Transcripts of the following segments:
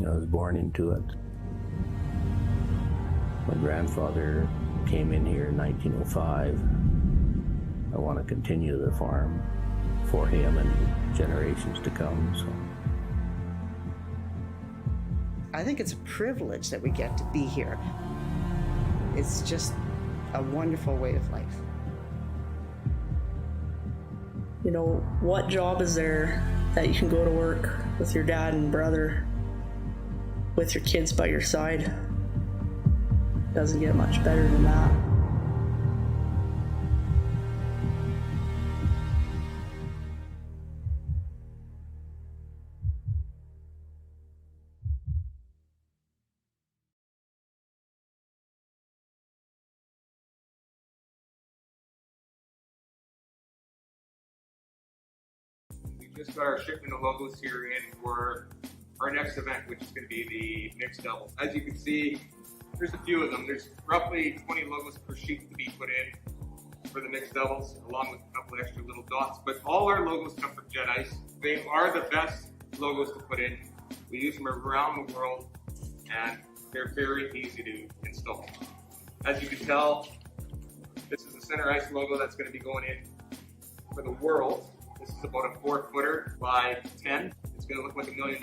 I was born into it. My grandfather came in here in 1905. I want to continue the farm for him and generations to come. So I think it's a privilege that we get to be here. It's just a wonderful way of life. You know, what job is there that you can go to work with your dad and brother, with your kids by your side? Doesn't get much better than that. We just got our shipment of logos here in for our next event, which is going to be the mixed doubles. As you can see, there's a few of them. There's roughly 20 logos per sheet to be put in for the mixed doubles, along with a couple extra little dots. But all our logos come from Jet Ice. They are the best logos to put in. We use them around the world, and they're very easy to install. As you can tell, this is the center ice logo that's going to be going in for the world. This is about a 4-footer by 10. It's going to look like $1 million.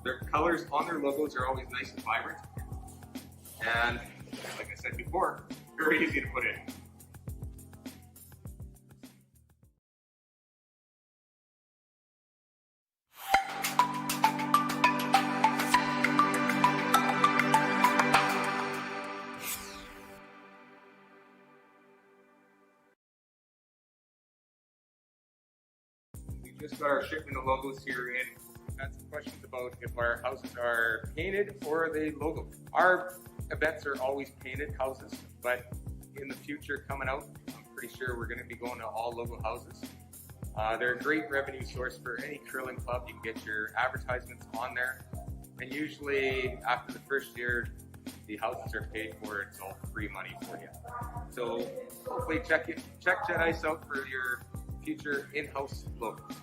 Their colors on their logos are always nice and vibrant. And like I said before, very easy to put in. We just got our shipment of logos here in. We've had some questions about if our houses are painted or they logo. Our events are always painted houses, but in the future coming out, I'm pretty sure we're going to be going to all logo houses. They're a great revenue source for any curling club. You can get your advertisements on there, and usually after the first year, the houses are paid for. It's all free money for you. So hopefully check Jet Ice out for your future in-house logos.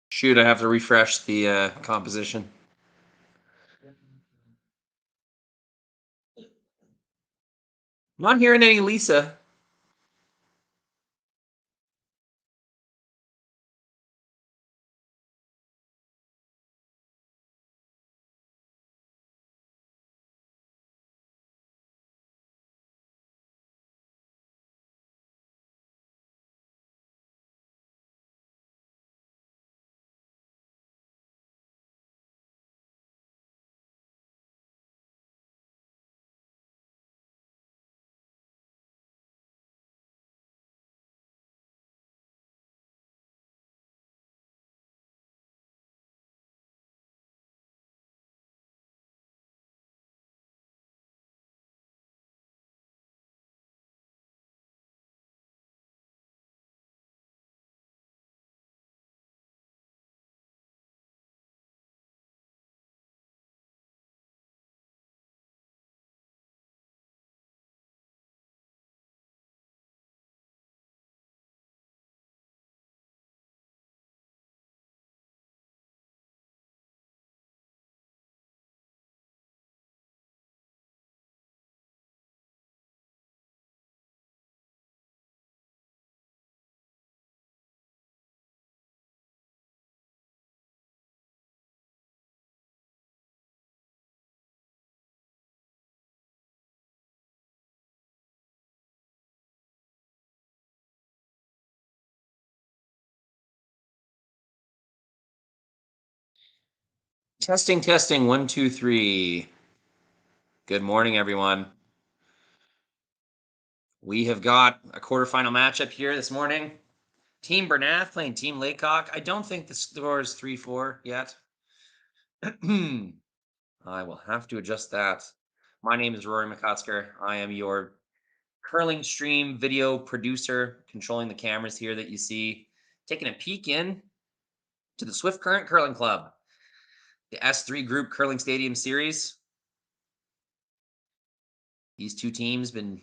Shoot, I have to refresh the composition. I'm not hearing any Lisa. Testing, testing, 1, 2, 3. Good morning, everyone. We have got a quarterfinal matchup here this morning. Team Bernath playing Team Laycock. I don't think the score is 3-4 yet. I will have to adjust that. My name is Rory McCusker. I am your curling stream video producer, controlling the cameras here that you see, taking a peek in to the Swift Current Curling Club, the S3 Group Curling Stadium Series. These two teams been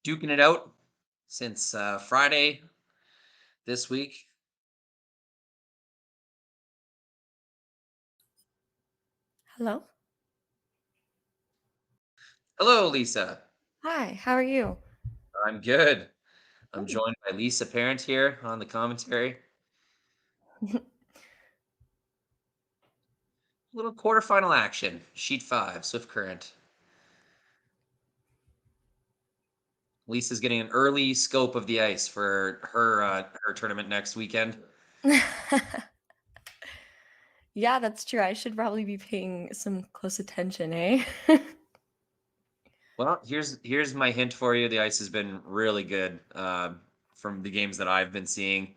duking it out since Friday this week. Hello. Hello, Lisa. Hi, how are you? I'm good. I'm joined by Lisa Parent here on the commentary. Little quarterfinal action, Sheet 5, Swift Current. Lisa's getting an early scope of the ice for her tournament next weekend. Yeah, that's true. I should probably be paying some close attention, eh? Well, here's my hint for you. The ice has been really good from the games that I've been seeing.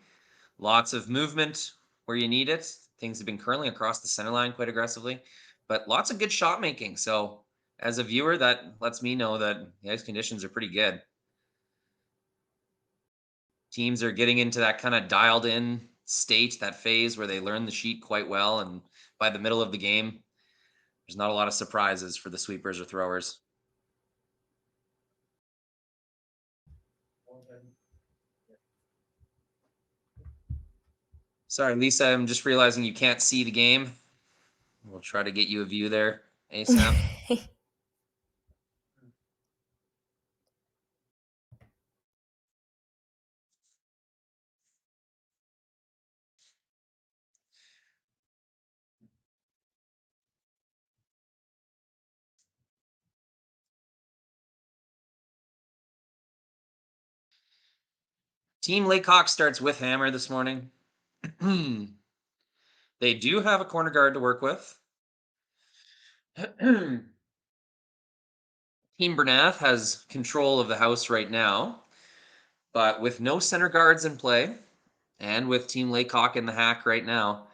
Lots of movement where you need it. Things have been curling across the center line quite aggressively, but lots of good shot making. So as a viewer, that lets me know that the ice conditions are pretty good. Teams are getting into that kind of dialed in state, that phase where they learn the sheet quite well. And by the middle of the game, there's not a lot of surprises for the sweepers or throwers. Sorry, Lisa, I'm just realizing you can't see the game. We'll try to get you a view there ASAP. Team Laycock starts with hammer this morning. They do have a corner guard to work with. Team Bernath has control of the house right now, but with no center guards in play, and with Team Laycock in the hack right now,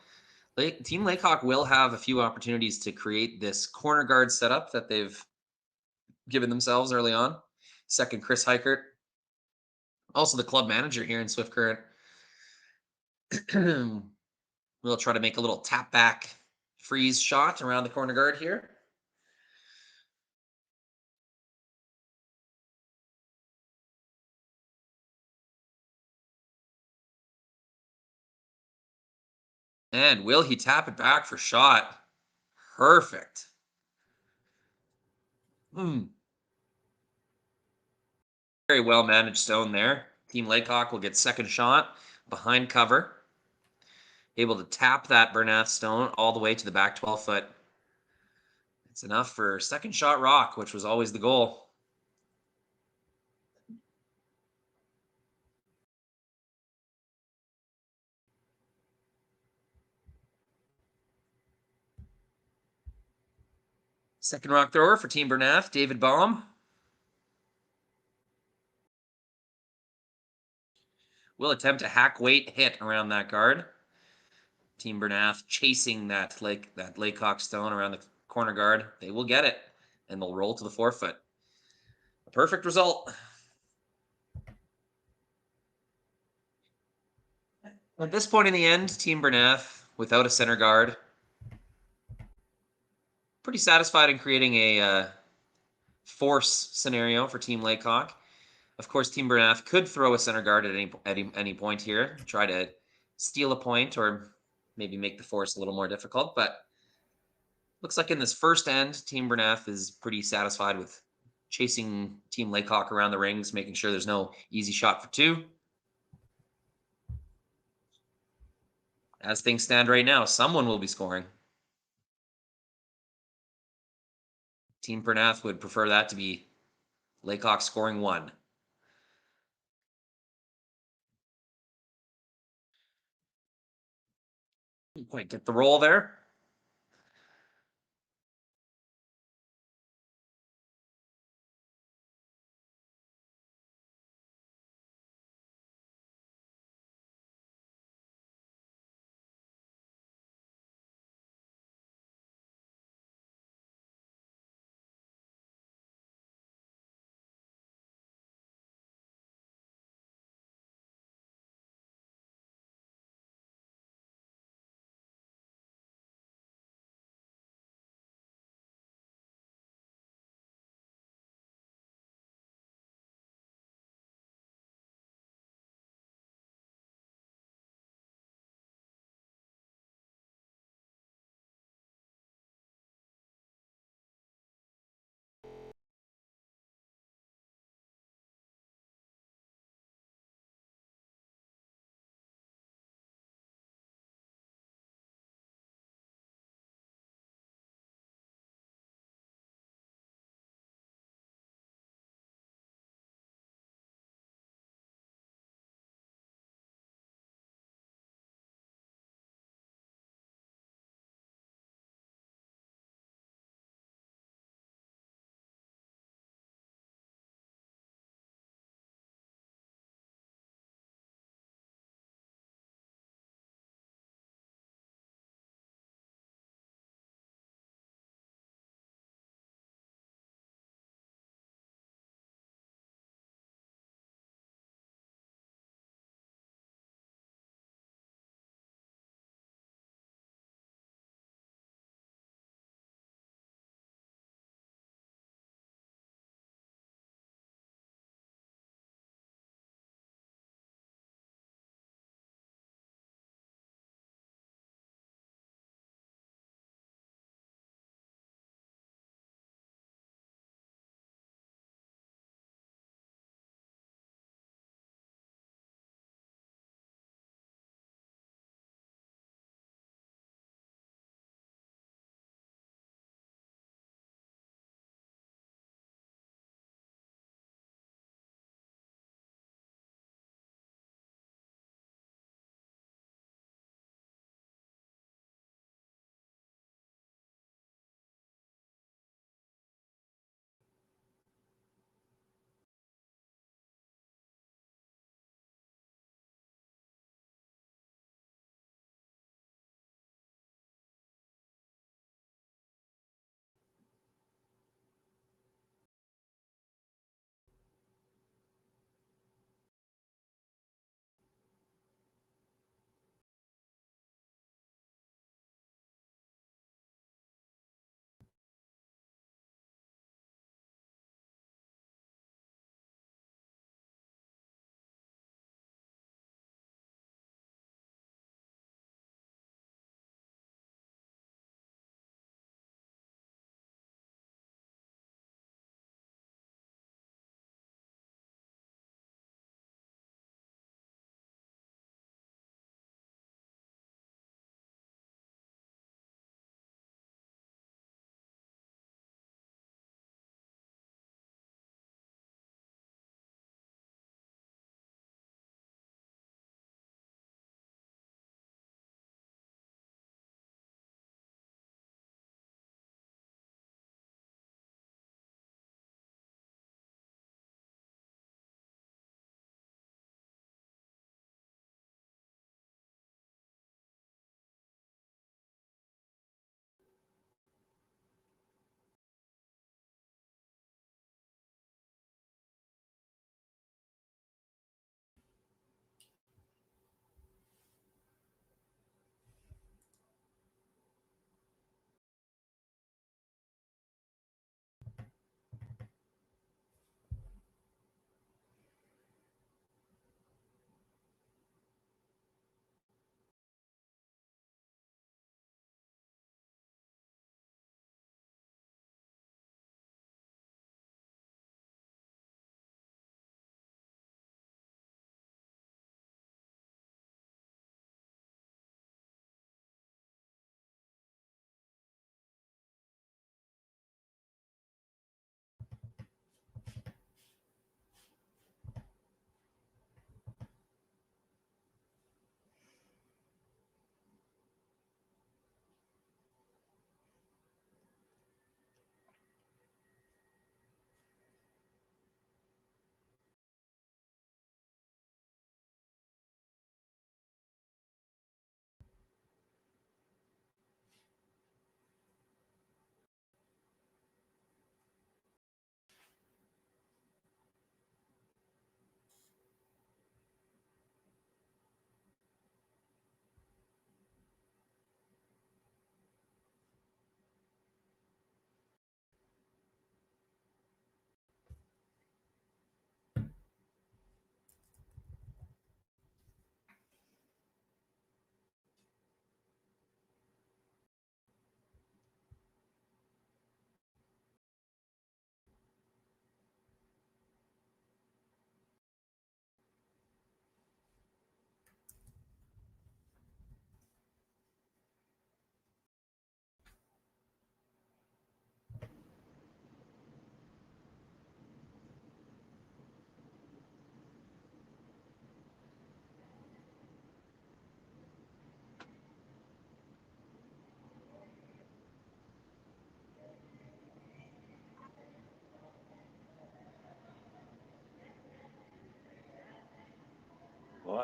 Team Laycock will have a few opportunities to create this corner guard setup that they've given themselves early on. Second, Chris Heichert, also the club manager here in Swift Current. We'll try to make a little tap back freeze shot around the corner guard here. And will he tap it back for shot? Perfect. Very well managed stone there. Team Laycock will get second shot behind cover. Able to tap that Bernath stone all the way to the back 12 foot. It's enough for second shot rock, which was always the goal. Second rock thrower for Team Bernath, David Baum. Will attempt a hack weight hit around that guard. Team Bernath chasing that Laycock stone around the corner guard. They will get it, and they'll roll to the 4 foot. A perfect result. At this point in the end, Team Bernath, without a center guard, pretty satisfied in creating a force scenario for Team Laycock. Of course, Team Bernath could throw a center guard at any point here, try to steal a point or maybe make the force a little more difficult. But looks like in this first end, Team Bernath is pretty satisfied with chasing Team Laycock around the rings, making sure there's no easy shot for two. As things stand right now, someone will be scoring. Team Bernath would prefer that to be Laycock scoring one. Didn't quite get the roll there.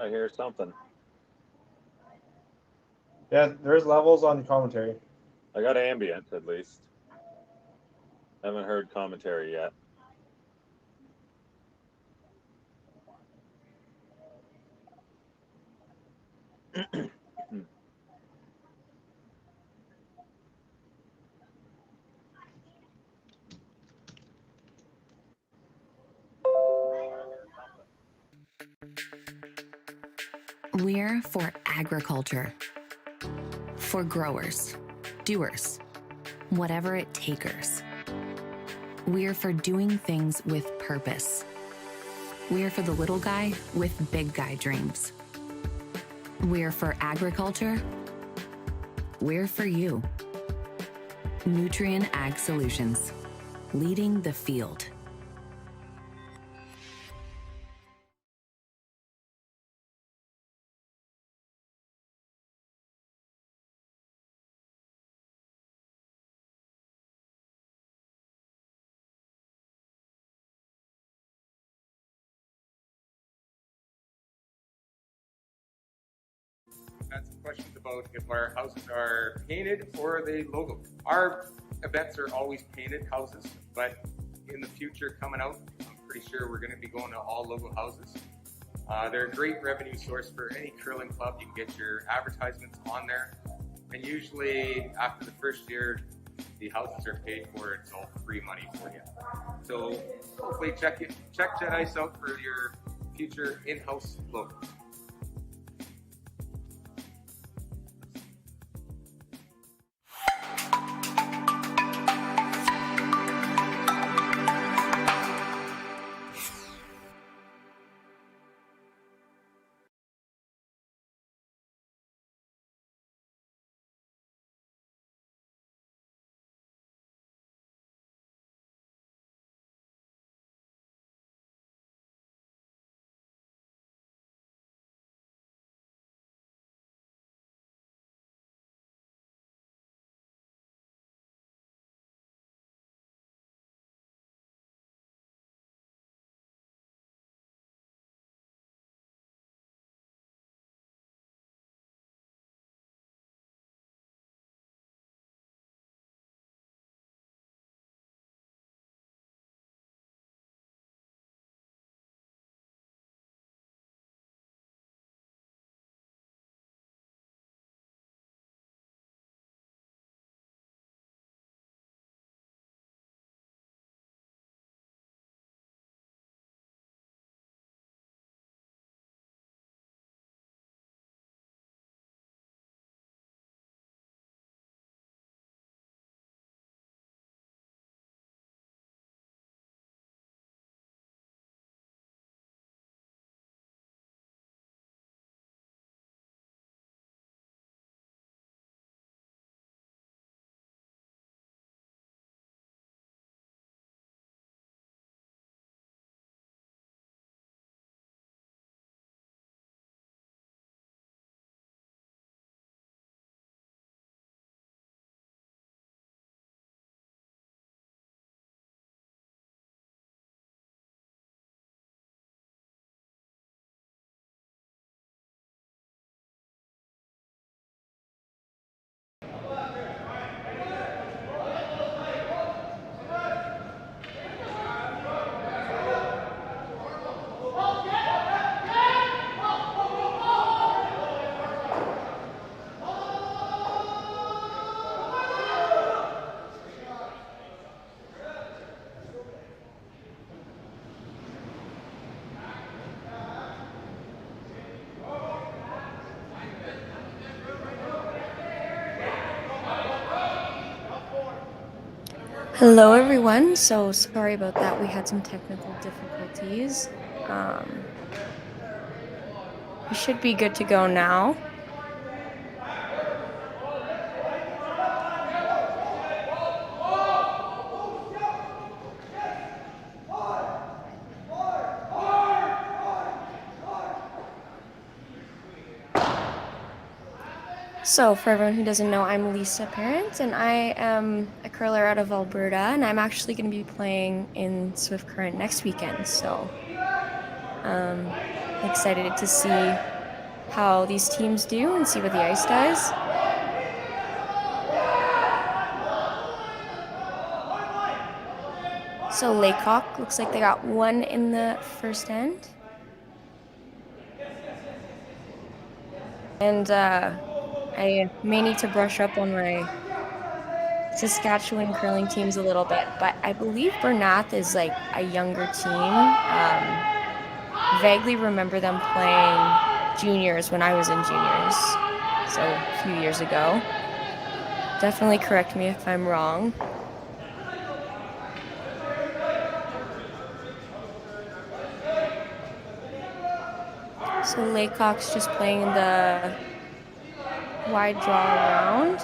I hear something. Yeah, there's levels on commentary. I got ambient at least. Haven't heard commentary yet. We're for agriculture, for growers, doers, whatever it takers. We're for doing things with purpose. We're for the little guy with big guy dreams. We're for agriculture. We're for you. Nutrien Ag Solutions, leading the field. Had some questions about if our houses are painted or the logo. Our events are always painted houses, but in the future coming out, I'm pretty sure we're going to be going to all logo houses. They're a great revenue source for any curling club. You can get your advertisements on there, and usually after the first year, the houses are paid for. It's all free money for you. So hopefully check Jet Ice out for your future in-house logo. Hello everyone, so sorry about that, we had some technical difficulties. We should be good to go now. So, for everyone who doesn't know, I'm Lisa Parent, and I am a curler out of Alberta, and I'm actually going to be playing in Swift Current next weekend, so excited to see how these teams do and see what the ice does. So Laycock looks like they got one in the first end. And I may need to brush up on my Saskatchewan curling teams a little bit, but I believe Bernath is like a younger team. Vaguely remember them playing juniors when I was in juniors, so a few years ago. Definitely correct me if I'm wrong. So Laycock's just playing the wide draw around.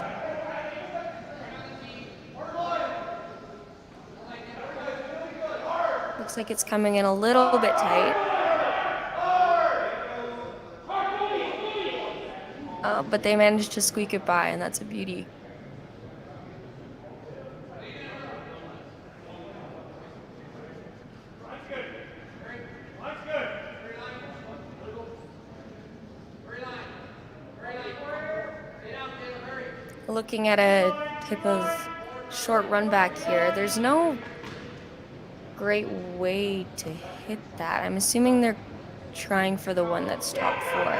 Looks like it's coming in a little bit tight. But they managed to squeak it by, and that's a beauty. Looking at a type of short run back here, there's no great way to hit that. I'm assuming they're trying for the one that's top four.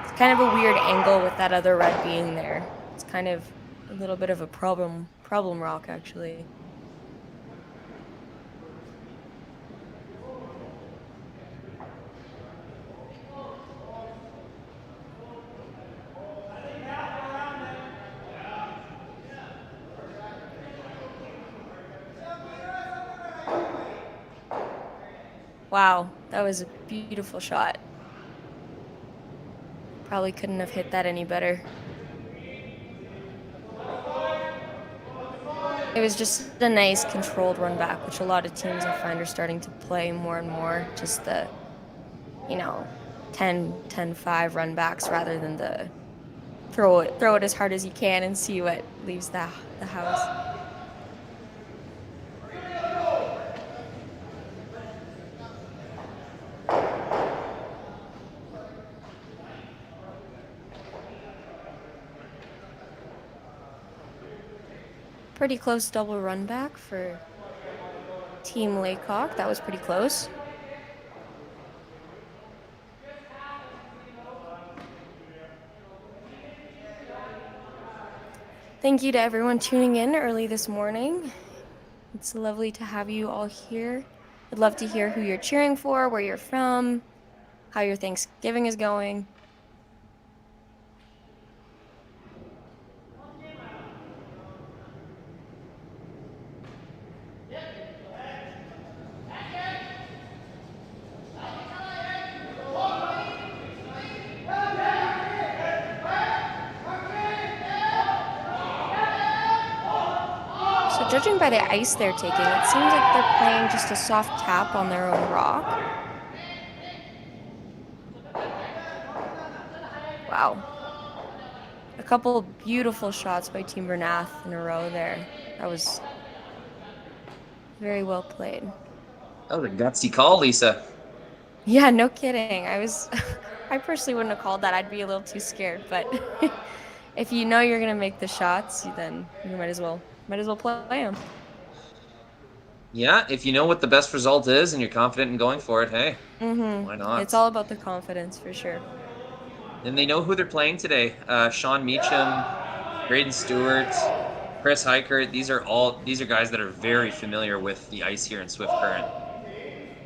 It's kind of a weird angle with that other red being there. It's kind of a little bit of a problem rock, actually. Wow, that was a beautiful shot. Probably couldn't have hit that any better. It was just a nice controlled run back, which a lot of teams I find are starting to play more and more. Just the, 10-5 run backs rather than the throw it as hard as you can and see what leaves the house. Pretty close double run back for Team Laycock. That was pretty close. Thank you to everyone tuning in early this morning. It's lovely to have you all here. I'd love to hear who you're cheering for, where you're from, how your Thanksgiving is going. Judging by the ice they're taking, it seems like they're playing just a soft tap on their own rock. Wow. A couple of beautiful shots by Team Bernath in a row there. That was very well played. That was a gutsy call, Lisa. Yeah, no kidding. I personally wouldn't have called that. I'd be a little too scared, but if you know you're going to make the shots, then you might as well play them. Yeah, if you know what the best result is and you're confident in going for it, hey, why not? It's all about the confidence for sure. And they know who they're playing today. Sean Meacham, Braden Stewart, Chris Heichert. These are guys that are very familiar with the ice here in Swift Current.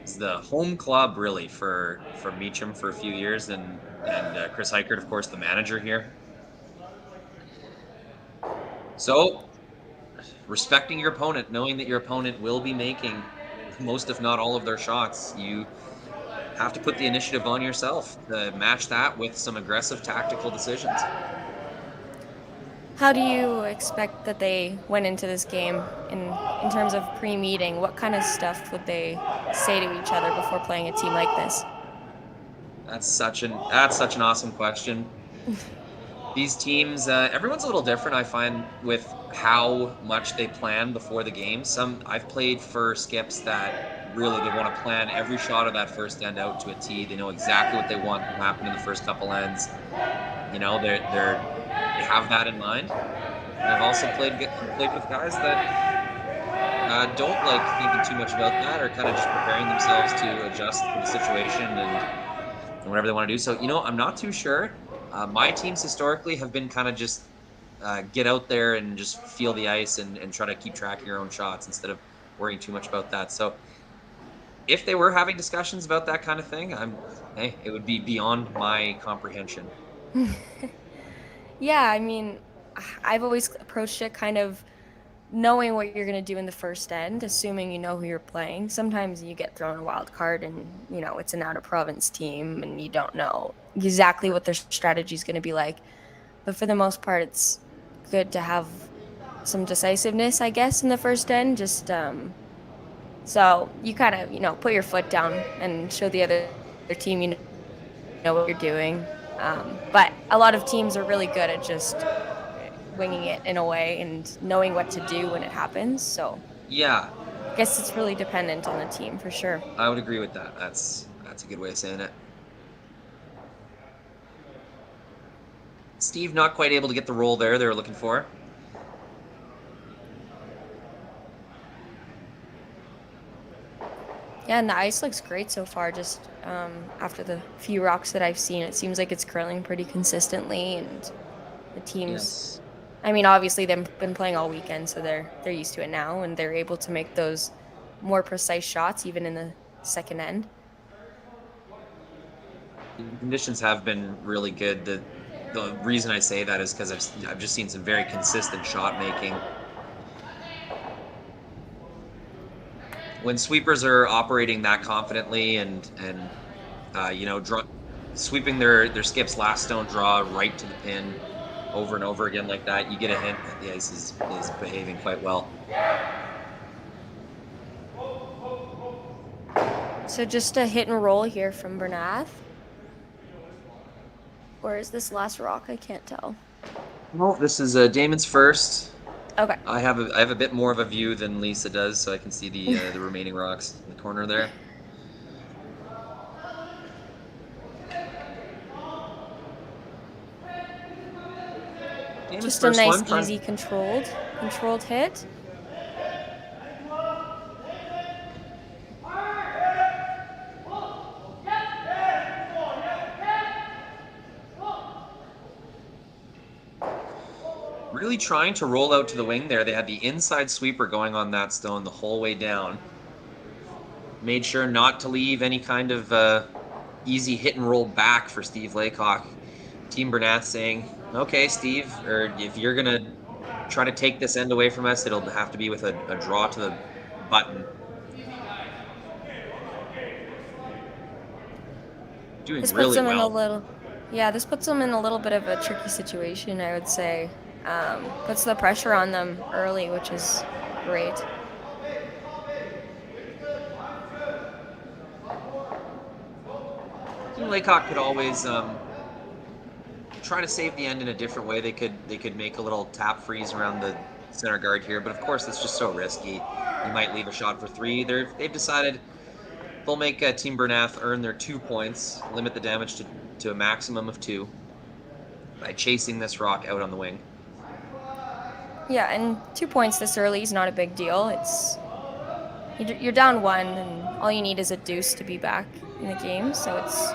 It's the home club really for Meacham for a few years, and Chris Heichert, of course, the manager here. So, respecting your opponent, knowing that your opponent will be making most, if not all, of their shots, you have to put the initiative on yourself to match that with some aggressive tactical decisions. How do you expect that they went into this game in terms of pre-meeting? What kind of stuff would they say to each other before playing a team like this? That's such an awesome question. These teams, everyone's a little different, I find, with how much they plan before the game. I've played for skips that really, they want to plan every shot of that first end out to a tee. They know exactly what they want to happen in the first couple ends. You know, they have that in mind. And I've also played with guys that don't like thinking too much about that, or kind of just preparing themselves to adjust for the situation and whatever they want to do. So, you know, I'm not too sure. My teams historically have been kind of just get out there and just feel the ice and try to keep track of your own shots instead of worrying too much about that. So if they were having discussions about that kind of thing, it would be beyond my comprehension. Yeah, I mean, I've always approached it kind of knowing what you're going to do in the first end, assuming you know who you're playing. Sometimes you get thrown a wild card and, you know, it's an out-of-province team and you don't know exactly what their strategy is going to be like. But for the most part, it's good to have some decisiveness, I guess, in the first end. Just so you kind of, you know, put your foot down and show the other team you know what you're doing. But a lot of teams are really good at just winging it in a way and knowing what to do when it happens. So yeah, I guess it's really dependent on the team for sure. I would agree with that. That's a good way of saying it. Steve not quite able to get the roll there they were looking for. Yeah, and the ice looks great so far. Just after the few rocks that I've seen, it seems like it's curling pretty consistently, and the teams. Yes. I mean, obviously they've been playing all weekend, so they're used to it now, and they're able to make those more precise shots even in the second end. The conditions have been really good. The reason I say that is because I've just seen some very consistent shot making. When sweepers are operating that confidently and you know, sweeping their skips last stone draw right to the pin over and over again like that, you get a hint that the ice is behaving quite well. So just a hit and roll here from Bernath. Or is this last rock? I can't tell. No, this is Daymond's first. Okay. I have a bit more of a view than Lisa does, so I can see the remaining rocks in the corner there. Daymond's Just a first nice, one, easy, controlled hit. Really trying to roll out to the wing there. They had the inside sweeper going on that stone the whole way down. Made sure not to leave any kind of easy hit and roll back for Steve Laycock. Team Bernath saying, okay, Steve, or if you're going to try to take this end away from us, it'll have to be with a draw to the button. Doing This really puts them well. this puts them in a little bit of a tricky situation, I would say. Puts the pressure on them early, which is great. Team Laycock could always try to save the end in a different way. They could make a little tap freeze around the center guard here, but of course it's just so risky. You might leave a shot for 3. They've decided they'll make Team Bernath earn their 2 points, limit the damage to a maximum of 2 by chasing this rock out on the wing. Yeah, and 2 points this early is not a big deal. You're down 1, and all you need is a deuce to be back in the game. So it's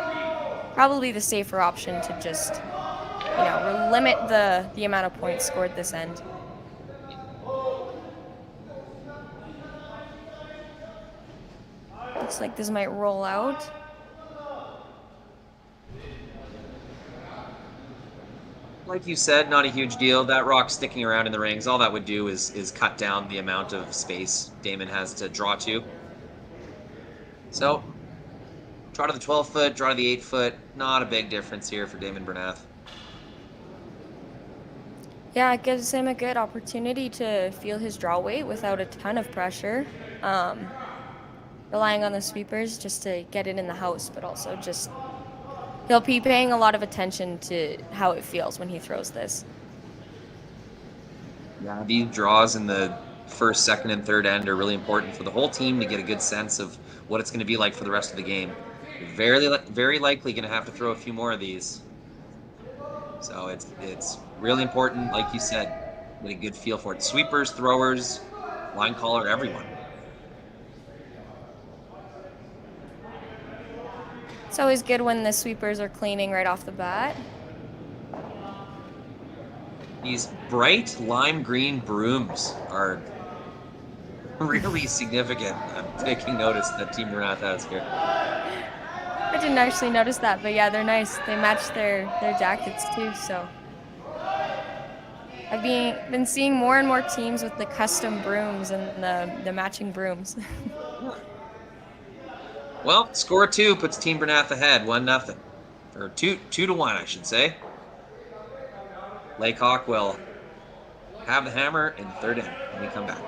probably the safer option to just, you know, limit the amount of points scored this end. Looks like this might roll out. Like you said, not a huge deal. That rock sticking around in the rings, all that would do is cut down the amount of space Daymond has to draw to. So, draw to the 12-foot, draw to the 8-foot. Not a big difference here for Daymond Bernath. Yeah, it gives him a good opportunity to feel his draw weight without a ton of pressure. Relying on the sweepers just to get it in the house, but also just he'll be paying a lot of attention to how it feels when he throws this. Yeah, these draws in the first, second, and third end are really important for the whole team to get a good sense of what it's going to be like for the rest of the game. Very likely going to have to throw a few more of these. So it's really important, like you said, get a good feel for it. Sweepers, throwers, line caller, everyone. It's always good when the sweepers are cleaning right off the bat. These bright lime green brooms are really significant. I'm taking notice that Team Bernath has here. I didn't actually notice that, but yeah, they're nice. They match their jackets too, so. I've been seeing more and more teams with the custom brooms and the matching brooms. Well, score 2 puts Team Bernath ahead, 1-0. Or 2-1, I should say. Laycock will have the hammer in the third end when we come back.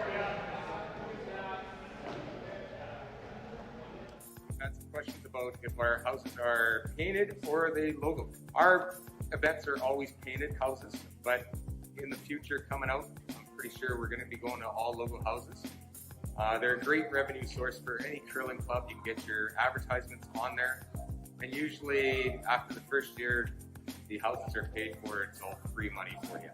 Had some questions about if our houses are painted or are they logo. Our events are always painted houses, but in the future coming out, I'm pretty sure we're going to be going to all logo houses. They're a great revenue source for any curling club. You can get your advertisements on there, and usually after the first year, the houses are paid for. It's all free money for you.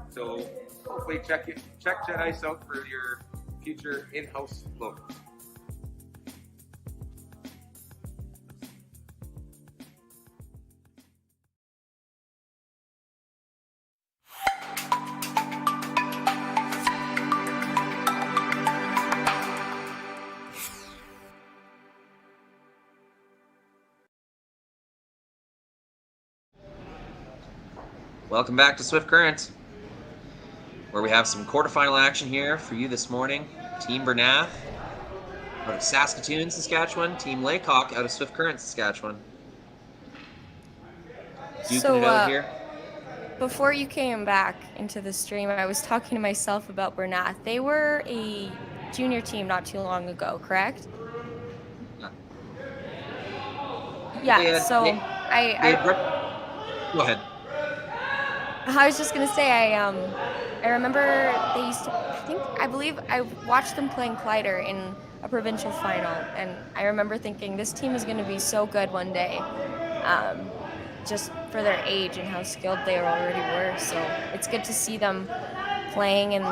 So hopefully check Jet Ice out for your future in-house logo. Welcome back to Swift Current, where we have some quarterfinal action here for you this morning. Team Bernath out of Saskatoon, Saskatchewan. Team Laycock out of Swift Current, Saskatchewan. Duking it out here. Before you came back into the stream, I was talking to myself about Bernath. They were a junior team not too long ago, correct? Yeah, Go ahead. I was just gonna say I remember they used to I believe I watched them playing Clyder in a provincial final, and I remember thinking this team is gonna be so good one day, just for their age and how skilled they already were. So it's good to see them playing in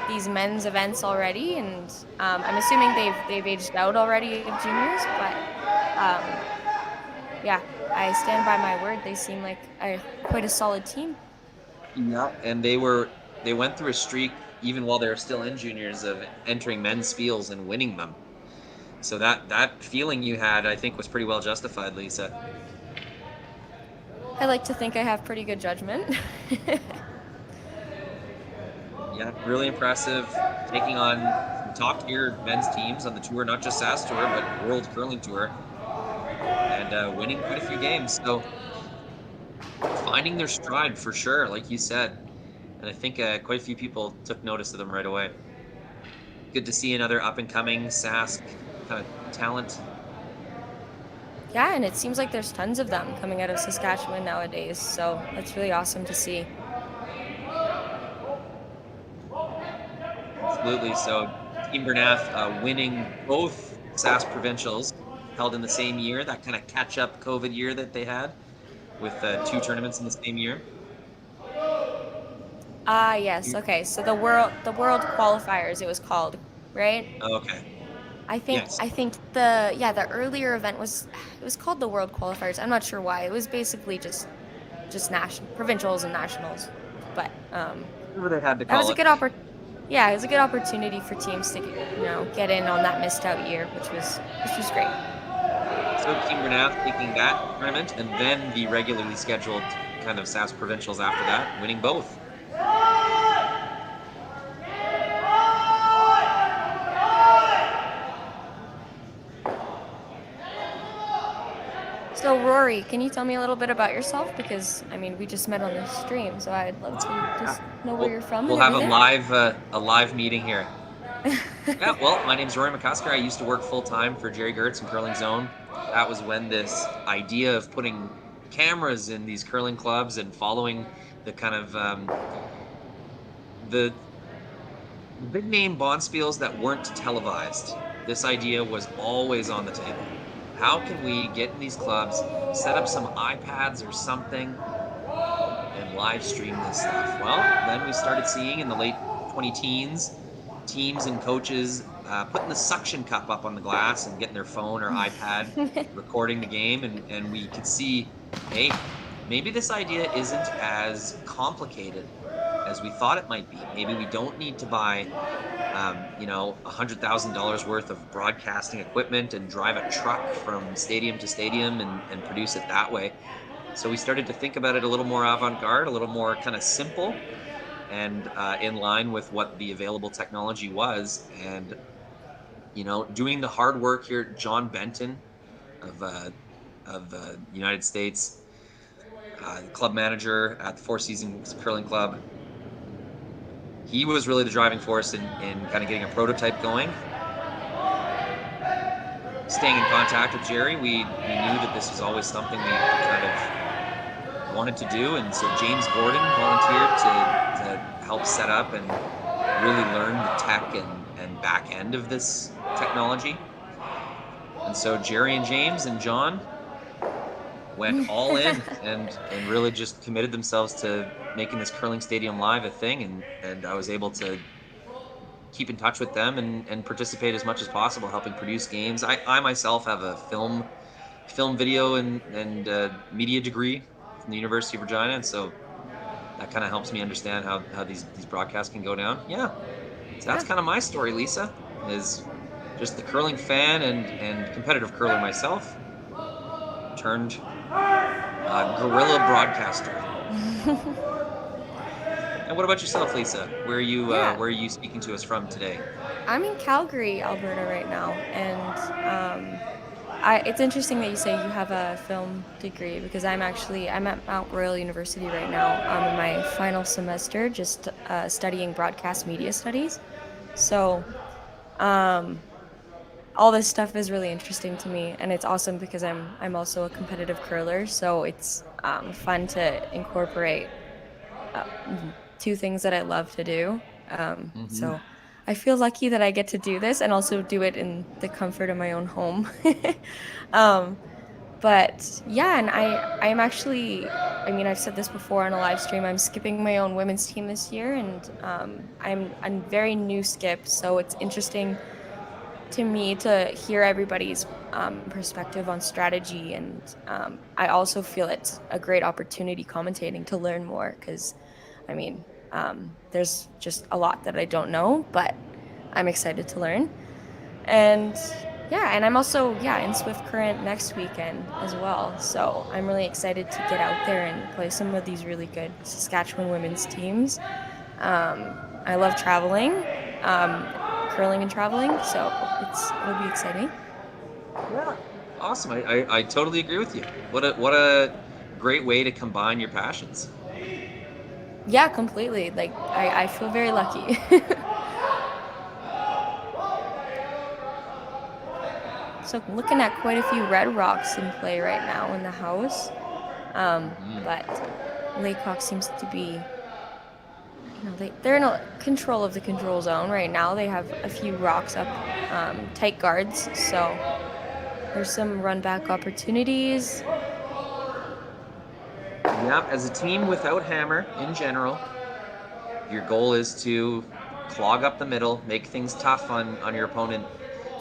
these men's events already, and I'm assuming they've aged out already of juniors, but yeah, I stand by my word. They seem like quite a solid team. Yeah, and they went through a streak even while they were still in juniors of entering men's spiels and winning them. So that feeling you had, I think, was pretty well justified, Lisa. I like to think I have pretty good judgment. Yeah, really impressive, taking on top-tier men's teams on the tour, not just SAS Tour, but World Curling Tour, and winning quite a few games. So finding their stride for sure, like you said. And I think quite a few people took notice of them right away. Good to see another up-and-coming Sask kind of talent. Yeah, and it seems like there's tons of them coming out of Saskatchewan nowadays, so that's really awesome to see. Absolutely. So Team Bernath winning both SAS Provincials held in the same year, that kind of catch-up COVID year that they had with 2 tournaments in the same year. Yes. Okay. So the world qualifiers, it was called, right? Okay. I think the earlier event was called the world qualifiers. I'm not sure why. It was basically just provincials and nationals, but Whatever they had to call it was a good it was a good opportunity for teams to get in on that missed out year, which was great. So Team Bernath taking that tournament and then the regularly scheduled kind of SAS Provincials after that, winning both. So Rory, can you tell me a little bit about yourself? Because I mean, we just met on the stream, so I'd love to just know where you're from. We'll have a live meeting here. Yeah, well, my name's Rory McCusker. I used to work full-time for Jerry Gertz and Curling Zone. That was when this idea of putting cameras in these curling clubs and following the kind of the The big name bonspiels that weren't televised. This idea was always on the table. How can we get in these clubs, set up some iPads or something, and live stream this stuff? Well, then we started seeing in the late 20-teens, teams and coaches putting the suction cup up on the glass and getting their phone or iPad, recording the game, and we could see, hey, maybe this idea isn't as complicated as we thought it might be. Maybe we don't need to buy, $100,000 worth of broadcasting equipment and drive a truck from stadium to stadium and produce it that way. So we started to think about it a little more avant-garde, a little more kind of simple, and in line with what the available technology was. And, doing the hard work here, John Benton of the United States, club manager at the Four Seasons Curling Club, he was really the driving force in kind of getting a prototype going. Staying in contact with Jerry, we knew that this was always something we kind of wanted to do, and so James Gordon volunteered to help set up and really learn the tech and back end of this technology. And so Jerry and James and John went all in and really just committed themselves to making this curling stadium live a thing, and I was able to keep in touch with them and participate as much as possible, helping produce games. I myself have a film video and media degree from the University of Regina, and so that kind of helps me understand how these broadcasts can go down. Yeah, so that's kind of my story, Lisa, is just the curling fan and competitive curler myself turned guerrilla broadcaster. And what about yourself, Lisa? Where are you speaking to us from today? I'm in Calgary, Alberta right now, and it's interesting that you say you have a film degree, because I'm at Mount Royal University right now. I'm in my final semester, just studying broadcast media studies. So all this stuff is really interesting to me, and it's awesome because I'm also a competitive curler, so it's fun to incorporate two things that I love to do. So I feel lucky that I get to do this and also do it in the comfort of my own home. But yeah, and I'm actually, I've said this before on a live stream, I'm skipping my own women's team this year, and I'm a very new skip, so it's interesting to me to hear everybody's perspective on strategy, and I also feel it's a great opportunity commentating to learn more, because there's just a lot that I don't know, but I'm excited to learn. And I'm also in Swift Current next weekend as well, so I'm really excited to get out there and play some of these really good Saskatchewan women's teams. I love traveling, curling and traveling, so it'll be exciting. Yeah, awesome. I totally agree with you. What a great way to combine your passions. Yeah, completely. Like, I feel very lucky. So I'm looking at quite a few Red Rocks in play right now in the house. But Laycock seems to be, they're in control of the control zone right now. They have a few rocks up, tight guards, so there's some run back opportunities. Yeah, as a team without hammer in general, your goal is to clog up the middle, make things tough on your opponent,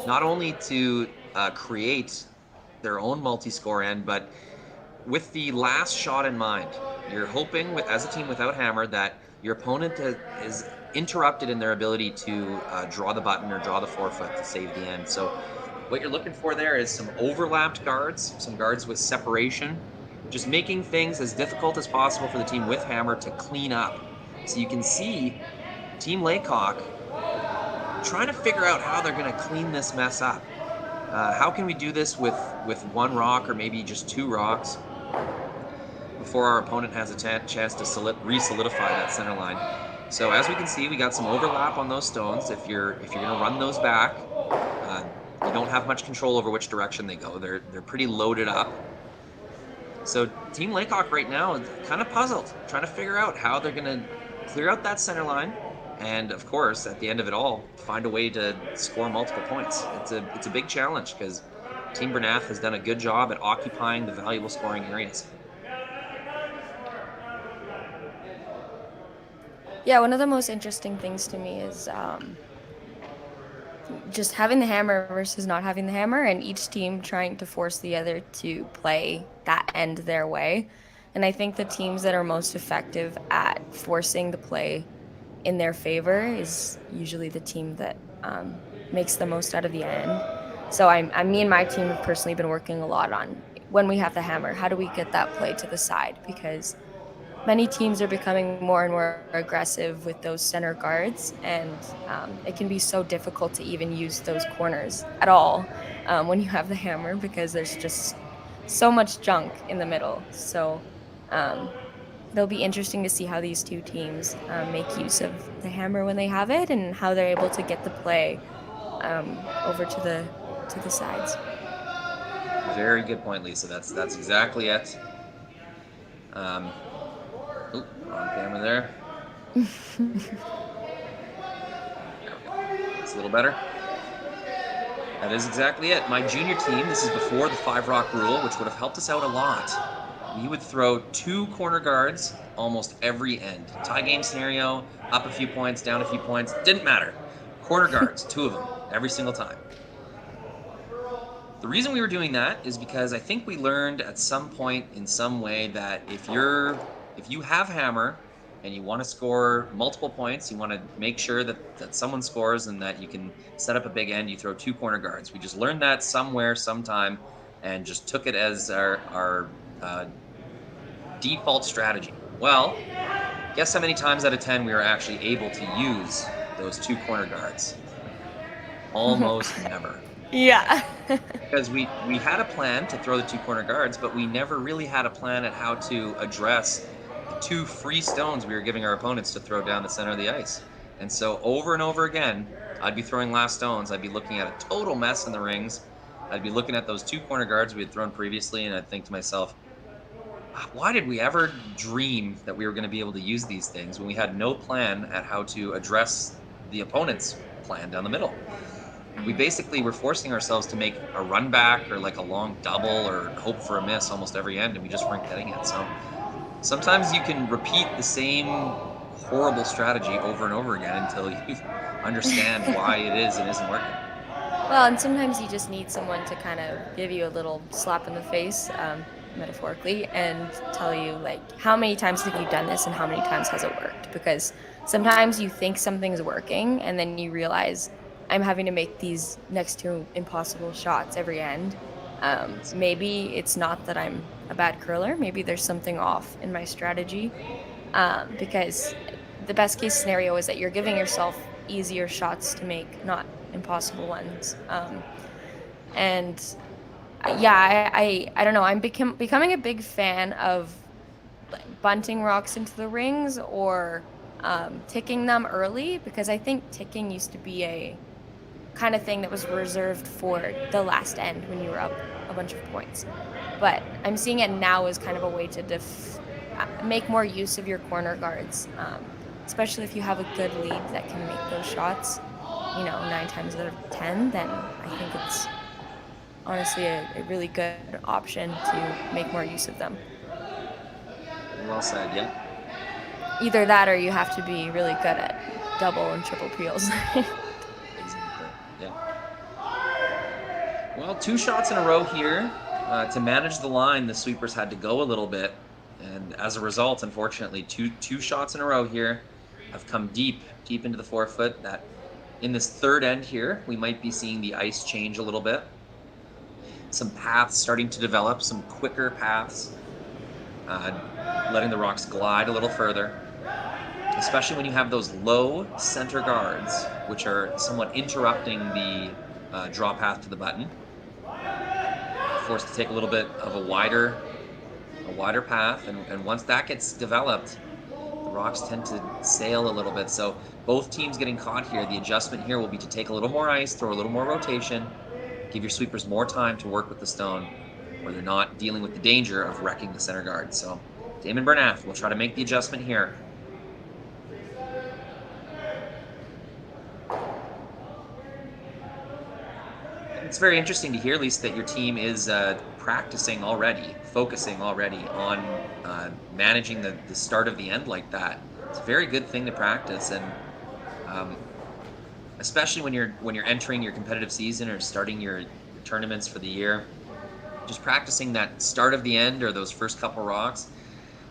not only to create their own multi-score end, but with the last shot in mind. You're hoping, as a team without hammer, that your opponent is interrupted in their ability to draw the button or draw the forefoot to save the end. So what you're looking for there is some overlapped guards, some guards with separation, just making things as difficult as possible for the team with hammer to clean up. So you can see Team Laycock trying to figure out how they're going to clean this mess up. How can we do this with one rock or maybe just two rocks before our opponent has a chance to re-solidify that center line? So as we can see, we got some overlap on those stones. If you're going to run those back, you don't have much control over which direction they go. They're pretty loaded up. So Team Laycock right now is kind of puzzled, trying to figure out how they're going to clear out that center line and of course, at the end of it all, find a way to score multiple points. It's a big challenge because Team Bernath has done a good job at occupying the valuable scoring areas. Yeah, one of the most interesting things to me is just having the hammer versus not having the hammer, and each team trying to force the other to play that end their way. And I think the teams that are most effective at forcing the play in their favor is usually the team that makes the most out of the end. So me and my team have personally been working a lot on, when we have the hammer, how do we get that play to the side? Because many teams are becoming more and more aggressive with those center guards, and it can be so difficult to even use those corners at all when you have the hammer, because there's just so much junk in the middle. So it'll be interesting to see how these two teams make use of the hammer when they have it, and how they're able to get the play over to the sides. Very good point, Lisa. That's exactly it. Wrong camera there. There we go. It's a little better. That is exactly it. My junior team, this is before the 5-rock rule, which would have helped us out a lot. We would throw 2 corner guards almost every end. Tie game scenario, up a few points, down a few points, didn't matter. Corner guards, 2 of them, every single time. The reason we were doing that is because I think we learned at some point in some way that if you have hammer and you want to score multiple points, you want to make sure that someone scores and that you can set up a big end, you throw 2 corner guards. We just learned that somewhere, sometime, and just took it as our default strategy. Well, guess how many times out of 10 we were actually able to use those 2 corner guards? Almost never. Yeah. Because we had a plan to throw the 2 corner guards, but we never really had a plan at how to address the 2 free stones we were giving our opponents to throw down the center of the ice. And so over and over again, I'd be throwing last stones. I'd be looking at a total mess in the rings. I'd be looking at those 2 corner guards we had thrown previously, and I'd think to myself, why did we ever dream that we were going to be able to use these things when we had no plan at how to address the opponent's plan down the middle? We basically were forcing ourselves to make a run back or like a long double or hope for a miss almost every end, and we just weren't getting it. So sometimes you can repeat the same horrible strategy over and over again until you understand why it is and isn't working. Well, and sometimes you just need someone to kind of give you a little slap in the face, metaphorically, and tell you, like, how many times have you done this and how many times has it worked? Because sometimes you think something's working and then you realize, I'm having to make these next to impossible shots every end. Maybe it's not that I'm a bad curler. Maybe there's something off in my strategy, because the best case scenario is that you're giving yourself easier shots to make, not impossible ones. And yeah, I don't know. I'm becoming a big fan of bunting rocks into the rings or ticking them early, because I think ticking used to be a kind of thing that was reserved for the last end when you were up a bunch of points. But I'm seeing it now as kind of a way to make more use of your corner guards, especially if you have a good lead that can make those shots, 9 times out of 10, then I think it's honestly a really good option to make more use of them. Well said, yeah. Either that or you have to be really good at double and triple peels. Yeah. Well, 2 shots in a row here. To manage the line, the sweepers had to go a little bit. And as a result, unfortunately, two shots in a row here have come deep into the 4-foot. That in this third end here, we might be seeing the ice change a little bit. Some paths starting to develop, some quicker paths, letting the rocks glide a little further. Especially when you have those low center guards, which are somewhat interrupting the draw path to the button. Forced to take a little bit of a wider path, and once that gets developed, the rocks tend to sail a little bit. So both teams getting caught here. The adjustment here will be to take a little more ice, throw a little more rotation, give your sweepers more time to work with the stone, where they're not dealing with the danger of wrecking the center guard. So Daymond Bernath will try to make the adjustment here. It's very interesting to hear, at least, that your team is practicing already, focusing already on managing the start of the end like that. It's a very good thing to practice, and especially when you're entering your competitive season or starting your tournaments for the year. Just practicing that start of the end or those first couple rocks,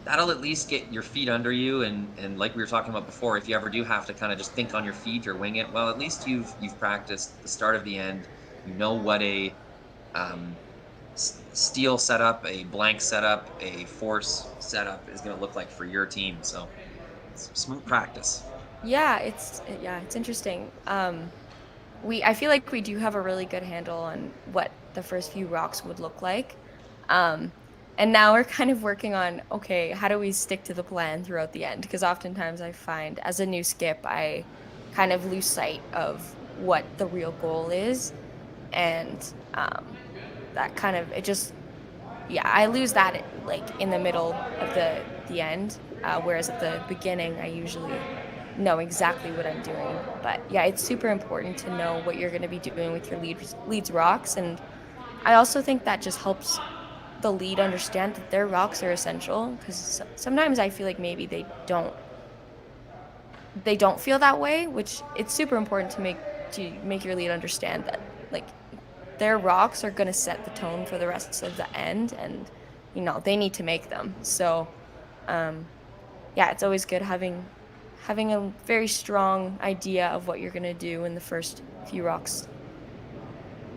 that'll at least get your feet under you. And like we were talking about before, if you ever do have to kind of just think on your feet or wing it, well, at least you've practiced the start of the end. You know what a steel setup, a blank setup, a force setup is going to look like for your team. So it's smooth practice. Yeah, it's interesting. I feel like we do have a really good handle on what the first few rocks would look like. And now we're kind of working on, okay, how do we stick to the plan throughout the end? Because oftentimes I find as a new skip, I kind of lose sight of what the real goal is. And that kind of, I lose that like in the middle of the end. Whereas at the beginning, I usually know exactly what I'm doing. But yeah, it's super important to know what you're going to be doing with your leads rocks. And I also think that just helps the lead understand that their rocks are essential, because sometimes I feel like maybe they don't feel that way, which it's super important to make your lead understand that like their rocks are going to set the tone for the rest of the end, and they need to make them. So it's always good having a very strong idea of what you're going to do in the first few rocks.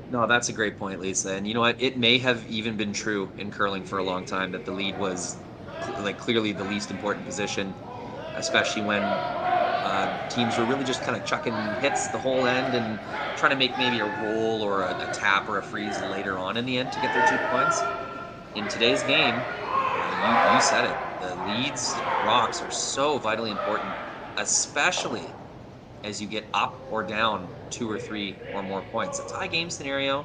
No, that's a great point, Lisa. And you know what? It may have even been true in curling for a long time that the lead was clearly the least important position, especially when teams were really just kind of chucking hits the whole end and trying to make maybe a roll or a tap or a freeze later on in the end to get their 2 points. In today's game, you said it. The leads rocks are so vitally important, especially as you get up or down 2 or 3 or more points. A tie game scenario,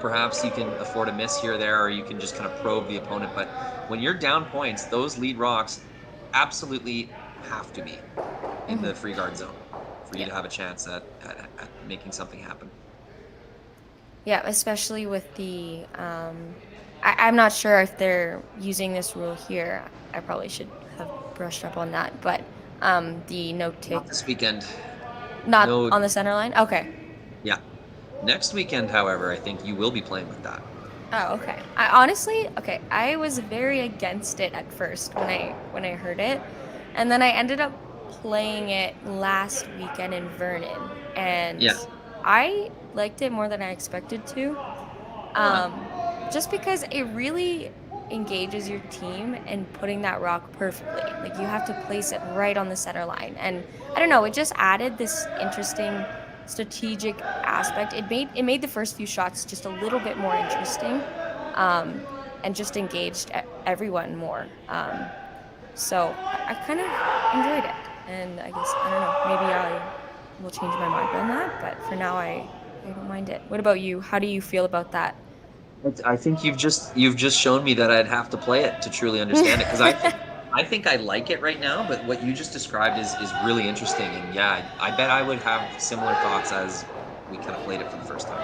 perhaps you can afford a miss here or there, or you can just kind of probe the opponent. But when you're down points, those lead rocks absolutely have to be in the free guard zone for you to have a chance at making something happen. Yeah, especially with the I'm not sure if they're using this rule here. I probably should have brushed up on that, but the no tick. Not this weekend. Not on the center line? Okay. Yeah. Next weekend, however, I think you will be playing with that. Oh, okay. I was very against it at first when I heard it, and then I ended up playing it last weekend in Vernon, and I liked it more than I expected to. Just because it really engages your team in putting that rock perfectly. Like, you have to place it right on the center line. And I don't know, it just added this interesting strategic aspect. It made the first few shots just a little bit more interesting, and just engaged everyone more. So I kind of enjoyed it. And I guess, I don't know, maybe I will change my mind on that, but for now I don't mind it. What about you? How do you feel about that? I think you've just shown me that I'd have to play it to truly understand it, because I think I like it right now, but what you just described is really interesting. And yeah, I bet I would have similar thoughts as we kind of played it for the first time.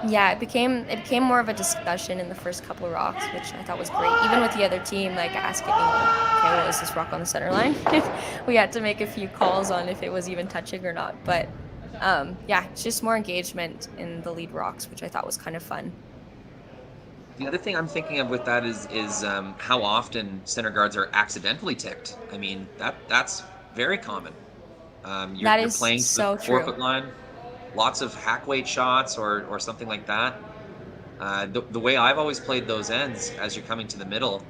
Yeah, it became more of a discussion in the first couple of rocks, which I thought was great. Even with the other team, like, asking, okay, well, is this rock on the center line? We had to make a few calls on if it was even touching or not. But it's just more engagement in the lead rocks, which I thought was kind of fun. The other thing I'm thinking of with that is how often center guards are accidentally ticked. I mean, that's very common. You're playing so the 4-foot line, lots of hack weight shots or something like that. The way I've always played those ends as you're coming to the middle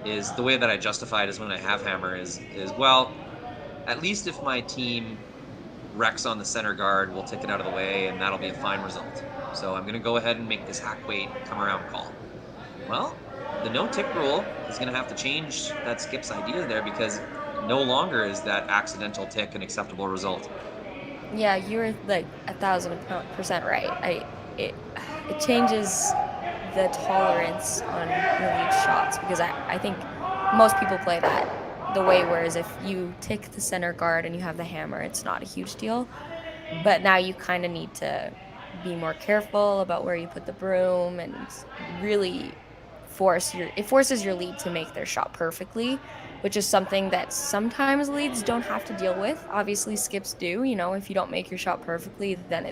is the way that I justify it is when I have hammer is well, at least if my team wrecks on the center guard, we'll tick it out of the way, and that'll be a fine result. So I'm going to go ahead and make this hack weight come around call. Well, the no tick rule is going to have to change that skip's idea there, because no longer is that accidental tick an acceptable result. Yeah, you were like 1,000% right. It changes the tolerance on your lead shots, because I think most people play that the way, whereas if you tick the center guard and you have the hammer, it's not a huge deal. But now you kind of need to be more careful about where you put the broom and really it forces your lead to make their shot perfectly, which is something that sometimes leads don't have to deal with. Obviously skips do, you know, if you don't make your shot perfectly, then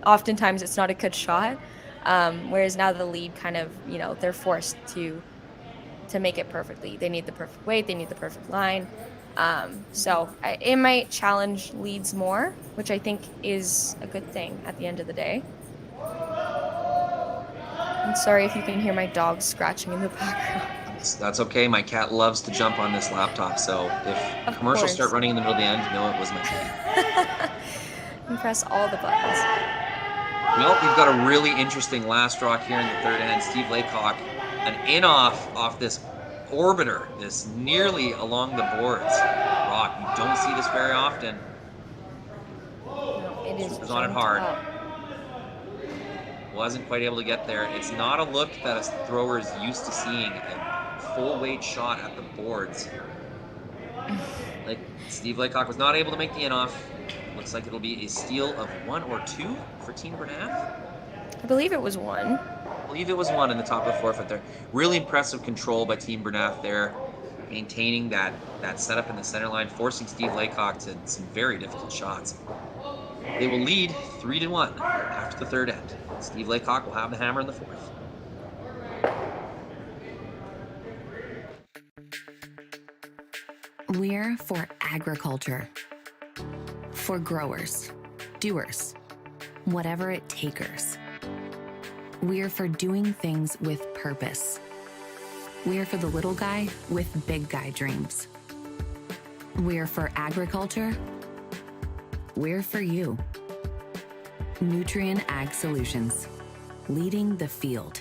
oftentimes it's not a good shot. Whereas now the lead kind of, you know, they're forced to make it perfectly. They need the perfect weight, they need the perfect line. So it might challenge leads more, which I think is a good thing at the end of the day. I'm sorry if you can hear my dog scratching in the background. That's okay. My cat loves to jump on this laptop, so if commercials start running in the middle of the end, know it was my cat. And press all the buttons. Well, we've got a really interesting last rock here in the third end. Steve Laycock, an in-off this orbiter, this nearly along the boards rock. You don't see this very often. No, it is Super's on it hard. Up. Wasn't quite able to get there. It's not a look that a thrower is used to seeing. A full weight shot at the boards. Like Steve Laycock was not able to make the in-off. Looks like it'll be a steal of 1 or 2 for Team Bernath. I believe it was 1. I believe it was 1 in the top of the forefoot there. Really impressive control by Team Bernath there, maintaining that setup in the center line, forcing Steve Laycock to some very difficult shots. They will lead 3-1 after the third end. Steve Laycock will have the hammer in the fourth. We're for agriculture. For growers, doers, whatever it takers. We're for doing things with purpose. We're for the little guy with big guy dreams. We're for agriculture. We're for you. Nutrien Ag Solutions, leading the field.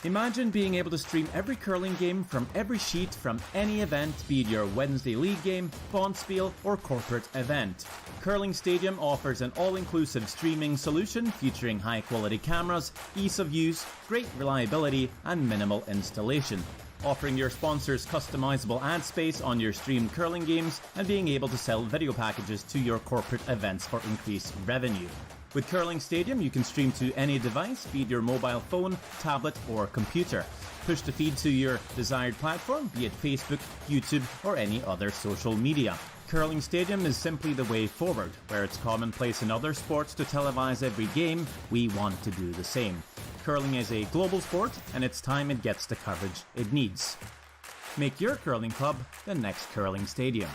Imagine being able to stream every curling game from every sheet from any event, be it your Wednesday league game, bonspiel, or corporate event. Curling Stadium offers an all-inclusive streaming solution featuring high-quality cameras, ease of use, great reliability, and minimal installation. Offering your sponsors customizable ad space on your streamed curling games and being able to sell video packages to your corporate events for increased revenue. With Curling Stadium, you can stream to any device, be it your mobile phone, tablet, or computer. Push the feed to your desired platform, be it Facebook, YouTube, or any other social media. Curling Stadium is simply the way forward. Where it's commonplace in other sports to televise every game, we want to do the same. Curling is a global sport, and it's time it gets the coverage it needs. Make your curling club the next Curling Stadium.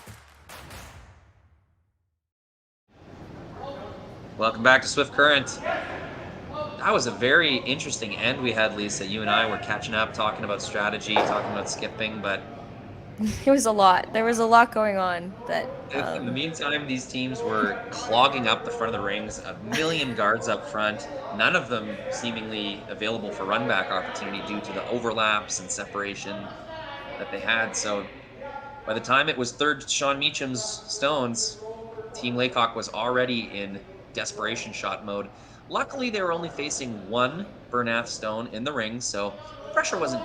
Welcome back to Swift Current. That was a very interesting end we had, Lisa. You and I were catching up, talking about strategy, talking about skipping, but it was a lot. There was a lot going on. In the meantime, these teams were clogging up the front of the rings, a million guards up front, none of them seemingly available for run back opportunity due to the overlaps and separation that they had. So by the time it was third Sean Meacham's stones, Team Laycock was already in desperation shot mode. Luckily, they were only facing one Bernath stone in the ring, so pressure wasn't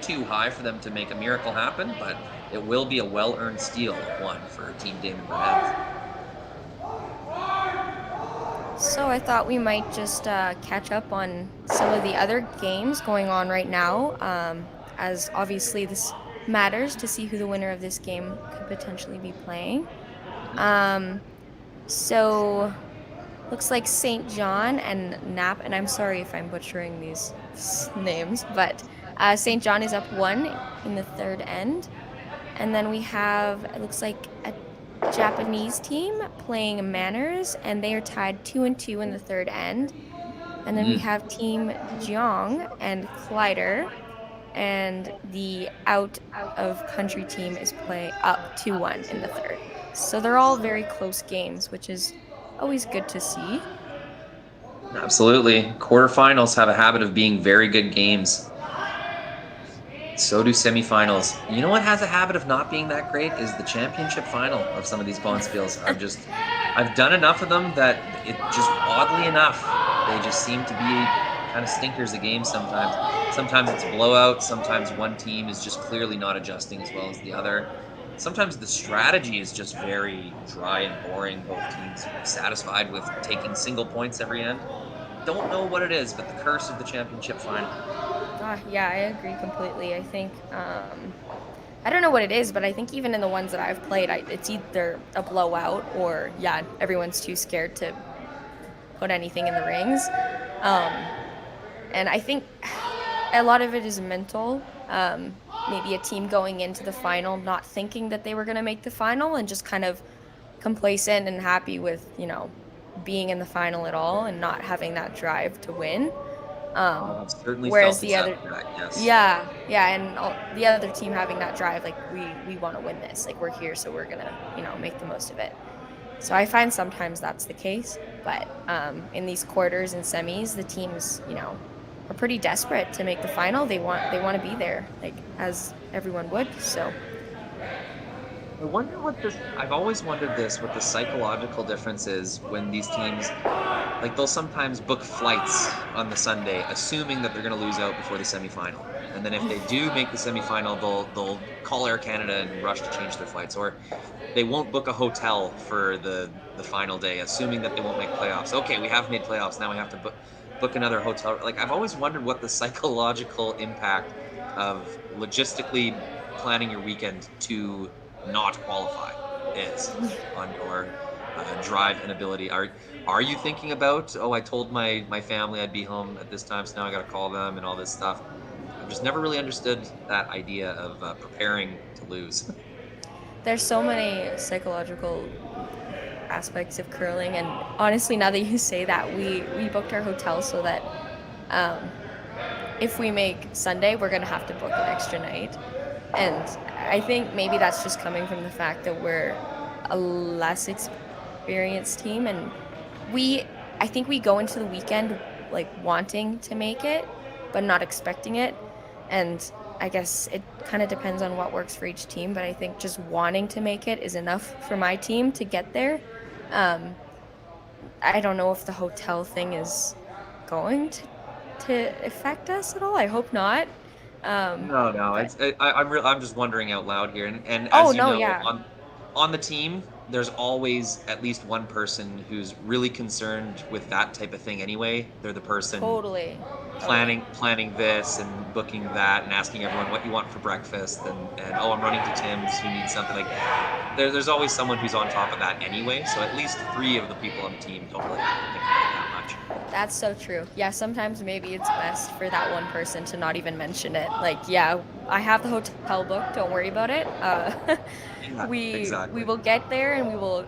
too high for them to make a miracle happen, but it will be a well-earned steal of 1 for Team Daymond Bernath. So I thought we might just catch up on some of the other games going on right now, as obviously this matters to see who the winner of this game could potentially be playing. So looks like St. John and Knapp, and I'm sorry if I'm butchering these names, but St. John is up 1 in the third end. And then we have, it looks like a Japanese team playing Manners, and they are tied 2-2 in the third end. And then we have Team Jeong and Kleider, and the out of country team is playing up 2-1 in the third. So they're all very close games, which is always good to see. Absolutely. Quarterfinals have a habit of being very good games. So do semifinals. You know what has a habit of not being that great is the championship final of some of these bonspiels. I've done enough of them that it just, oddly enough, they just seem to be kind of stinkers a game sometimes. Sometimes it's a blowout. Sometimes one team is just clearly not adjusting as well as the other. Sometimes the strategy is just very dry and boring. Both teams satisfied with taking single points every end. Don't know what it is, but the curse of the championship final. Yeah, I agree completely. I think I don't know what it is, but I think even in the ones that I've played, it's either a blowout or everyone's too scared to put anything in the rings. And I think a lot of it is mental. Maybe a team going into the final not thinking that they were going to make the final and just kind of complacent and happy with, being in the final at all and not having that drive to win. I've certainly Whereas felt the other, that, yes. yeah, and the other team having that drive, like we want to win this, like we're here, so we're gonna, make the most of it. So I find sometimes that's the case, but in these quarters and semis, the teams, are pretty desperate to make the final. They want to be there, like as everyone would. So I wonder I've always wondered what the psychological difference is when these teams, like they'll sometimes book flights on the Sunday, assuming that they're going to lose out before the semifinal. And then if they do make the semifinal, they'll call Air Canada and rush to change their flights. Or they won't book a hotel for the final day, assuming that they won't make playoffs. Okay, we have made playoffs. Now we have to book another hotel. Like, I've always wondered what the psychological impact of logistically planning your weekend to not qualify is on your drive and ability. Are you thinking about, I told my family I'd be home at this time, so now I got to call them and all this stuff? I've just never really understood that idea of preparing to lose. there's so many psychological aspects of curling, and honestly, now that you say that, we booked our hotel so that if we make Sunday, we're gonna have to book an extra night. And I think maybe that's just coming from the fact that we're a less experienced team, and I think we go into the weekend like wanting to make it but not expecting it. And I guess it kind of depends on what works for each team, but I think just wanting to make it is enough for my team to get there. I don't know if the hotel thing is going to affect us at all. I hope not. No. But, I'm just wondering out loud here, and as you know, yeah. on the team, there's always at least one person who's really concerned with that type of thing. Anyway, they're the person Totally. planning this and booking that and asking everyone what you want for breakfast and I'm running to Tim's, who needs something. Like there's always someone who's on top of that anyway. So at least 3 of the people on the team don't really have to think about it that much. That's so true. Yeah, sometimes maybe it's best for that one person to not even mention it. Like, yeah, I have the hotel booked. Don't worry about it. Exactly. We will get there and we will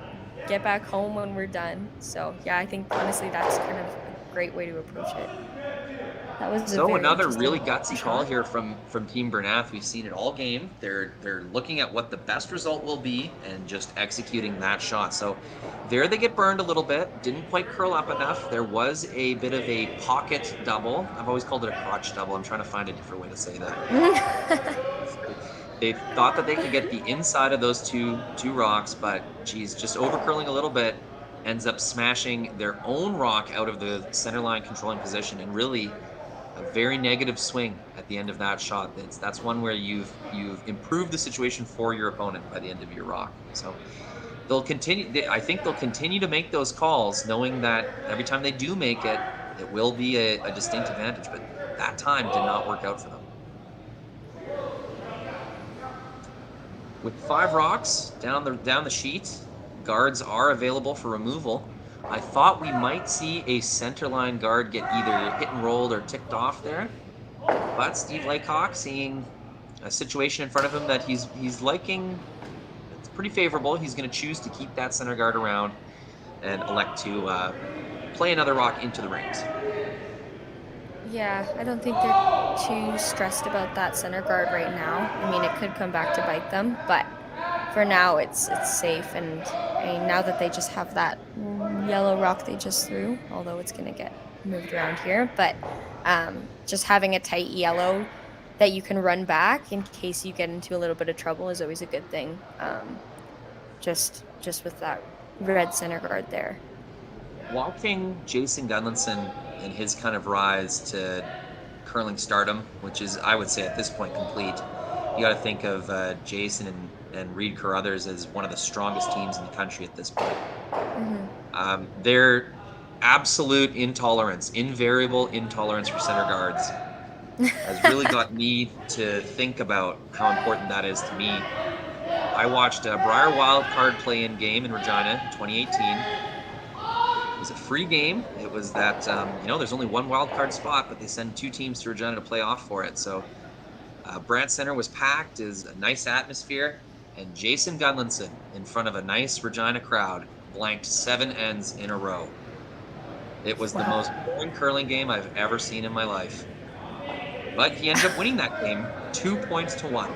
get back home when we're done. So yeah, I think honestly that's kind of a great way to approach it. That was another really gutsy call here from Team Bernath. We've seen it all game. They're looking at what the best result will be and just executing that shot. So there they get burned a little bit. Didn't quite curl up enough. There was a bit of a pocket double. I've always called it a crotch double. I'm trying to find a different way to say that. They thought that they could get the inside of those two rocks, but geez, just over curling a little bit, ends up smashing their own rock out of the center line controlling position, and really a very negative swing at the end of that shot. That's one where you've improved the situation for your opponent by the end of your rock. So they'll continue. I think they'll continue to make those calls, knowing that every time they do make it, it will be a distinct advantage. But that time did not work out for them. With 5 rocks down the sheet, guards are available for removal. I thought we might see a centerline guard get either hit and rolled or ticked off there, but Steve Laycock, seeing a situation in front of him that he's liking, it's pretty favorable. He's going to choose to keep that center guard around and elect to play another rock into the rings. Yeah, I don't think they're too stressed about that center guard right now. I mean, it could come back to bite them, but for now it's safe. And I mean, now that they just have that yellow rock they just threw, although it's going to get moved around here, but just having a tight yellow that you can run back in case you get into a little bit of trouble is always a good thing. Just with that red center guard there. Watching Jason Gunlinson and his kind of rise to curling stardom, which is, I would say at this point, complete. You got to think of Jason and Reed Carruthers as one of the strongest teams in the country at this point. Their absolute intolerance, invariable intolerance for center guards has really got me to think about how important that is to me. I watched a Briar Wildcard play-in game in Regina in 2018. It was a free game. It was that, there's only one wildcard spot, but they send 2 teams to Regina to play off for it. So Brandt Center was packed, is a nice atmosphere, and Jason Gunlinson, in front of a nice Regina crowd, blanked 7 ends in a row. It was the most boring curling game I've ever seen in my life. But he ended up winning that game 2 points to 1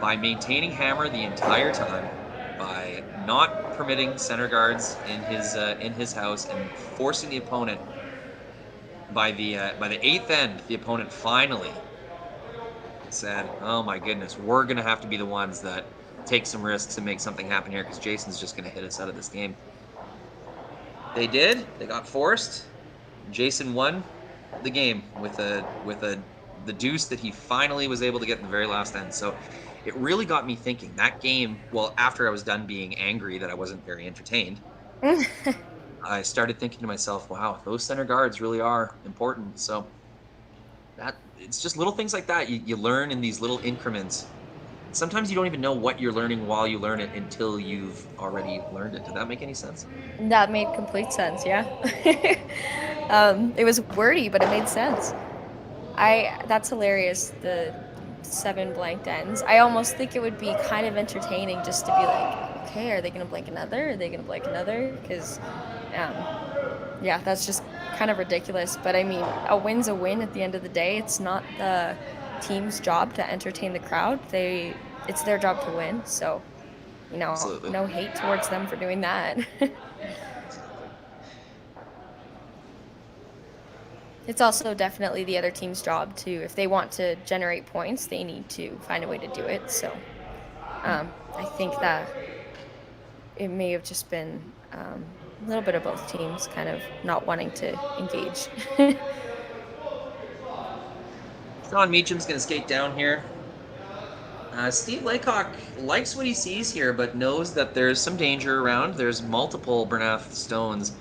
by maintaining hammer the entire time, by not permitting center guards in his house, and forcing the opponent. By the 8th end, the opponent finally said, "Oh my goodness, we're gonna have to be the ones that take some risks and make something happen here, because Jason's just gonna hit us out of this game." They did. They got forced. Jason won the game with the deuce that he finally was able to get in the very last end. So it really got me thinking. That game, well, after I was done being angry that I wasn't very entertained, I started thinking to myself, wow, those center guards really are important. So it's just little things like that you learn in these little increments. Sometimes you don't even know what you're learning while you learn it until you've already learned it. Did that make any sense? That made complete sense, yeah. It was wordy, but it made sense. That's hilarious, the 7 blanked ends. I almost think it would be kind of entertaining just to be like, okay, are they going to blank another? Are they going to blank another? Because, that's just kind of ridiculous. But I mean, a win's a win at the end of the day. It's not the team's job to entertain the crowd. It's their job to win. So, Absolutely. No hate towards them for doing that. It's also definitely the other team's job to, if they want to generate points, they need to find a way to do it. So I think that it may have just been a little bit of both teams kind of not wanting to engage. Sean Meacham's going to skate down here. Steve Laycock likes what he sees here, but knows that there's some danger around. There's multiple Bernath stones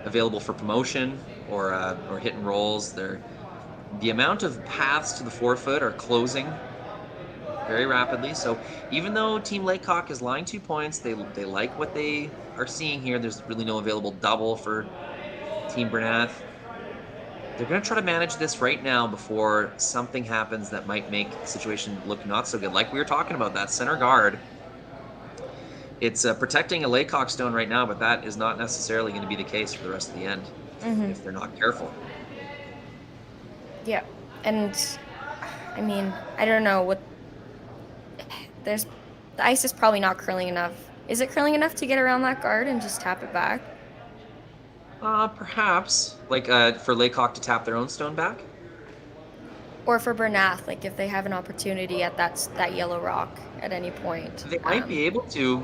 available for promotion or hit and rolls. The amount of paths to the forefoot are closing very rapidly. So even though Team Laycock is lying 2 points, they like what they are seeing here. There's really no available double for Team Bernath. They're going to try to manage this right now before something happens that might make the situation look not so good. Like we were talking about, that center guard. It's protecting a Laycock stone right now, but that is not necessarily going to be the case for the rest of the end if they're not careful. Yeah, and I mean, I don't know what. The ice is probably not curling enough. Is it curling enough to get around that guard and just tap it back? Perhaps, like for Laycock to tap their own stone back? Or for Bernath, like if they have an opportunity at that yellow rock at any point. They might be able to.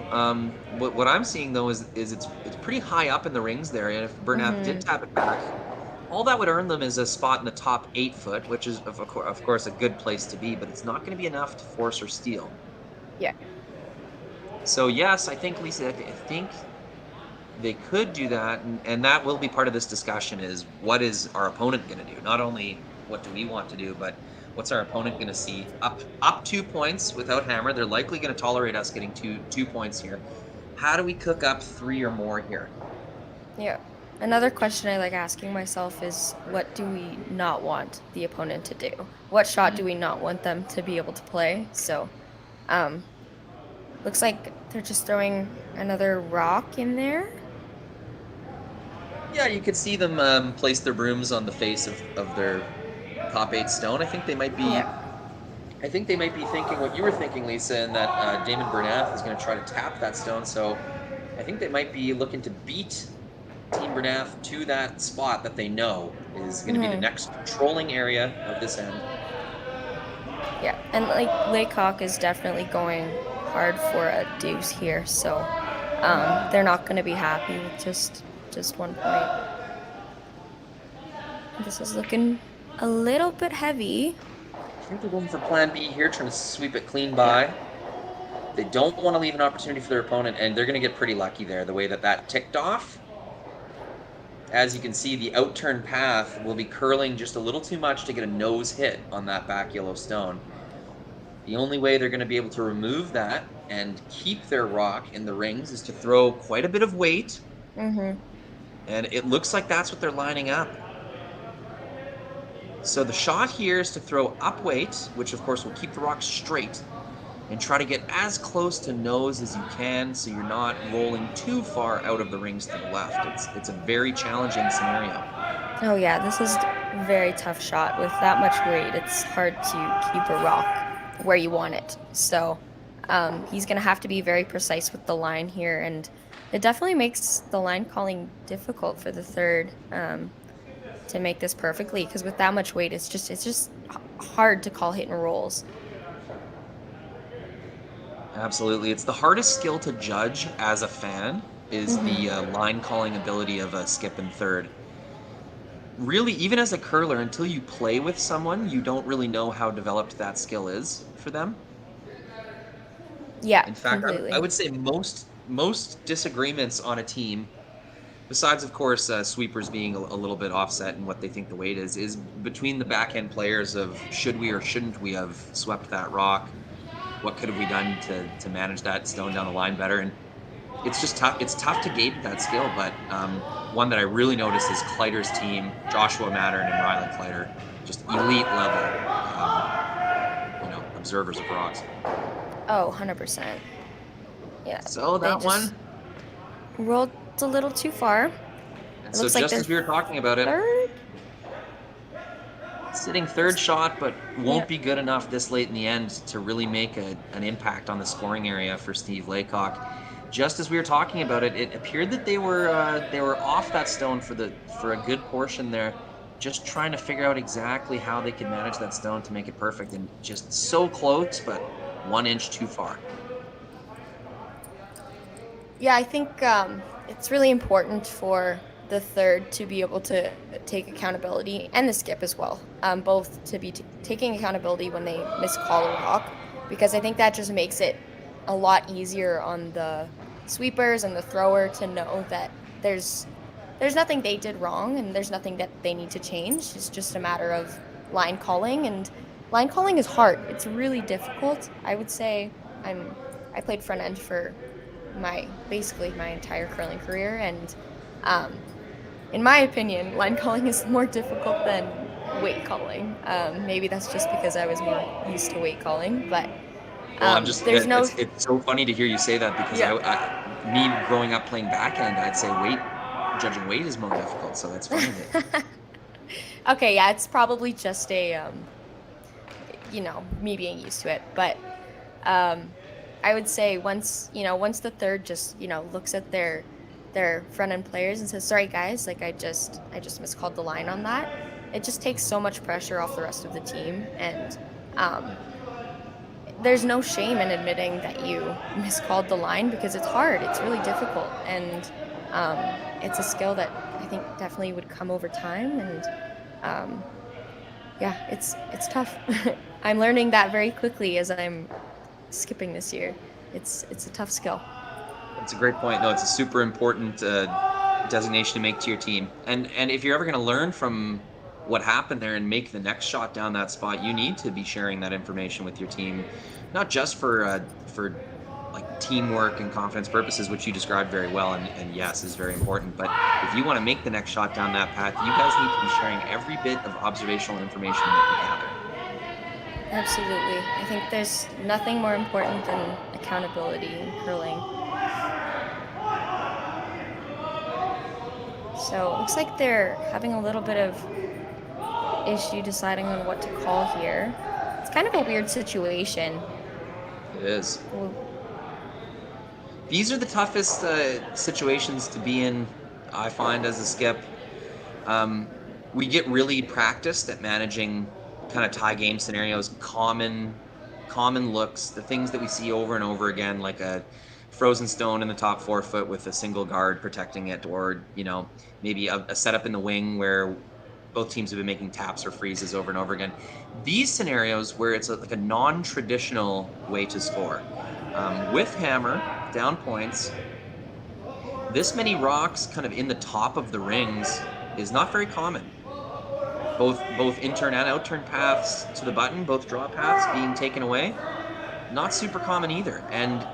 What I'm seeing though is it's pretty high up in the rings there, and if Bernath did tap it back, all that would earn them is a spot in the top 8 foot, which is of course a good place to be, but it's not going to be enough to force or steal. Yeah. So yes, I think, Lisa, I think they could do that, and that will be part of this discussion, is what is our opponent going to do? Not only what do we want to do, but what's our opponent going to see? Up 2 points without hammer. They're likely going to tolerate us getting two points here. How do we cook up 3 or more here? Yeah. Another question I like asking myself is, what do we not want the opponent to do? What shot do we not want them to be able to play? So, looks like they're just throwing another rock in there. Yeah, you could see them place their brooms on the face of their top 8 stone. I think they might be. Yeah. I think they might be thinking what you were thinking, Lisa, and that Daymond Bernath is going to try to tap that stone. So, I think they might be looking to beat Team Bernath to that spot that they know is going to be the next controlling area of this end. Yeah, and like Laycock is definitely going hard for a deuce here, so they're not going to be happy with just just 1 point. This is looking a little bit heavy. I think they're going for plan B here, trying to sweep it clean by. They don't want to leave an opportunity for their opponent, and they're going to get pretty lucky there, the way that ticked off. As you can see, the outturn path will be curling just a little too much to get a nose hit on that back yellow stone. The only way they're going to be able to remove that and keep their rock in the rings is to throw quite a bit of weight. Mm-hmm. And it looks like that's what they're lining up. So the shot here is to throw up weight, which of course will keep the rock straight, and try to get as close to nose as you can so you're not rolling too far out of the rings to the left. It's a very challenging scenario. Oh yeah, this is a very tough shot. With that much weight, it's hard to keep a rock where you want it. So he's going to have to be very precise with the line here, and it definitely makes the line calling difficult for the third to make this perfectly, because with that much weight, it's just hard to call hit and rolls. Absolutely. It's the hardest skill to judge as a fan is the line calling ability of a skip and third. Really, even as a curler, until you play with someone, you don't really know how developed that skill is for them. Yeah, in fact, completely. I would say most disagreements on a team, besides of course sweepers being a little bit offset in what they think the weight is between the backhand players of should we or shouldn't we have swept that rock, what could have we done to manage that stone down the line better. And it's just tough. It's tough to gauge that skill, but one that I really noticed is Kleider's team, Joshua Mattern and Rylan Kleider, just elite level, observers of rocks. Oh, 100%. Yeah. So that one rolled a little too far. And so just as we were talking about it, third? Sitting third shot, but won't be good enough this late in the end to really make an impact on the scoring area for Steve Laycock. Just as we were talking about it, it appeared that they were off that stone for a good portion there, just trying to figure out exactly how they could manage that stone to make it perfect, and just so close, but 1 inch too far. Yeah, I think it's really important for the third to be able to take accountability, and the skip as well, both to be taking accountability when they miscall a rock, because I think that just makes it a lot easier on the sweepers and the thrower to know that there's nothing they did wrong and there's nothing that they need to change. It's just a matter of line calling, and line calling is hard. It's really difficult. I would say I played front end for basically my entire curling career, and in my opinion, line calling is more difficult than weight calling. Maybe that's just because I was more used to weight calling, but it's so funny to hear you say that, because me growing up playing backhand, I'd say judging weight is more difficult, so that's funny. Okay, yeah, it's probably just a, me being used to it, but I would say once the third just, looks at their front end players and says, sorry guys, like I just miscalled the line on that, it just takes so much pressure off the rest of the team, and there's no shame in admitting that you miscalled the line, because it's hard, it's really difficult, and it's a skill that I think definitely would come over time, and it's tough. I'm learning that very quickly as I'm skipping this year. It's a tough skill. That's a great point. No, it's a super important designation to make to your team. And if you're ever going to learn from what happened there and make the next shot down that spot, you need to be sharing that information with your team, not just for like teamwork and confidence purposes, which you described very well, and yes, is very important. But if you want to make the next shot down that path, you guys need to be sharing every bit of observational information that you gather. Absolutely. I think there's nothing more important than accountability in curling. So it looks like they're having a little bit of issue deciding on what to call here. It's kind of a weird situation. It is. These are the toughest situations to be in, I find, as a skip. We get really practiced at managing kind of tie game scenarios, common looks, the things that we see over and over again, like a frozen stone in the top 4 foot with a single guard protecting it, or maybe a setup in the wing where both teams have been making taps or freezes over and over again. These scenarios where it's like a non-traditional way to score, with hammer down points, this many rocks kind of in the top of the rings is not very common. Both in-turn and out-turn paths to the button, both draw paths being taken away, not super common either. And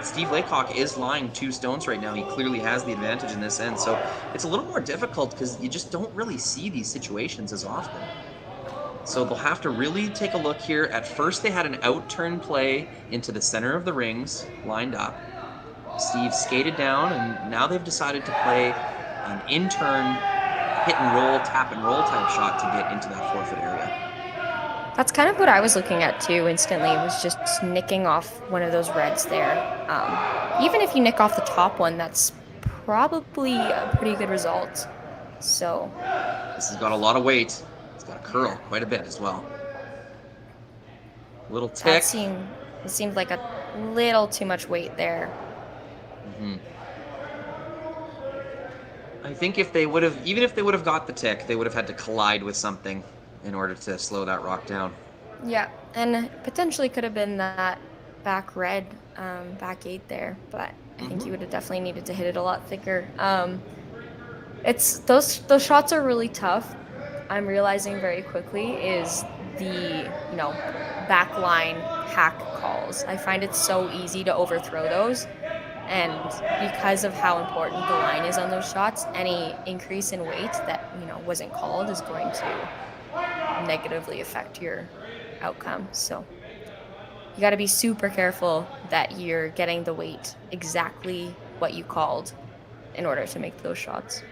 Steve Laycock is lying 2 stones right now. He clearly has the advantage in this end. So it's a little more difficult because you just don't really see these situations as often. So they'll have to really take a look here. At first they had an out-turn play into the center of the rings lined up. Steve skated down, and now they've decided to play an in-turn hit and roll, tap and roll type shot to get into that 4 foot area. That's kind of what I was looking at too instantly, was just nicking off one of those reds there. Even if you nick off the top one, that's probably a pretty good result. So this has got a lot of weight. It's got to curl quite a bit as well. Little tick. It seemed like a little too much weight there. Mm-hmm. I think if they would have, even if they would have got the tick, they would have had to collide with something in order to slow that rock down. Yeah, and potentially could have been that back red, back 8 there, but I think you would have definitely needed to hit it a lot thicker. It's those shots are really tough. I'm realizing very quickly is the back line hack calls. I find it so easy to overthrow those. And because of how important the line is on those shots, any increase in weight that wasn't called is going to negatively affect your outcome. So you got to be super careful that you're getting the weight exactly what you called in order to make those shots.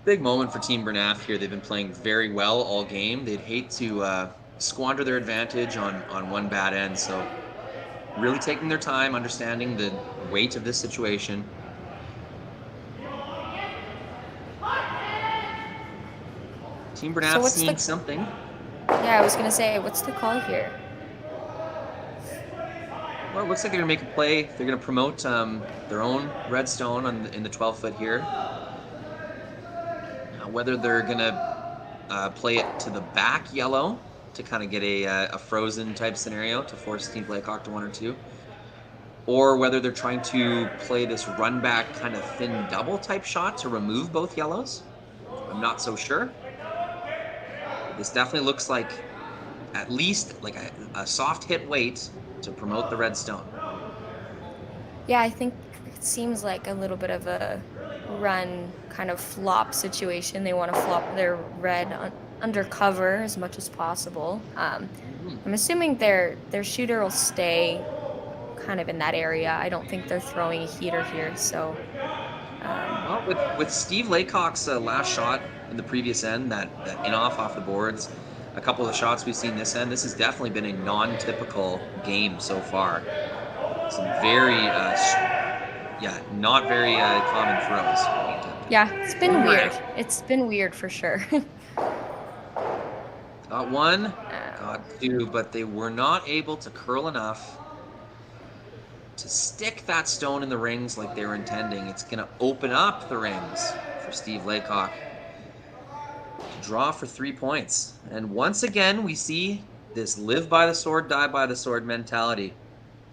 Big moment for Team Bernath here. They've been playing very well all game. They'd hate to squander their advantage on one bad end. So really taking their time, understanding the weight of this situation. Team Bernath seeing something. Yeah, I was going to say, what's the call here? Well, it looks like they're going to make a play. They're going to promote their own redstone in the 12 foot here. Now, whether they're going to play it to the back yellow to kind of get a frozen type scenario to force Steve Laycock to 1 or 2, or whether they're trying to play this run back kind of thin double type shot to remove both yellows. I'm not so sure. This definitely looks like at least like a soft hit weight to promote the red stone. Yeah, I think it seems like a little bit of a run kind of flop situation. They want to flop their red under cover as much as possible. I'm assuming their shooter will stay kind of in that area. I don't think they're throwing a heater here, so. Well, with Steve Laycock's last shot in the previous end, that in-off the boards, a couple of the shots we've seen this end, this has definitely been a non-typical game so far. Some very, not very common throws. Yeah, it's been weird. It's been weird for sure. Got 1, got 2, but they were not able to curl enough to stick that stone in the rings like they were intending. It's going to open up the rings for Steve Laycock to draw for 3 points. And once again, we see this live by the sword, die by the sword mentality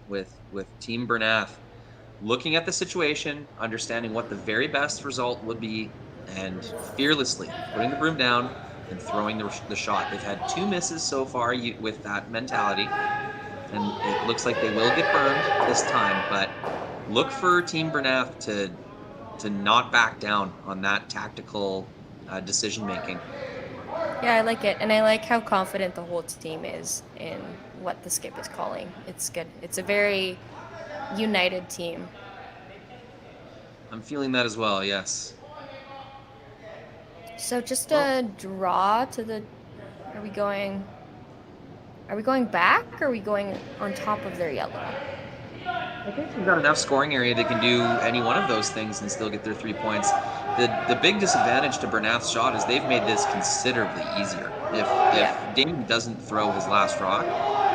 with Team Bernath. Looking at the situation, understanding what the very best result would be, and fearlessly putting the broom down and throwing the shot. They've had 2 misses so far with that mentality, and it looks like they will get burned this time, but look for Team Bernath to not back down on that tactical decision making. Yeah, I like it, and I like how confident the whole team is in what the skip is calling. It's good. It's a very united team. I'm feeling that as well, yes. So just a draw to the. Are we going back, or are we going on top of their yellow? I think they've got enough scoring area they can do any one of those things and still get their 3 points. The big disadvantage to Bernath's shot is they've made this considerably easier. If Daymond doesn't throw his last rock,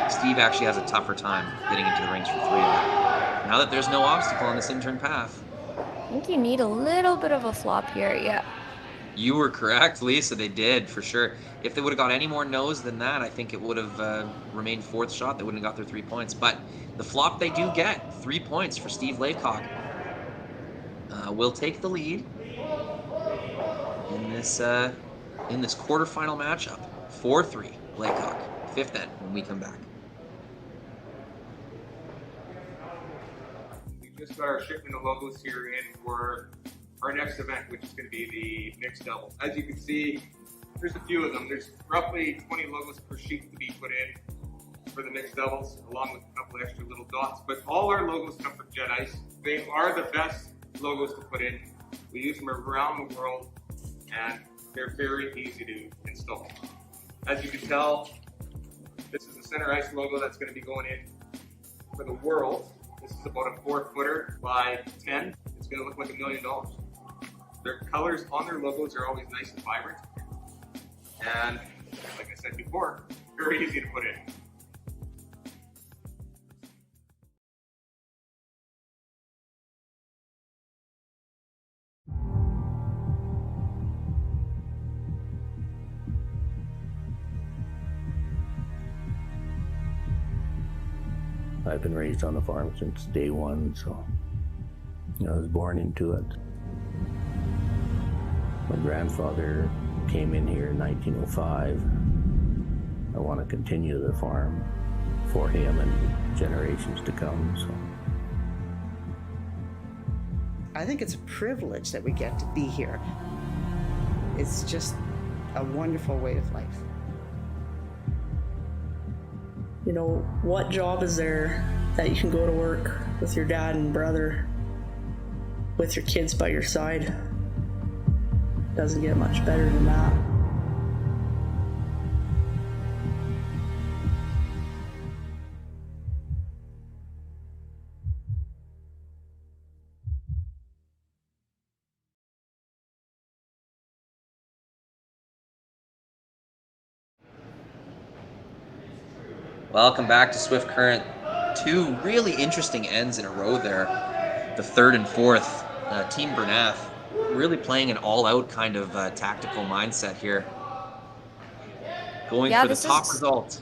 Steve actually has a tougher time getting into the rings for 3 of them. Now that there's no obstacle on this in-turn path. I think you need a little bit of a flop here, yeah. You were correct, Lisa. They did, for sure. If they would have got any more no's than that, I think it would have remained 4th shot. They wouldn't have got their 3 points. But the flop they do get, 3 points for Steve Laycock. Will take the lead in this quarterfinal matchup. 4-3, Laycock. 5th end when we come back. We just got our shipment of logos here in for our next event, which is going to be the mixed double. As you can see, there's a few of them. There's roughly 20 logos per sheet to be put in for the mixed doubles, along with a couple extra little dots. But all our logos come from Jet Ice. They are the best logos to put in. We use them around the world, and they're very easy to install. As you can tell, this is the center ice logo that's going to be going in for the world. This is about a 4-footer by 10. It's going to look like $1 million. Their colors on their logos are always nice and vibrant. And like I said before, very easy to put in. I've been raised on the farm since day one, so I was born into it. My grandfather came in here in 1905. I want to continue the farm for him and generations to come. So I think it's a privilege that we get to be here. It's just a wonderful way of life. You know, what job is there that you can go to work with your dad and brother, with your kids by your side? Doesn't get much better than that. Welcome back to Swift Current. 2 really interesting ends in a row there. The 3rd and 4th. Team Bernath really playing an all-out kind of tactical mindset here. Going for the top result.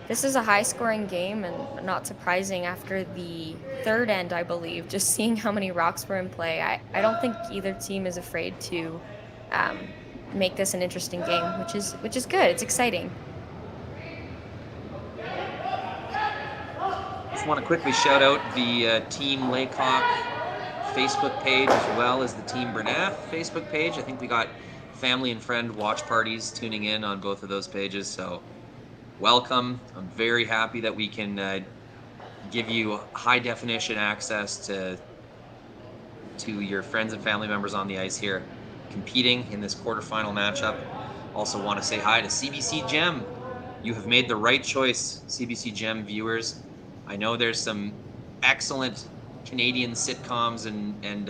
This is a high-scoring game, and not surprising after the 3rd end, I believe. Just seeing how many rocks were in play, I don't think either team is afraid to make this an interesting game, which is good. It's exciting. Just want to quickly shout out the Team Laycock Facebook page as well as the Team Bernath Facebook page. I think we got family and friend watch parties tuning in on both of those pages, so welcome. I'm very happy that we can give you high definition access to your friends and family members on the ice here competing in this quarterfinal matchup. Also want to say hi to CBC Gem. You have made the right choice, CBC Gem viewers. I know there's some excellent Canadian sitcoms and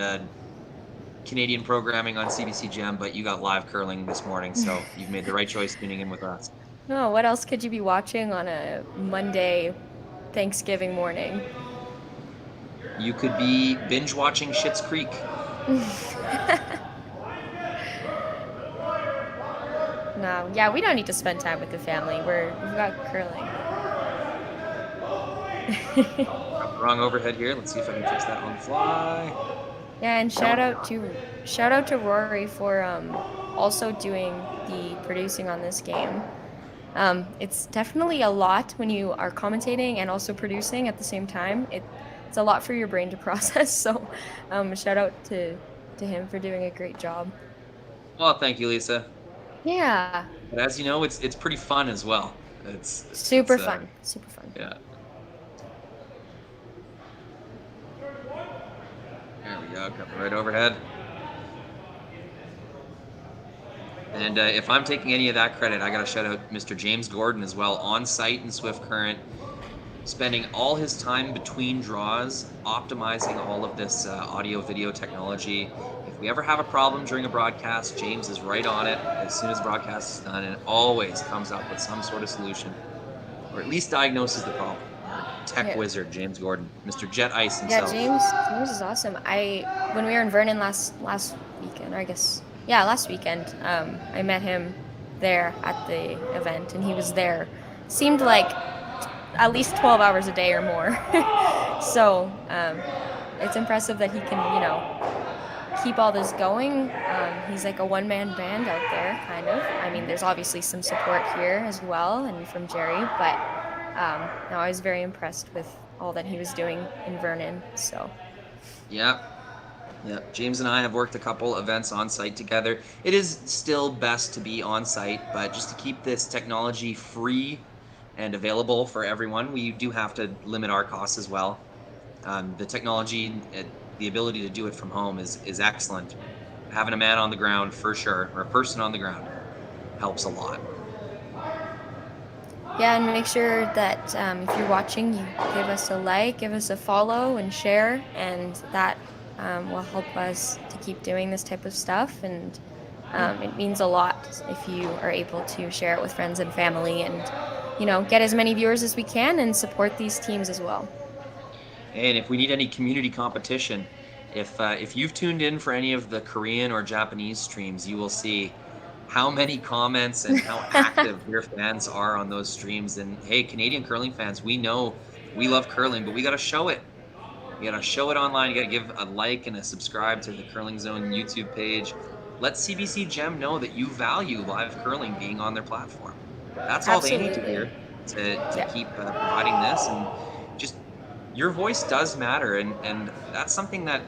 Canadian programming on CBC Gem, but you got live curling this morning, so you've made the right choice tuning in with us. Oh, what else could you be watching on a Monday Thanksgiving morning? You could be binge watching Schitt's Creek. No, yeah, we don't need to spend time with the family. We've got curling. Wrong overhead here. Let's see if I can fix that on the fly. Yeah, and shout out to Rory for also doing the producing on this game. It's definitely a lot when you are commentating and also producing at the same time. It's a lot for your brain to process. So shout out to him for doing a great job. Well, thank you, Lisa. Yeah. But as you know, it's pretty fun as well. It's super fun. Super fun. Yeah. There we go, coming right overhead. And if I'm taking any of that credit, I got to shout out Mr. James Gordon as well, on site in Swift Current, spending all his time between draws, optimizing all of this audio-video technology. If we ever have a problem during a broadcast, James is right on it as soon as broadcast is done, and always comes up with some sort of solution. or at least diagnoses the problem. Our tech wizard, James Gordon, Mr. Jet Ice Yeah, himself. James is awesome. When we were in Vernon last weekend, or I guess last weekend, I met him there at the event, and he was there. Seemed like at least 12 hours a day or more. So it's impressive that he can, keep all this going. He's like a one-man band out there, kind of. I mean, there's obviously some support here as well, and from Jerry, but no, I was very impressed with all that he was doing in Vernon. So Yeah. James and I have worked a couple events on site together. It is still best to be on site, but just to keep this technology free and available for everyone, we do have to limit our costs as well. The technology, the ability to do it from home is excellent. Having a man on the ground for sure, or a person on the ground, helps a lot. yeah, and make sure that if you're watching, you give us a like, give us a follow, and share, and that will help us to keep doing this type of stuff. And it means a lot if you are able to share it with friends and family, and get as many viewers as we can and support these teams as well. And if we need any community competition, if you've tuned in for any of the Korean or Japanese streams, you will see how many comments and how active your fans are on those streams. And hey, Canadian curling fans, we know we love curling, but we got to show it. You got to show it online. You got to give a like and a subscribe to the Curling Zone YouTube page. Let CBC Gem know that you value live curling being on their platform. That's all they need to hear to keep providing this. And just your voice does matter. And that's something that,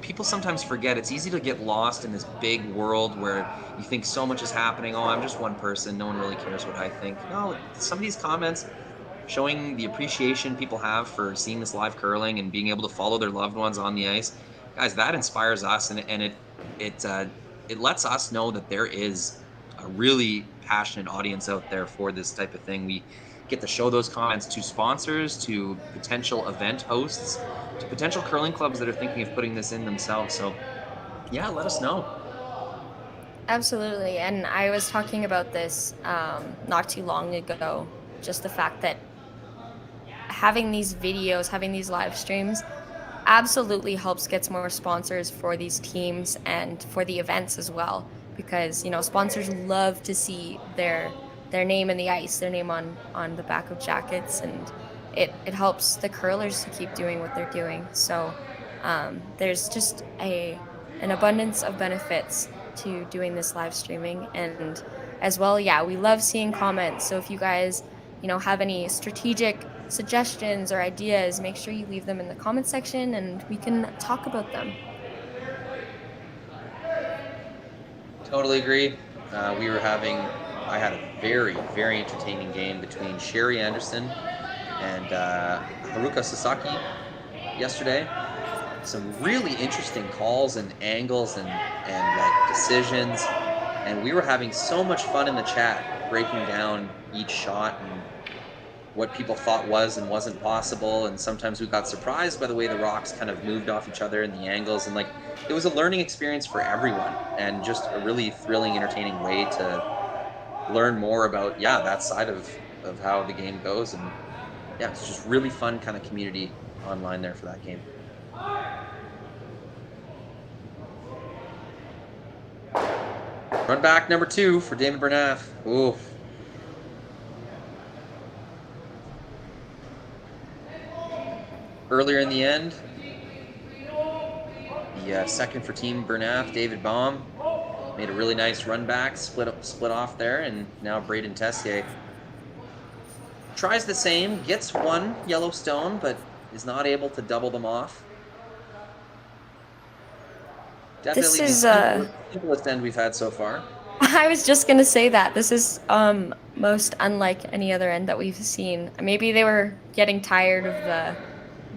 people sometimes forget. It's easy to get lost in this big world where you think so much is happening. Oh, I'm just one person. No one really cares what I think. No, some of these comments showing the appreciation people have for seeing this live curling and being able to follow their loved ones on the ice, guys, that inspires us, and it lets us know that there is a really passionate audience out there for this type of thing. We get to show those comments to sponsors, to potential event hosts, to potential curling clubs that are thinking of putting this in themselves. So yeah, let us know. Absolutely. And I was talking about this not too long ago, just the fact that having these videos, having these live streams absolutely helps get more sponsors for these teams and for the events as well, because sponsors love to see their name in the ice, their name on the back of jackets, and it helps the curlers to keep doing what they're doing. So there's just an abundance of benefits to doing this live streaming. And as well, we love seeing comments. So if you guys have any strategic suggestions or ideas, make sure you leave them in the comment section and we can talk about them. Totally agree. I had a very, very entertaining game between Sherry Anderson and Haruka Sasaki yesterday. Some really interesting calls and angles and decisions, and we were having so much fun in the chat breaking down each shot and what people thought was and wasn't possible. And sometimes we got surprised by the way the rocks kind of moved off each other and the angles, and it was a learning experience for everyone, and just a really thrilling, entertaining way to learn more about that side of how the game goes. And it's just really fun kind of community online there for that game. Run back number 2 for Daymond Bernath. Ooh. Earlier in the end, the second for Team Bernath, David Baum, made a really nice run back, split off there, and now Braden Tessier tries the same, gets one Yellowstone, but is not able to double them off. Definitely This is the simplest end we've had so far. I was just gonna say that this is most unlike any other end that we've seen. Maybe they were getting tired of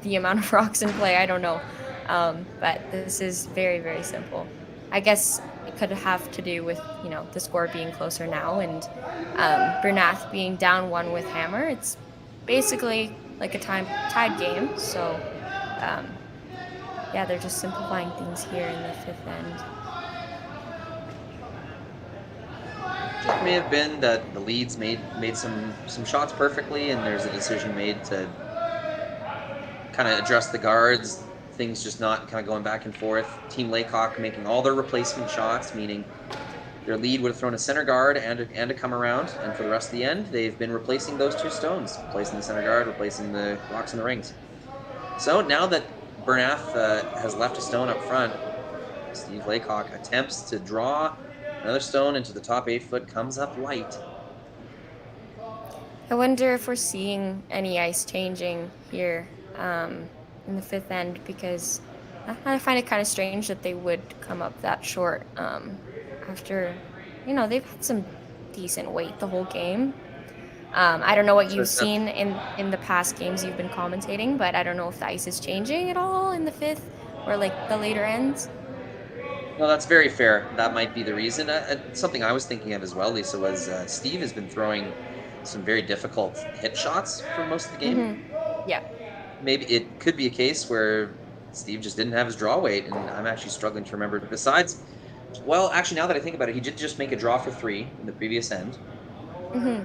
the amount of rocks in play. I don't know, but this is very, very simple. I guess it could have to do with the score being closer now, and Bernath being down 1 with hammer. It's basically like a tied game. So they're just simplifying things here in the 5th end. It may have been that the leads made some shots perfectly, and there's a decision made to kind of adjust the guards. Things just not kind of going back and forth. Team Laycock making all their replacement shots, meaning their lead would have thrown a center guard and a come around, and for the rest of the end, they've been replacing those two stones, replacing the center guard, replacing the rocks and the rings. So now that Bernath has left a stone up front, Steve Laycock attempts to draw another stone into the top 8 foot, comes up light. I wonder if we're seeing any ice changing here in the 5th end, because I find it kind of strange that they would come up that short after, they've had some decent weight the whole game. I don't know what you've seen in the past games you've been commentating, but I don't know if the ice is changing at all in the 5th or like the later ends. No, that's very fair. That might be the reason. Something I was thinking of as well, Lisa, was Steve has been throwing some very difficult hit shots for most of the game. Mm-hmm. Yeah. Maybe it could be a case where Steve just didn't have his draw weight, and I'm actually struggling to remember. Besides, well, actually, now that I think about it, he did just make a draw for 3 in the previous end. Mm-hmm.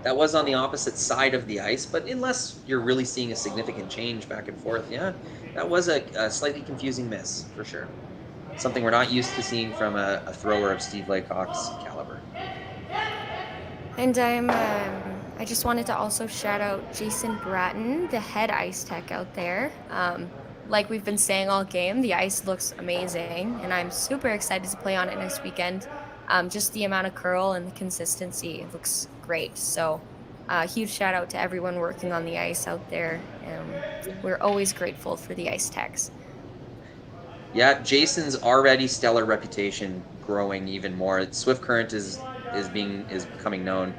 That was on the opposite side of the ice, but unless you're really seeing a significant change back and forth, yeah, that was a slightly confusing miss, for sure. Something we're not used to seeing from a thrower of Steve Laycock's caliber. And I just wanted to also shout out Jason Bratton, the head ice tech out there. Like we've been saying all game, the ice looks amazing, and I'm super excited to play on it next weekend. Just the amount of curl and the consistency looks great. So huge shout out to everyone working on the ice out there. We're always grateful for the ice techs. Yeah, Jason's already stellar reputation growing even more. Swift Current is becoming known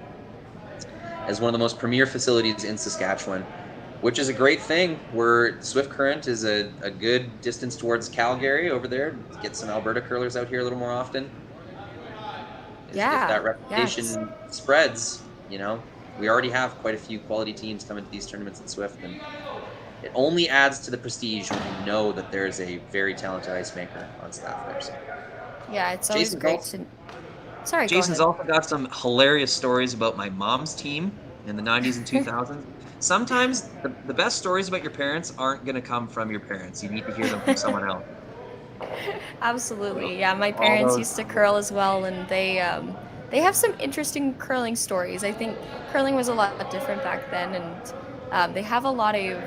as one of the most premier facilities in Saskatchewan, which is a great thing. Where Swift Current is a good distance towards Calgary over there. Get some Alberta curlers out here a little more often. If that reputation spreads, we already have quite a few quality teams coming to these tournaments at Swift, and it only adds to the prestige when you know that there's a very talented ice maker on staff there. So. Yeah, it's always great to... Sorry, Jason's also got some hilarious stories about my mom's team in the 90s and 2000s. Sometimes the best stories about your parents aren't going to come from your parents. You need to hear them from someone else. Absolutely. Yeah, my parents used to curl as well, and they have some interesting curling stories. I think curling was a lot different back then, and they have a lot of,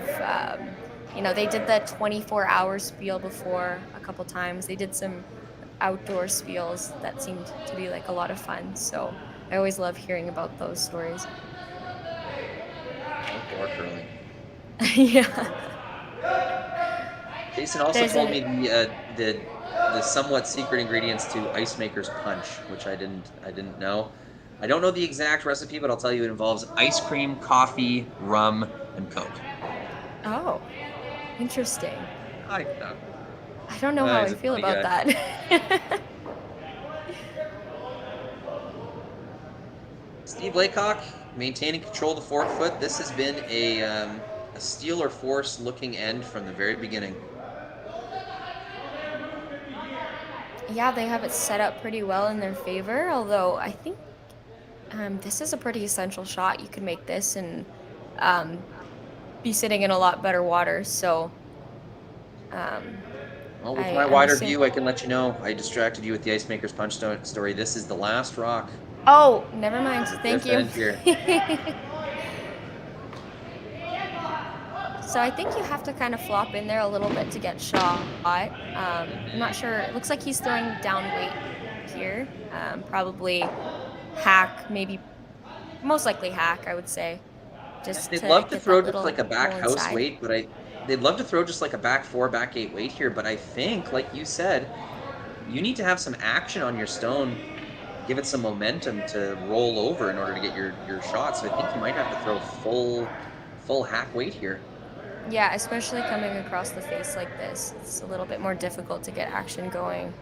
they did the 24-hour spiel before a couple times. They did some outdoor spiels that seemed to be like a lot of fun. So I always love hearing about those stories. Outdoor curling. Yeah. Jason also told me the somewhat secret ingredients to Ice Maker's Punch, which I didn't know. I don't know the exact recipe, but I'll tell you it involves ice cream, coffee, rum, and Coke. Oh, interesting. I don't know how I feel about that. Steve Laycock maintaining control of the 4th foot. This has been a steal or force looking end from the very beginning. Yeah, they have it set up pretty well in their favor, although I think this is a pretty essential shot. You could make this and be sitting in a lot better water, so... well, with my wider view, I can let you know. I distracted you with the Ice Maker's Punch story. This is the last rock. Oh, never mind. Thank you. So I think you have to kind of flop in there a little bit to get shot. I'm not sure. It looks like he's throwing down weight here. Probably hack, maybe, most likely hack, I would say. They'd love to throw just like a back house weight, but they'd love to throw just like a back 4, back 8 weight here, but I think, like you said, you need to have some action on your stone, give it some momentum to roll over in order to get your shot. So I think you might have to throw full hack weight here. Yeah, especially coming across the face like this. It's a little bit more difficult to get action going.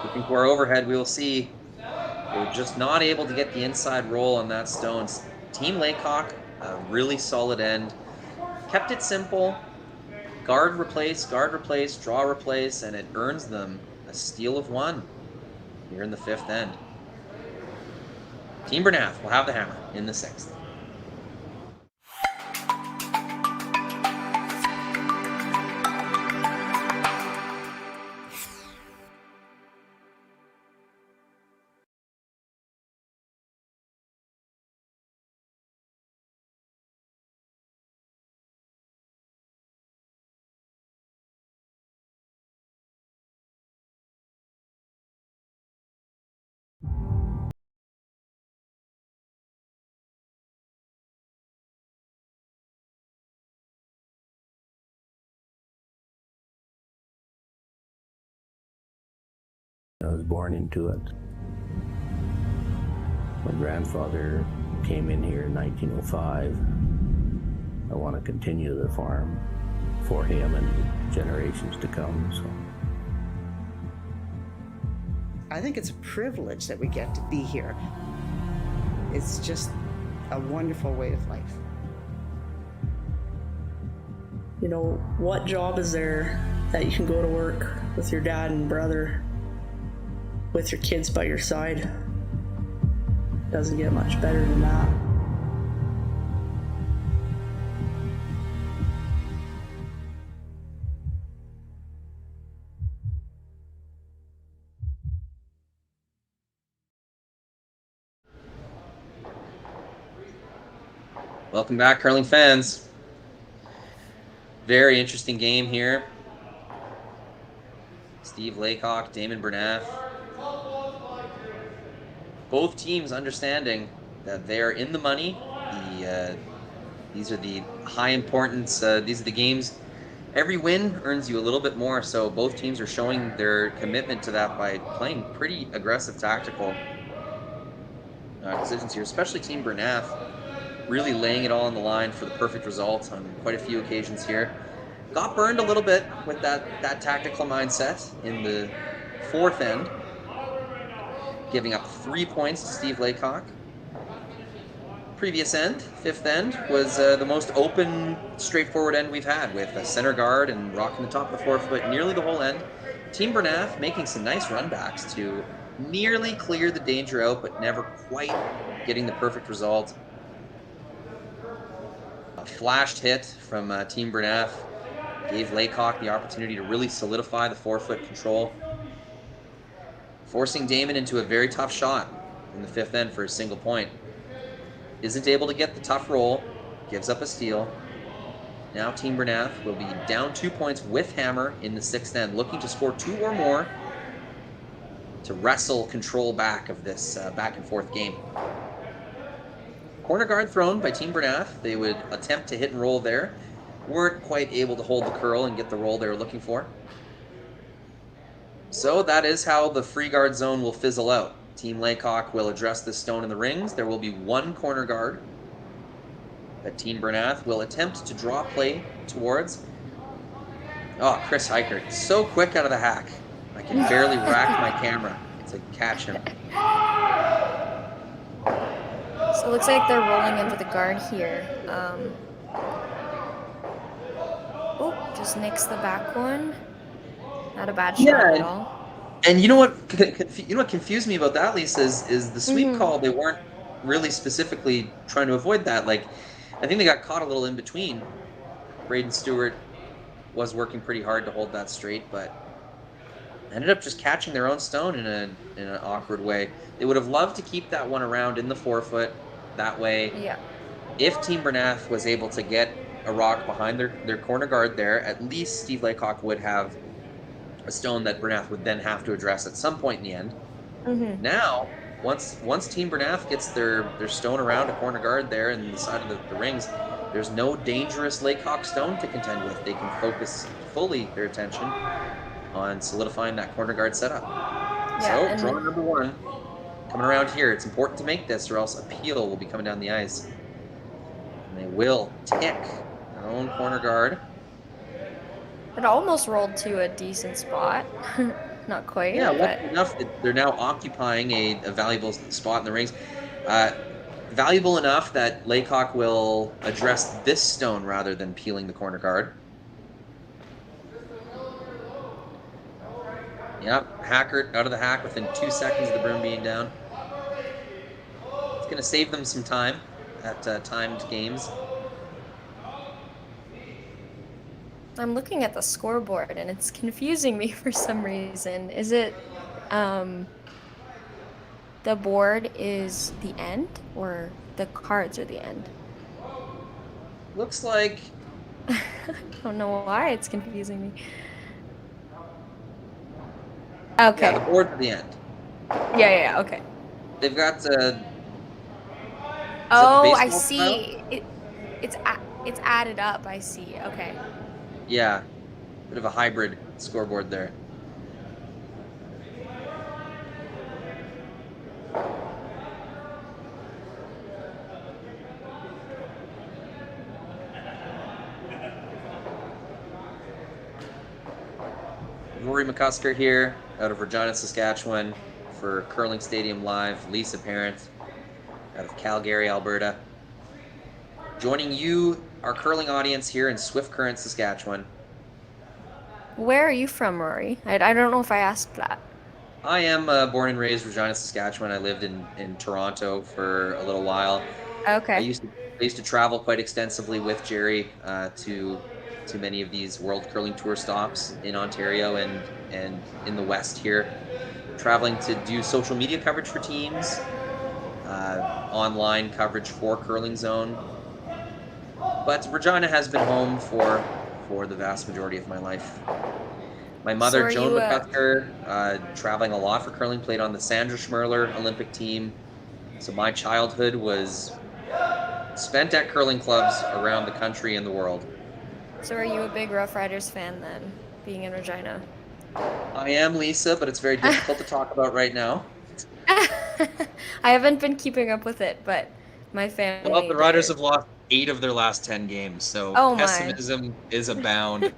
Looking for our overhead, we will see. We're just not able to get the inside roll on that stone. Team Laycock, a really solid end. Kept it simple. Guard replace, draw replace, and it earns them a steal of 1 here in the 5th end. Team Bernath will have the hammer in the 6th. I was born into it. My grandfather came in here in 1905. I want to continue the farm for him and generations to come. So I think it's a privilege that we get to be here. It's just a wonderful way of life. You know, what job is there that you can go to work with your dad and brother, with your kids by your side? Doesn't get much better than that. Welcome back, curling fans. Very interesting game here. Steve Laycock, Daymond Bernath. Both teams understanding that they're in the money. These are the high importance, these are the games. Every win earns you a little bit more, so both teams are showing their commitment to that by playing pretty aggressive tactical decisions here, especially Team Bernath, really laying it all on the line for the perfect result on quite a few occasions here. Got burned a little bit with that tactical mindset in the 4th end, giving up 3 points to Steve Laycock. Previous end, 5th end, was the most open, straightforward end we've had, with a center guard and rocking the top of the 4-foot nearly the whole end. Team Bernath making some nice runbacks to nearly clear the danger out, but never quite getting the perfect result. A flashed hit from Team Bernath gave Laycock the opportunity to really solidify the 4-foot control, forcing Daymond into a very tough shot in the 5th end for a single point. Isn't able to get the tough roll, gives up a steal. Now Team Bernath will be down 2 points with hammer in the 6th end, looking to score 2 or more to wrestle control back of this back and forth game. Corner guard thrown by Team Bernath. They would attempt to hit and roll there. Weren't quite able to hold the curl and get the roll they were looking for. So that is how the free guard zone will fizzle out. Team Laycock will address the stone in the rings. There will be 1 corner guard that Team Bernath will attempt to draw play towards. Oh, Chris Heichert, so quick out of the hack. I can barely rack my camera to catch him. So it looks like they're rolling in with a guard here. Oh, just nicks the back one. Not a bad shot at all. And you know what confused me about that, Lisa, is the sweep call. They weren't really specifically trying to avoid that. Like, I think they got caught a little in between. Braden Stewart was working pretty hard to hold that straight, but ended up just catching their own stone in an awkward way. They would have loved to keep that one around in the 4-foot. That way, yeah. If Team Bernath was able to get a rock behind their corner guard there, at least Steve Laycock would have a stone that Bernath would then have to address at some point in the end. Now, once Team Bernath gets their stone around a corner guard there in the side of the rings, there's no dangerous Laycock stone to contend with. They can focus fully their attention on solidifying that corner guard setup. Yeah, so, draw number 1 coming around here. It's important to make this, or else a peel will be coming down the ice. And they will tick their own corner guard. It almost rolled to a decent spot. Not quite. Yeah, lucky enough that they're now occupying a valuable spot in the rings. Valuable enough that Laycock will address this stone rather than peeling the corner guard. Yep, Hackert out of the hack within 2 seconds of the broom being down. Looking to save them some time at timed games. I'm looking at the scoreboard and it's confusing me for some reason. Is it the board is the end or the cards are the end? Looks like I don't know why it's confusing me. Okay. yeah, the board's at the end. Yeah, okay. They've got Oh, I see. It's added up. I see. Okay. Yeah, bit of a hybrid scoreboard there. Rory McCusker here out of Regina, Saskatchewan for Curling Stadium Live. Lisa Parent out of Calgary, Alberta. Joining you, our curling audience here in Swift Current, Saskatchewan. Where are you from, Rory? I don't know if I asked that. I am born and raised Regina, Saskatchewan. I lived in Toronto for a little while. Okay. I used to travel quite extensively with Jerry to many of these World Curling Tour stops in Ontario and in the West here, traveling to do social media coverage for teams, online coverage for Curling Zone. But Regina has been home for the vast majority of my life. My mother, Joan McCusker, traveling a lot for curling, played on the Sandra Schmerler Olympic team. So my childhood was spent at curling clubs around the country and the world. So are you a big Rough Riders fan then, being in Regina? I am, Lisa, but it's very difficult to talk about right now. I haven't been keeping up with it, but my family... Well, the Riders have lost 8 of their last 10 games, so pessimism is abound.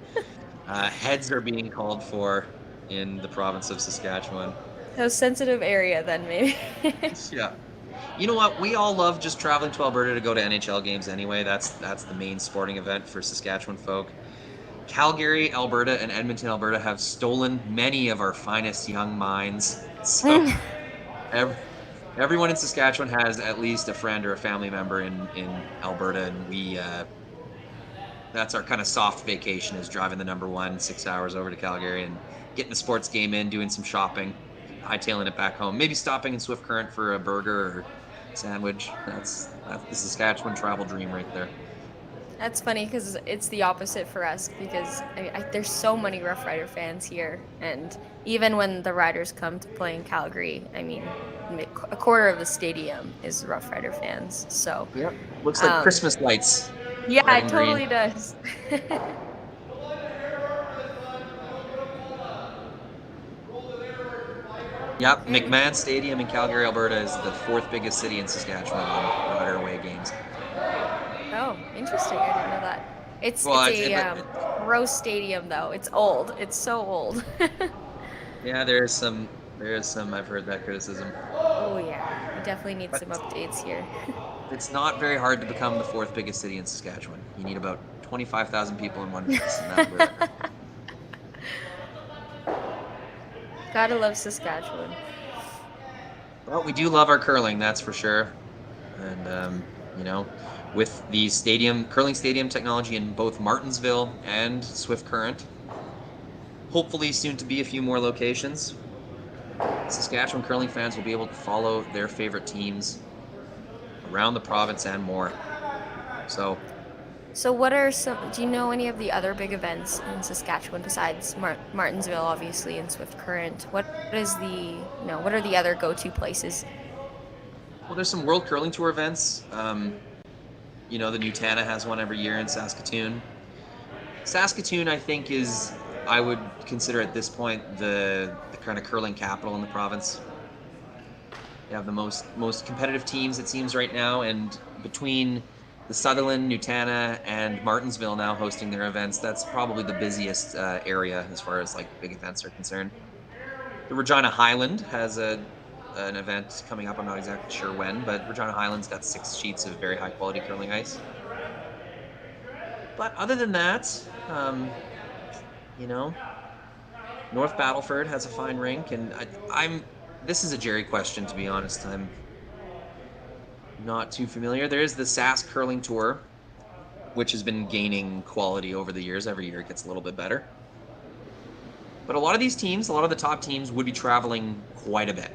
Heads are being called for in the province of Saskatchewan. A sensitive area then, maybe. Yeah. You know what? We all love just traveling to Alberta to go to NHL games anyway. That's the main sporting event for Saskatchewan folk. Calgary, Alberta, and Edmonton, Alberta have stolen many of our finest young minds. So everyone in Saskatchewan has at least a friend or a family member in Alberta, and we that's our kind of soft vacation, is driving the number 1 6 hours over to Calgary and getting the sports game in, doing some shopping, hightailing it back home, maybe stopping in Swift Current for a burger or sandwich. That's the Saskatchewan travel dream right there. That's funny because it's the opposite for us because there's so many Rough Rider fans here, and even when the Riders come to play in Calgary, I mean, a quarter of the stadium is Rough Rider fans. So yeah, looks like Christmas lights. Yeah, it totally does. Yep, McMahon Stadium in Calgary, Alberta is the 4th biggest city in Saskatchewan on Rider away games. Oh, interesting. I didn't know that. It's a gross stadium though. It's old. It's so old. Yeah, there is some. I've heard that criticism. Oh yeah, we definitely need some updates here. It's not very hard to become the 4th biggest city in Saskatchewan. You need about 25,000 people in one place, and that's where. Gotta love Saskatchewan. Well, we do love our curling, that's for sure. And with the curling stadium technology in both Martinsville and Swift Current, hopefully soon to be a few more locations, Saskatchewan curling fans will be able to follow their favorite teams around the province and more. So what are do you know any of the other big events in Saskatchewan besides Martinsville, obviously, and Swift Current? What are the other go-to places? Well, there's some World Curling Tour events. The Nutana has one every year in Saskatoon. Saskatoon, I think, I would consider at this point the kind of curling capital in the province. They have the most competitive teams, it seems, right now, and between the Sutherland, Nutana, and Martinsville now hosting their events, that's probably the busiest area as far as big events are concerned. The Regina Highland has an event coming up. I'm not exactly sure when, but Regina Highland's got 6 sheets of very high quality curling ice. But other than that, North Battleford has a fine rink, and this is a Jerry question, to be honest. not too familiar, there is the Sask Curling Tour, which has been gaining quality over the years. Every year it gets a little bit better. But a lot of these teams, a lot of the top teams would be traveling quite a bit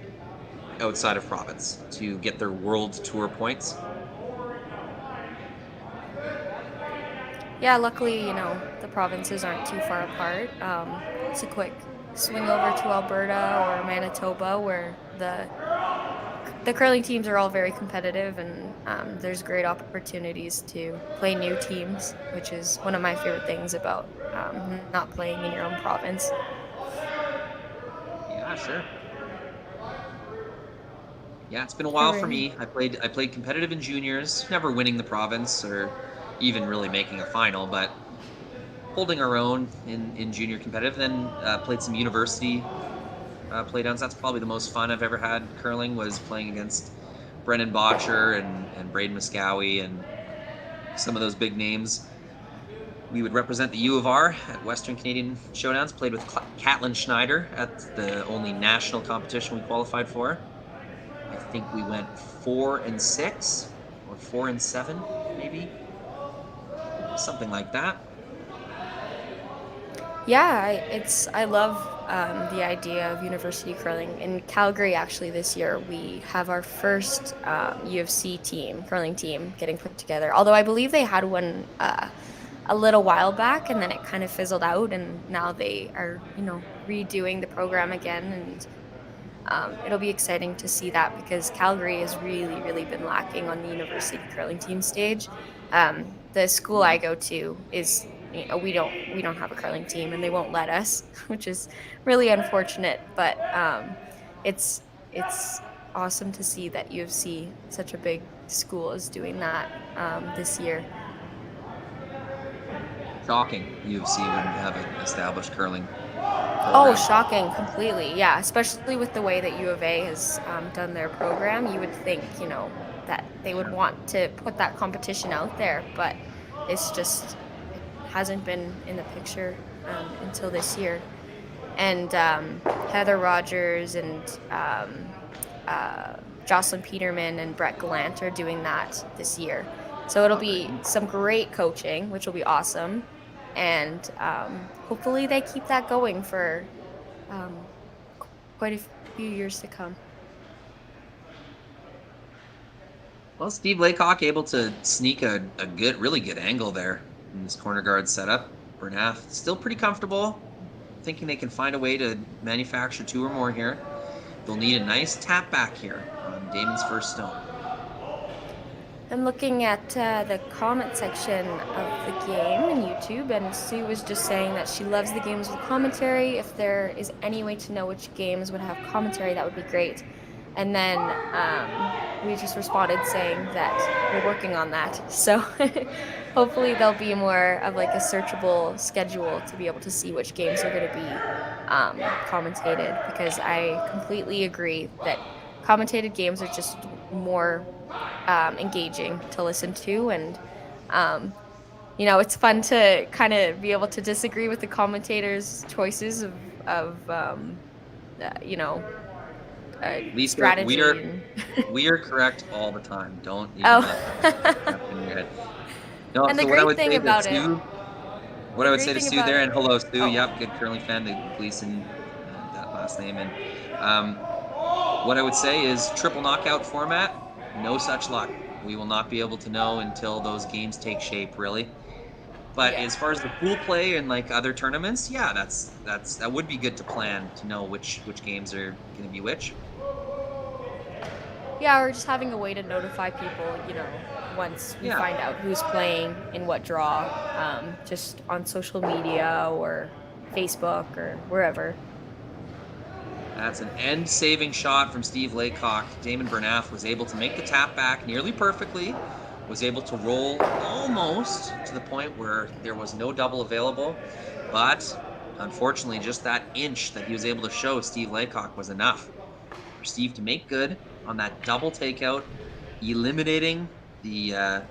outside of province to get their World Tour points. Yeah, luckily, the provinces aren't too far apart. It's a quick swing over to Alberta or Manitoba, where the curling teams are all very competitive, and there's great opportunities to play new teams, which is one of my favorite things about not playing in your own province. Yeah, sure. Yeah, it's been a while for me. I played competitive in juniors, never winning the province or even really making a final, but holding our own in junior competitive. Then played some university playdowns. That's probably the most fun I've ever had curling, was playing against Brennan Botcher and Braden Muscowie and some of those big names. We would represent the U of R at Western Canadian Showdowns, played with Catlin Schneider at the only national competition we qualified for. I think we went 4-6 or 4-7, maybe. Something like that. Yeah, I love the idea of university curling. In Calgary, actually, this year, we have our first U of C curling team getting put together. Although I believe they had one a little while back, and then it kind of fizzled out, and now they are, redoing the program again, and it'll be exciting to see that, because Calgary has really, really been lacking on the university curling team stage. The school I go to is, we don't have a curling team, and they won't let us, which is really unfortunate. But it's awesome to see that U of C, such a big school, is doing that this year. Shocking, U of C wouldn't have an established curling program. Oh, shocking, completely. Yeah, especially with the way that U of A has done their program. You would think, that they would want to put that competition out there, but it's just hasn't been in the picture until this year. And Heather Rogers and Jocelyn Peterman and Brett Gallant are doing that this year. So it'll be some great coaching, which will be awesome. And hopefully they keep that going for quite a few years to come. Well, Steve Laycock able to sneak a really good angle there in this corner guard setup. Bernath still pretty comfortable, thinking they can find a way to manufacture 2 or more here. They'll need a nice tap back here on Daymond's first stone. I'm looking at the comment section of the game on YouTube, and Sue was just saying that she loves the games with commentary. If there is any way to know which games would have commentary, that would be great. And then we just responded saying that we're working on that. So hopefully there'll be more of like a searchable schedule to be able to see which games are going to be commentated, because I completely agree that commentated games are just more engaging to listen to, and it's fun to kind of be able to disagree with the commentators' choices of Lisa, strategy. we are correct all the time. Don't even Oh. let that happen in your head. No, And so the what I great would thing say about to it. Sue, what I would say to Sue there, and hello Sue, Oh. yep, good curling fan, the Gleason, that last name, and what I would say is triple knockout format, no such luck. We will not be able to know until those games take shape, really. But as far as the pool play and like other tournaments, yeah, that would be good to plan, to know which games are going to be which. Yeah, or just having a way to notify people, once we find out who's playing in what draw, just on social media or Facebook or wherever. That's an end-saving shot from Steve Laycock. Daymond Bernath was able to make the tap back nearly perfectly, was able to roll almost to the point where there was no double available, but unfortunately just that inch that he was able to show Steve Laycock was enough for Steve to make good on that double takeout, eliminating the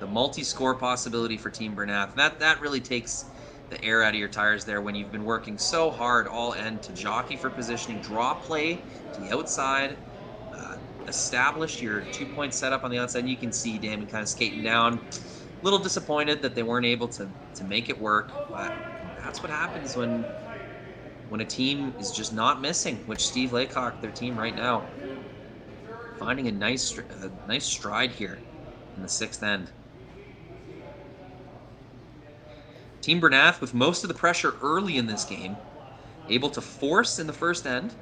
multi-score possibility for Team Bernath. That really takes the air out of your tires there when you've been working so hard all end to jockey for positioning, draw play to the outside, establish your 2-point setup on the outside. You can see Daymond kind of skating down. A little disappointed that they weren't able to make it work, but that's what happens when a team is just not missing, which Steve Laycock, their team right now, finding a nice stride here in the 6th end. Team Bernath with most of the pressure early in this game, able to force in the 1st end,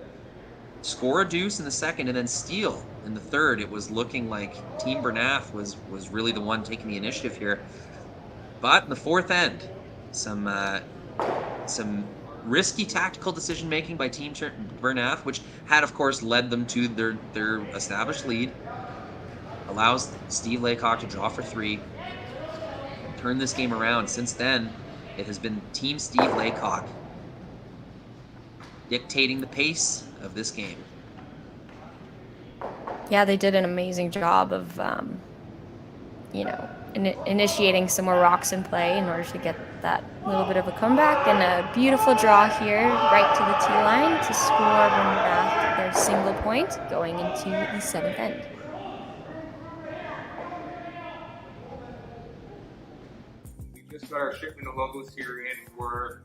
score a deuce in the 2nd, and then steal in the 3rd. It was looking like Team Bernath was really the one taking the initiative here. But in the 4th end, some risky tactical decision making by Team Bernath, which had of course led them to their established lead, allows Steve Laycock to draw for 3, turn this game around. Since then, it has been Team Steve Laycock dictating the pace of this game. Yeah, they did an amazing job of, initiating some more rocks in play in order to get that little bit of a comeback, and a beautiful draw here right to the tee line to score Bernath their single point going into the 7th end. We just got our shipment of logos here in for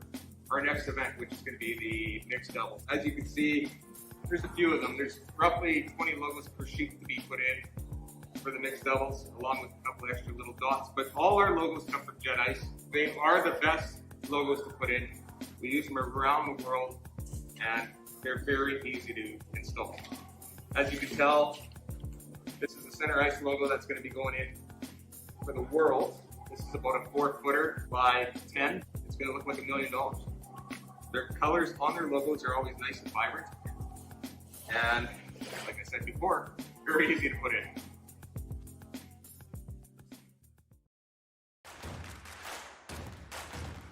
our next event, which is going to be the mixed doubles. As you can see, there's a few of them. There's roughly 20 logos per sheet to be put in for the mixed doubles, along with a couple extra little dots. But all our logos come from Jet Ice. They are the best logos to put in. We use them around the world, and they're very easy to install. As you can tell, this is the center ice logo that's going to be going in for the world. This is about a 4-footer by 10. It's going to look like $1 million. Their colors on their logos are always nice and vibrant. And like I said before, very easy to put in.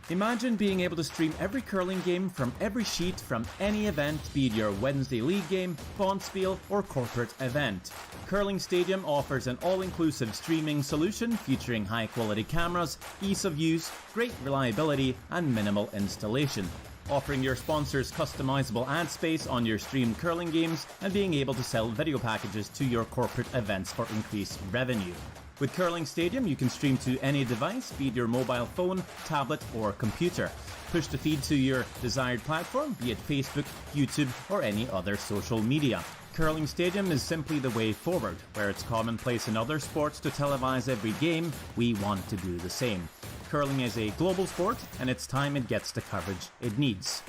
Imagine being able to stream every curling game from every sheet from any event, be it your Wednesday league game, bonspiel, or corporate event. Curling Stadium offers an all-inclusive streaming solution featuring high-quality cameras, ease of use, great reliability, and minimal installation. Offering your sponsors customizable ad space on your streamed curling games and being able to sell video packages to your corporate events for increased revenue. With Curling Stadium, you can stream to any device, be it your mobile phone, tablet, or computer. Push the feed to your desired platform, be it Facebook, YouTube, or any other social media. Curling Stadium is simply the way forward. Where it's commonplace in other sports to televise every game, we want to do the same. Curling is a global sport, and it's time it gets the coverage it needs.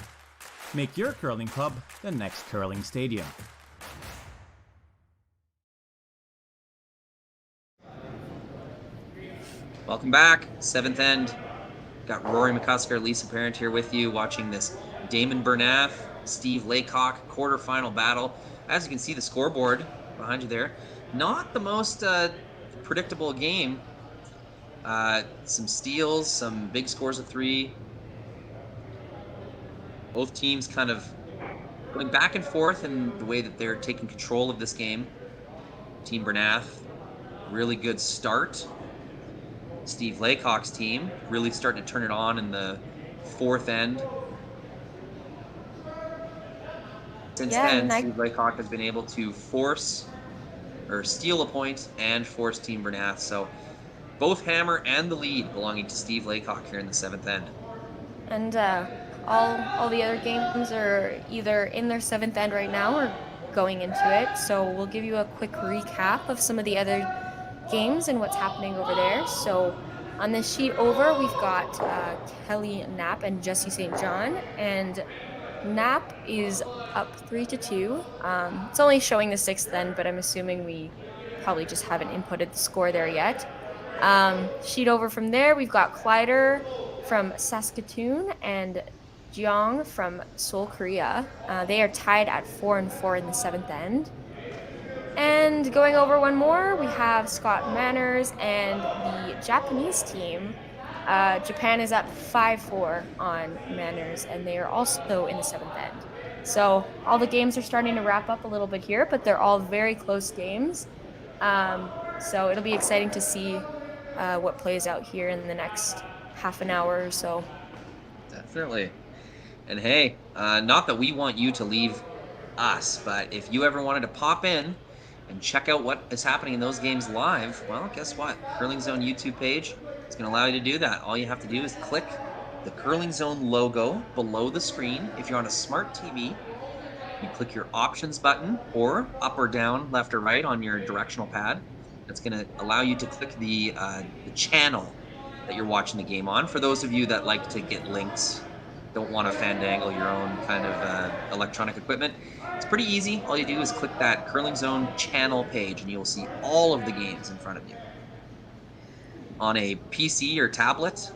Make your curling club the next Curling Stadium. Welcome back, 7th end. Got Rory McCusker, Lisa Parent here with you, watching this Daymond Bernath, Steve Laycock quarterfinal battle. As you can see, the scoreboard behind you there, not the most predictable game. Some steals, some big scores of 3. Both teams kind of going back and forth in the way that they're taking control of this game. Team Bernath, really good start. Steve Laycock's team really starting to turn it on in the 4th end. Since then, Steve Laycock has been able to force or steal a point and force Team Bernath. So both hammer and the lead belonging to Steve Laycock here in the 7th end. And all the other games are either in their 7th end right now or going into it. So we'll give you a quick recap of some of the other games and what's happening over there. So on this sheet over, we've got Kelly Knapp and Jesse St. John, and Knapp is up 3-2. It's only showing the 6th end, but I'm assuming we probably just haven't inputted the score there yet. Sheet over from there, we've got Kleider from Saskatoon and Jeong from Seoul, Korea. They are tied at 4-4 in the 7th end. And going over one more, we have Scott Manners and the Japanese team. Japan is up 5-4 on Manners, and they are also in the 7th end. So all the games are starting to wrap up a little bit here, but they're all very close games. So it'll be exciting to see what plays out here in the next half an hour or so. Definitely. And hey, not that we want you to leave us, but if you ever wanted to pop in and check out what is happening in those games live, well, guess what? Curling Zone YouTube page is going to allow you to do that. All you have to do is click the Curling Zone logo below the screen. If you're on a smart TV, you click your options button, or up or down, left or right on your directional pad. That's going to allow you to click the channel that you're watching the game on. For those of you that like to get links, don't want to fandangle your own kind of electronic equipment, it's pretty easy. All you do is click that Curling Zone channel page, and you will see all of the games in front of you. On a PC or tablet,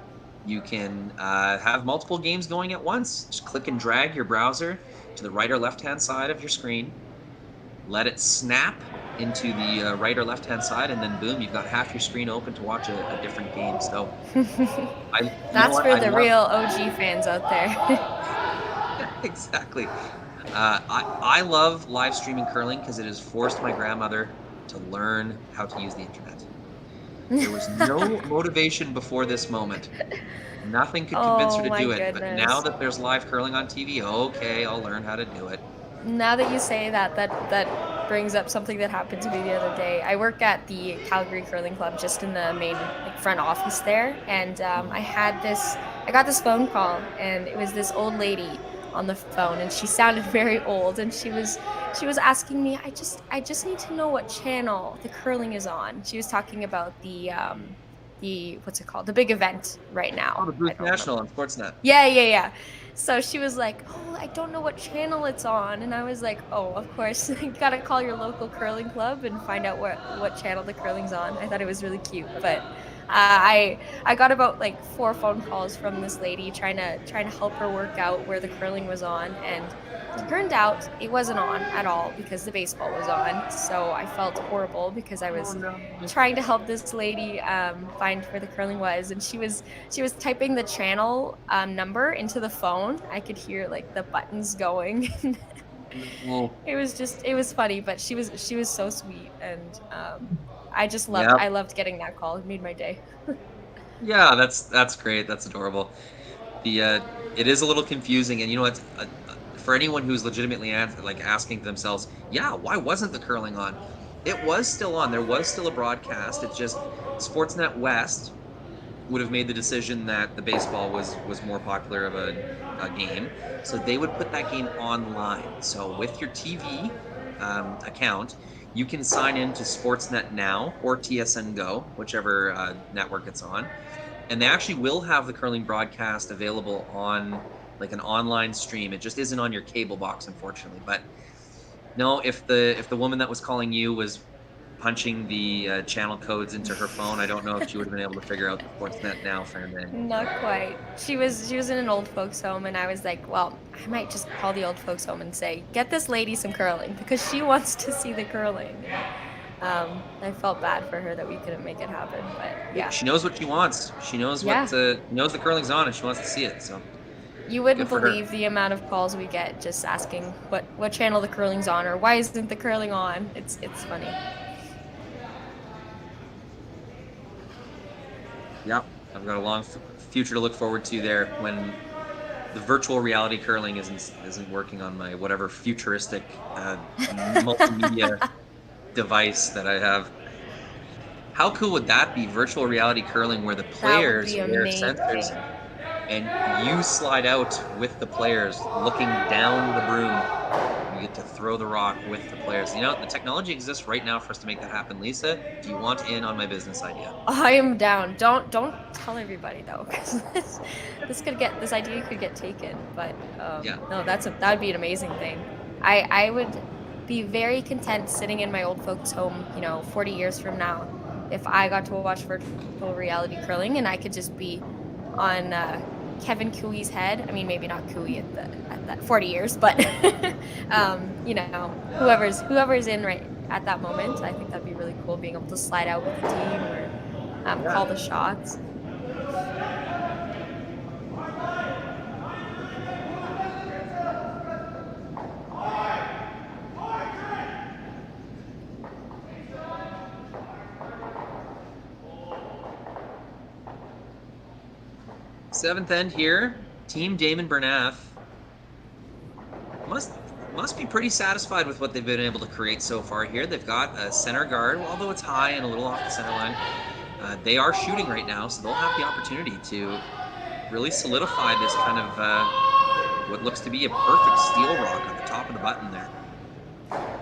you can have multiple games going at once. Just click and drag your browser to the right or left-hand side of your screen. Let it snap into the right or left-hand side, and then boom, you've got half your screen open to watch a different game. So That's for the real OG fans out there. Exactly. I love live streaming curling because it has forced my grandmother to learn how to use the internet. There was no motivation before this moment. Nothing could convince her to do it. But now that there's live curling on TV, okay, I'll learn how to do it. Now that you say that brings up something that happened to me the other day. I work at the Calgary Curling Club, just in the main front office there, and I got this phone call, and it was this old lady on the phone, and she sounded very old, and she was asking me, I just need to know what channel the curling is on. She was talking about the what's it called, the big event right now. Oh, the Boost National on Sportsnet. Yeah. So she was like, oh, I don't know what channel it's on. And I was like, oh, of course. You got to call your local curling club and find out what channel the curling's on. I thought it was really cute. But I got about like 4 phone calls from this lady trying to help her work out where the curling was on. And it turned out it wasn't on at all because the baseball was on. So I felt horrible because I was trying to help this lady find where the curling was, and she was typing the channel number into the phone. I could hear like the buttons going. It was funny, but she was so sweet, and I loved getting that call. It made my day. Yeah, that's great. That's adorable. It is a little confusing, and you know what? For anyone who's legitimately asking themselves, yeah, why wasn't the curling on? It was still on. There was still a broadcast. It's just Sportsnet West would have made the decision that the baseball was more popular of a game, so they would put that game online. So with your TV account, you can sign into Sportsnet Now or TSN Go, whichever network it's on, and they actually will have the curling broadcast available on like an online stream. It just isn't on your cable box, unfortunately. But no, if the woman that was calling you was punching the channel codes into her phone, I don't know if she would have been able to figure out the Sportsnet Now fan. Not quite. She was in an old folks home, and I was like, well, I might just call the old folks home and say, get this lady some curling, because she wants to see the curling. I felt bad for her that we couldn't make it happen, but yeah. She knows what she wants. She knows knows the curling's on, and she wants to see it. So you wouldn't believe the amount of calls we get just asking what channel the curling's on, or why isn't the curling on. It's funny. Yep, I've got a long future to look forward to there when the virtual reality curling isn't working on my whatever futuristic multimedia device that I have. How cool would that be? Virtual reality curling where the players wear sensors and you slide out with the players looking down the broom. You get to throw the rock with the players. You know, the technology exists right now for us to make that happen. Lisa, do you want in on my business idea? I am down. Don't tell everybody though, because this idea could get taken. But no, that would be an amazing thing. I would be very content sitting in my old folks' home, 40 years from now, if I got to watch virtual reality curling and I could just be on Kevin Cooey's head. I mean, maybe not Cooey at that 40 years, but whoever's in right at that moment. I think that'd be really cool, being able to slide out with the team or call the shots. Seventh end here, Team Daymond Bernath. must be pretty satisfied with what they've been able to create so far here. They've got a center guard, although it's high and a little off the center line. They are shooting right now, so they'll have the opportunity to really solidify this kind of what looks to be a perfect steel rock on the top of the button there.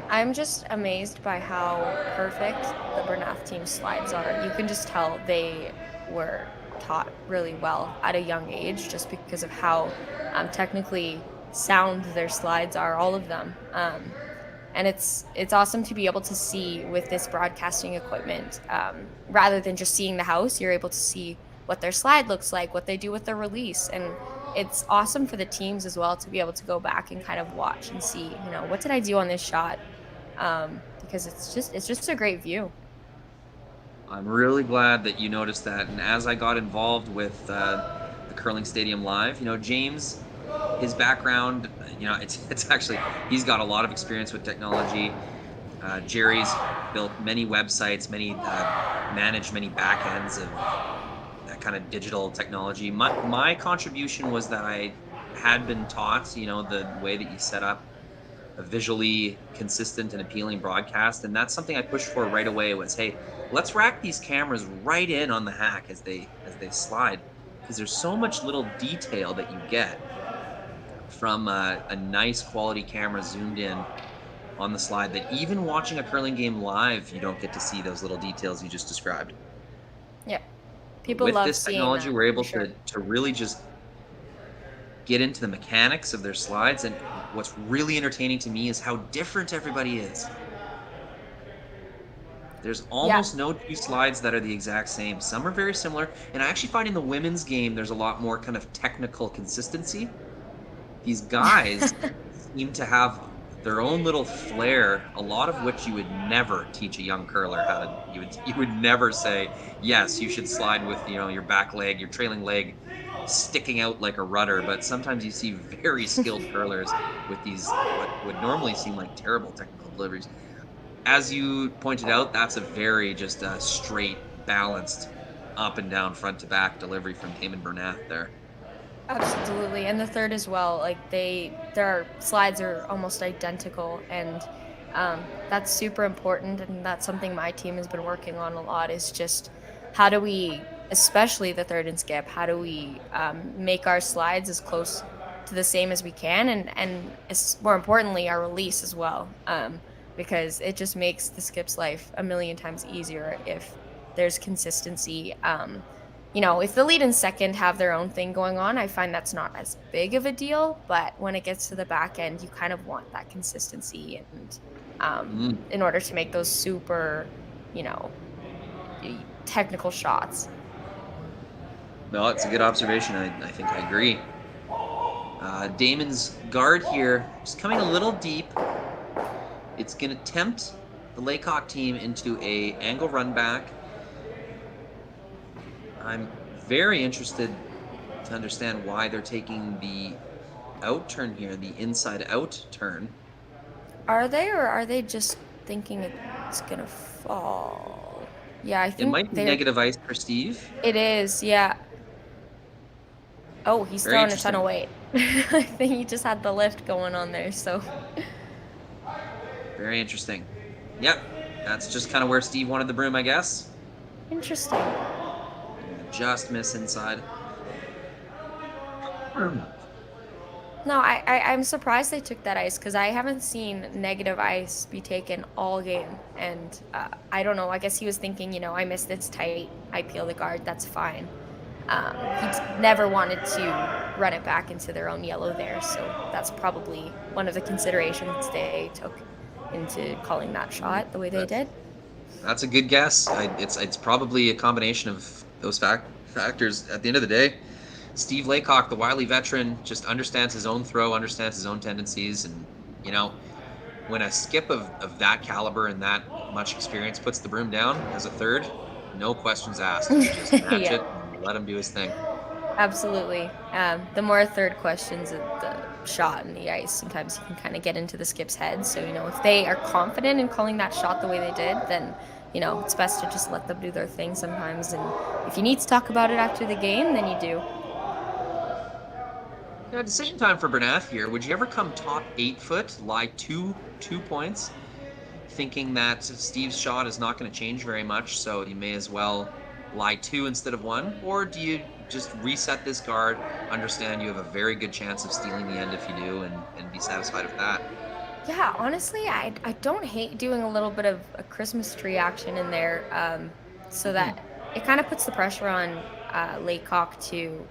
I'm just amazed by how perfect the Bernath team's slides are. You can just tell they were taught really well at a young age just because of how technically sound their slides are, all of them. And it's awesome to be able to see with this broadcasting equipment, rather than just seeing the house, you're able to see what their slide looks like, what they do with their release. And it's awesome for the teams as well to be able to go back and kind of watch and see, what did I do on this shot? Because it's just a great view. I'm really glad that you noticed that. And as I got involved with the Curling Stadium Live, James, his background, it's actually, he's got a lot of experience with technology. Jerry's built many websites, managed many backends of that kind of digital technology. My contribution was that I had been taught, the way that you set up a visually consistent and appealing broadcast, and that's something I pushed for right away. Was, hey, let's rack these cameras right in on the hack as they slide, because there's so much little detail that you get from a nice quality camera zoomed in on the slide that even watching a curling game live, you don't get to see those little details you just described. Yeah, people with love this seeing technology, that, we're able for sure. to really just get into the mechanics of their slides. And what's really entertaining to me is how different everybody is. There's almost no two slides that are the exact same. Some are very similar. And I actually find in the women's game, there's a lot more kind of technical consistency. These guys seem to have their own little flair, a lot of which you would never teach a young curler how to. You would never say, yes, you should slide with your back leg, your trailing leg sticking out like a rudder. But sometimes you see very skilled curlers with these what would normally seem like terrible technical deliveries. As you pointed out, that's a very just straight, balanced, up and down, front to back delivery from Daymond Bernath there. Absolutely, and the third as well. Like their slides are almost identical, and that's super important. And that's something my team has been working on a lot. Is just how do we, especially the third and skip, how do we make our slides as close to the same as we can, and more importantly, our release as well. Because it just makes the skip's life a million times easier if there's consistency. If the lead and second have their own thing going on, I find that's not as big of a deal. But when it gets to the back end, you kind of want that consistency, and in order to make those super, technical shots. No, it's a good observation. I think I agree. Damon's guard here is coming a little deep. It's going to tempt the Laycock team into a angle run back. I'm very interested to understand why they're taking the out turn here, the inside out turn. Are they, or are they just thinking it's going to fall? Yeah, I think it might be negative ice for Steve. It is, yeah. Oh, he's throwing a ton of weight. I think he just had the lift going on there, so. Very interesting. Yep, that's just kind of where Steve wanted the broom, I guess. Interesting. Just miss inside. No, I'm surprised they took that ice, because I haven't seen negative ice be taken all game. And I don't know, I guess he was thinking, I missed this tight, I peel the guard, that's fine. He never wanted to run it back into their own yellow there, so that's probably one of the considerations they took into calling that shot the way they did. That's a good guess. It's probably a combination of those factors. At the end of the day, Steve Laycock, the wily veteran, just understands his own throw, understands his own tendencies, and when a skip of that caliber and that much experience puts the broom down as a third, no questions asked. You just match it and let him do his thing. Absolutely. The more third questions of the shot and the ice, sometimes you can kind of get into the skip's head. So, if they are confident in calling that shot the way they did, then, it's best to just let them do their thing sometimes. And if you need to talk about it after the game, then you do. Yeah, decision time for Bernath here. Would you ever come top 8 foot, lie two points, thinking that Steve's shot is not going to change very much, so you may as well lie 2 instead of 1? Or do you just reset this guard, understand you have a very good chance of stealing the end if you do, and be satisfied with that? Yeah, honestly, I don't hate doing a little bit of a Christmas tree action in there, so that it kind of puts the pressure on Laycock to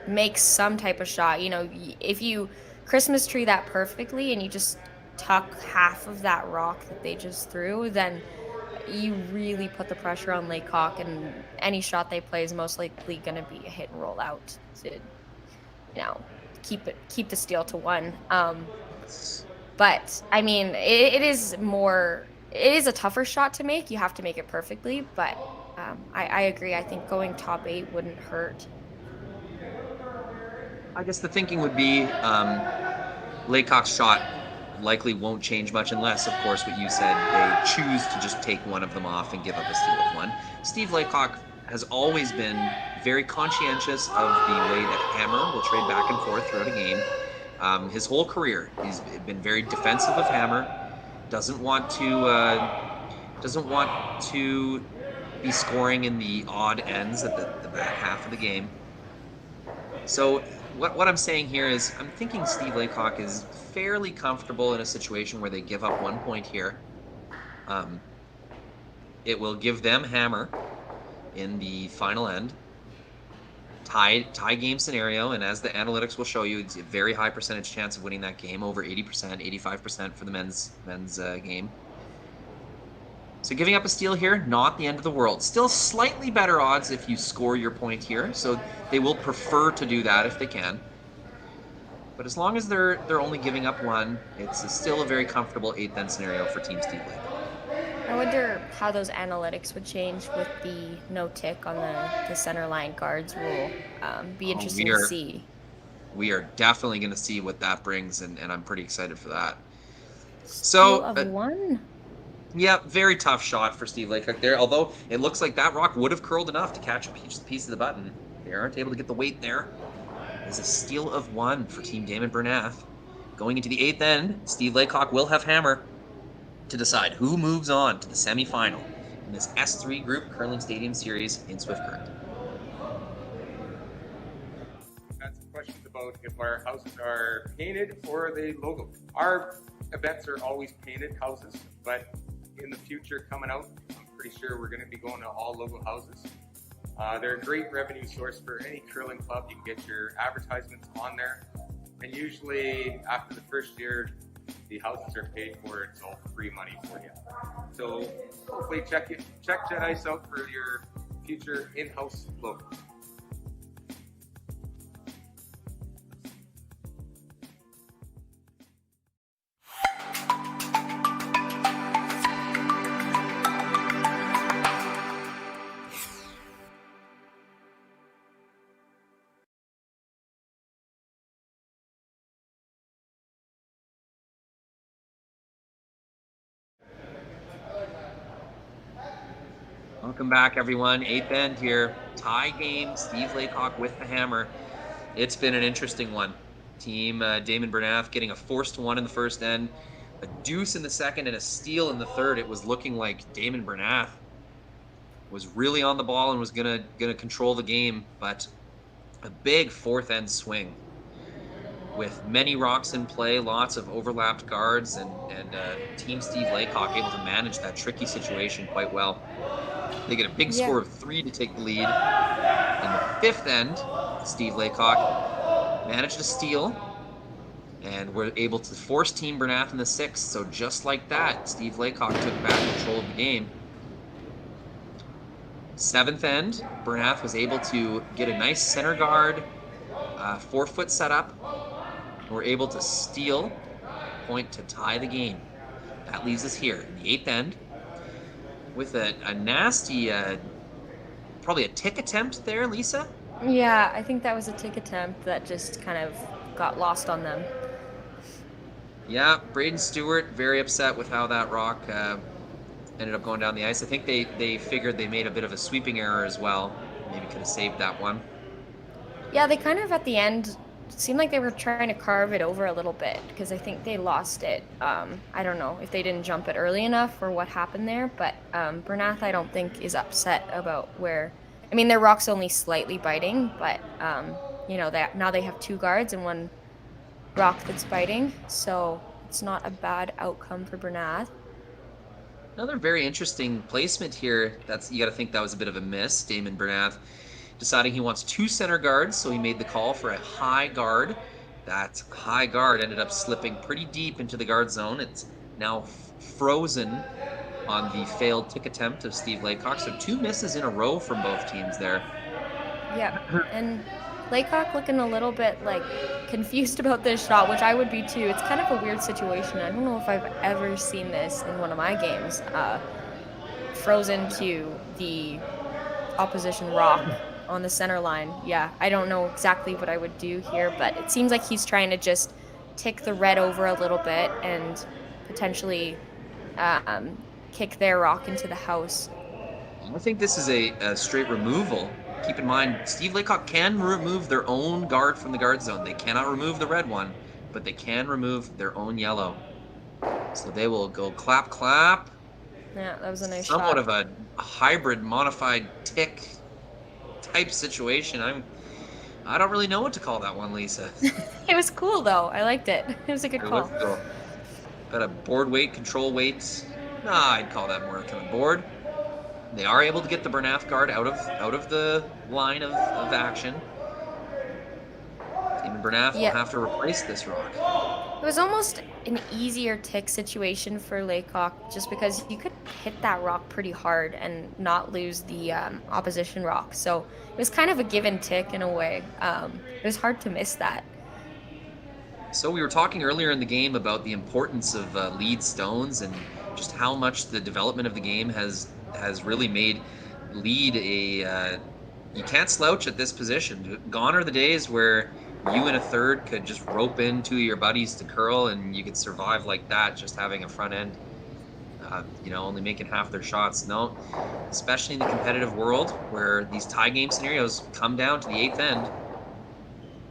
make some type of shot. You know, if you Christmas tree that perfectly and you just tuck half of that rock that they just threw, then you really put the pressure on Laycock, and any shot they play is most likely going to be a hit and roll out to, keep the steal to 1. But I mean, it is a tougher shot to make. You have to make it perfectly, but I agree. I think going top 8 wouldn't hurt. I guess the thinking would be Laycock's shot likely won't change much unless, of course, what you said, they choose to just take one of them off and give up a steal of 1. Steve Laycock has always been very conscientious of the way that Hammer will trade back and forth throughout a game. His whole career, he's been very defensive of Hammer. Doesn't want to be scoring in the odd ends at the back half of the game. So what I'm saying here is I'm thinking Steve Laycock is fairly comfortable in a situation where they give up 1 point here. It will give them Hammer in the final end. Tie game scenario, and as the analytics will show you, it's a very high percentage chance of winning that game, over 80%, 85% for the men's game. So giving up a steal here, not the end of the world. Still slightly better odds if you score your point here, so they will prefer to do that if they can. But as long as they're only giving up 1, it's still a very comfortable 8th end scenario for Team Steve Laycock. I wonder how those analytics would change with the no tick on the center line guards rule. Be interesting to see. We are definitely going to see what that brings, and I'm pretty excited for that. Steal of 1? Yeah, very tough shot for Steve Laycock there, although it looks like that rock would have curled enough to catch a piece of the button. They aren't able to get the weight there. It's a steal of 1 for Team Daymond Bernath. Going into the 8th end, Steve Laycock will have Hammer to decide who moves on to the semifinal in this S3 Group Curling Stadium Series in Swift Current. Had some questions about if our houses are painted or they logo. Our events are always painted houses, but in the future coming out, I'm pretty sure we're going to be going to all logo houses. They're a great revenue source for any curling club. You can get your advertisements on there, and usually after the first year, the houses are paid for. It's all free money for you. So hopefully check Jet Ice out for your future in-house logo. Welcome back, everyone. 8th end here. Tie game, Steve Laycock with the hammer. It's been an interesting one. Team Daymond Bernath getting a forced 1 in the first end, a deuce in the second, and a steal in the third. It was looking like Daymond Bernath was really on the ball and was gonna control the game, but a big 4th end swing with many rocks in play, lots of overlapped guards, and Team Steve Laycock able to manage that tricky situation quite well. They get a big score of 3 to take the lead. In the 5th end, Steve Laycock managed to steal and were able to force Team Bernath in the 6th. So just like that, Steve Laycock took back control of the game. 7th end, Bernath was able to get a nice center guard, 4-foot setup. Were able to steal a point to tie the game. That leaves us here in the 8th end with a nasty, probably a tick attempt there, Lisa? Yeah, I think that was a tick attempt that just kind of got lost on them. Yeah, Braden Stewart very upset with how that rock ended up going down the ice. I think they figured they made a bit of a sweeping error as well. Maybe could have saved that one. Yeah, they kind of at the end seemed like they were trying to carve it over a little bit because I think they lost it. I don't know if they didn't jump it early enough or what happened there, but Bernath I don't think is upset about where. I mean, their rock's only slightly biting, but you know, now they have 2 guards and 1 rock that's biting, so it's not a bad outcome for Bernath. Another very interesting placement here. You got to think that was a bit of a miss. Daymond Bernath deciding he wants 2 center guards, so he made the call for a high guard. That high guard ended up slipping pretty deep into the guard zone. It's now frozen on the failed tick attempt of Steve Laycock. So 2 misses in a row from both teams there. Yeah, and Laycock looking a little bit like confused about this shot, which I would be too. It's kind of a weird situation. I don't know if I've ever seen this in one of my games. Frozen to the opposition rock on the center line. Yeah, I don't know exactly what I would do here, but it seems like he's trying to just tick the red over a little bit and potentially kick their rock into the house. I think this is a straight removal. Keep in mind, Steve Laycock can remove their own guard from the guard zone. They cannot remove the red one, but they can remove their own yellow. So they will go clap, clap. Yeah, that was a nice Somewhat shot. of a hybrid modified tick type situation. I don't really know what to call that one, Lisa. It was cool though. I liked it. It was a good call. Cool. Got a board weight, control weight. I'd call that more kind of board. They are able to get the Bernath guard out of the line of action. Daymond Bernath will have to replace this rock. It was almost an easier tick situation for Laycock just because you could hit that rock pretty hard and not lose the opposition rock. So it was kind of a give and tick in a way. It was hard to miss that. So we were talking earlier in the game about the importance of lead stones and just how much the development of the game has really made lead you can't slouch at this position. Gone are the days where you and a third could just rope in 2 of your buddies to curl and you could survive like that just having a front end, only making half their shots. No, especially in the competitive world where these tie game scenarios come down to the 8th end,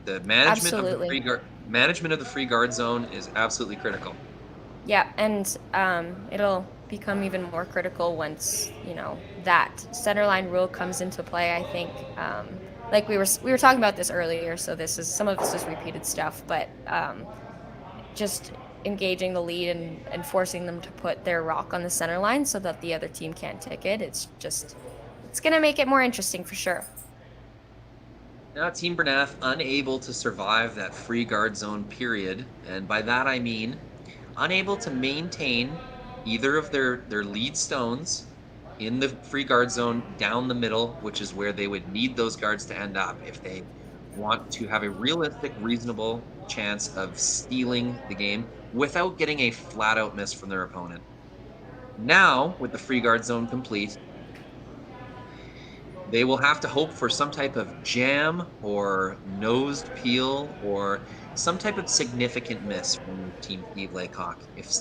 the management of the free guard zone is absolutely critical. Yeah, and it'll become even more critical once that center line rule comes into play. I think like we were talking about this earlier, so some of this is repeated stuff, but just engaging the lead and forcing them to put their rock on the center line so that the other team can't tick it. It's gonna make it more interesting for sure. Now Team Bernath unable to survive that free guard zone period, and by that I mean unable to maintain either of their lead stones in the free guard zone down the middle, which is where they would need those guards to end up if they want to have a realistic, reasonable chance of stealing the game without getting a flat-out miss from their opponent. Now, with the free guard zone complete, they will have to hope for some type of jam or nosed peel or some type of significant miss from Team Steve Laycock. If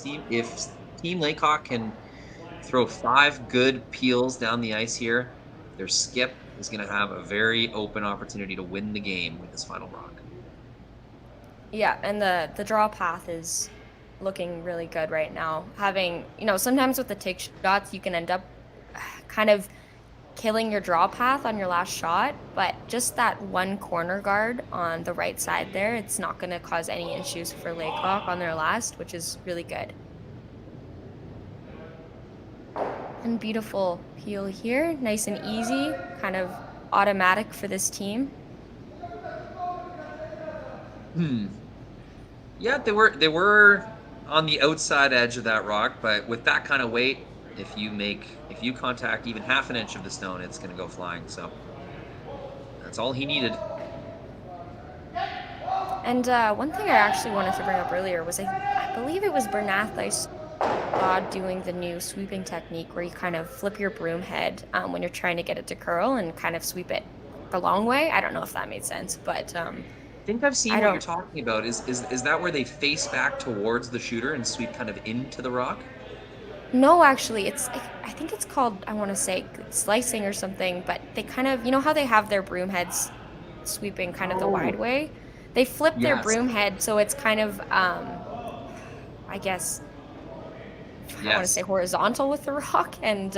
Team Laycock can throw 5 good peels down the ice here, their skip is going to have a very open opportunity to win the game with this final rock. Yeah, and the draw path is looking really good right now. Having, sometimes with the take shots, you can end up kind of killing your draw path on your last shot, but just that one corner guard on the right side there, it's not going to cause any issues for Laycock on their last, which is really good. And beautiful peel here, nice and easy, kind of automatic for this team. Yeah, they were on the outside edge of that rock, but with that kind of weight, if you contact even half an inch of the stone, it's going to go flying. So that's all he needed. And one thing I actually wanted to bring up earlier was I believe it was Bernath I saw doing the new sweeping technique where you kind of flip your broom head when you're trying to get it to curl and kind of sweep it the long way. I don't know if that made sense, but I think I've seen what you're talking about. Is that where they face back towards the shooter and sweep kind of into the rock? No, actually, I think it's called, I want to say slicing or something, but they kind of, how they have their broom heads sweeping kind of the wide way? They flip their Yes. broom head, so it's kind of, I guess, I want to say horizontal with the rock, and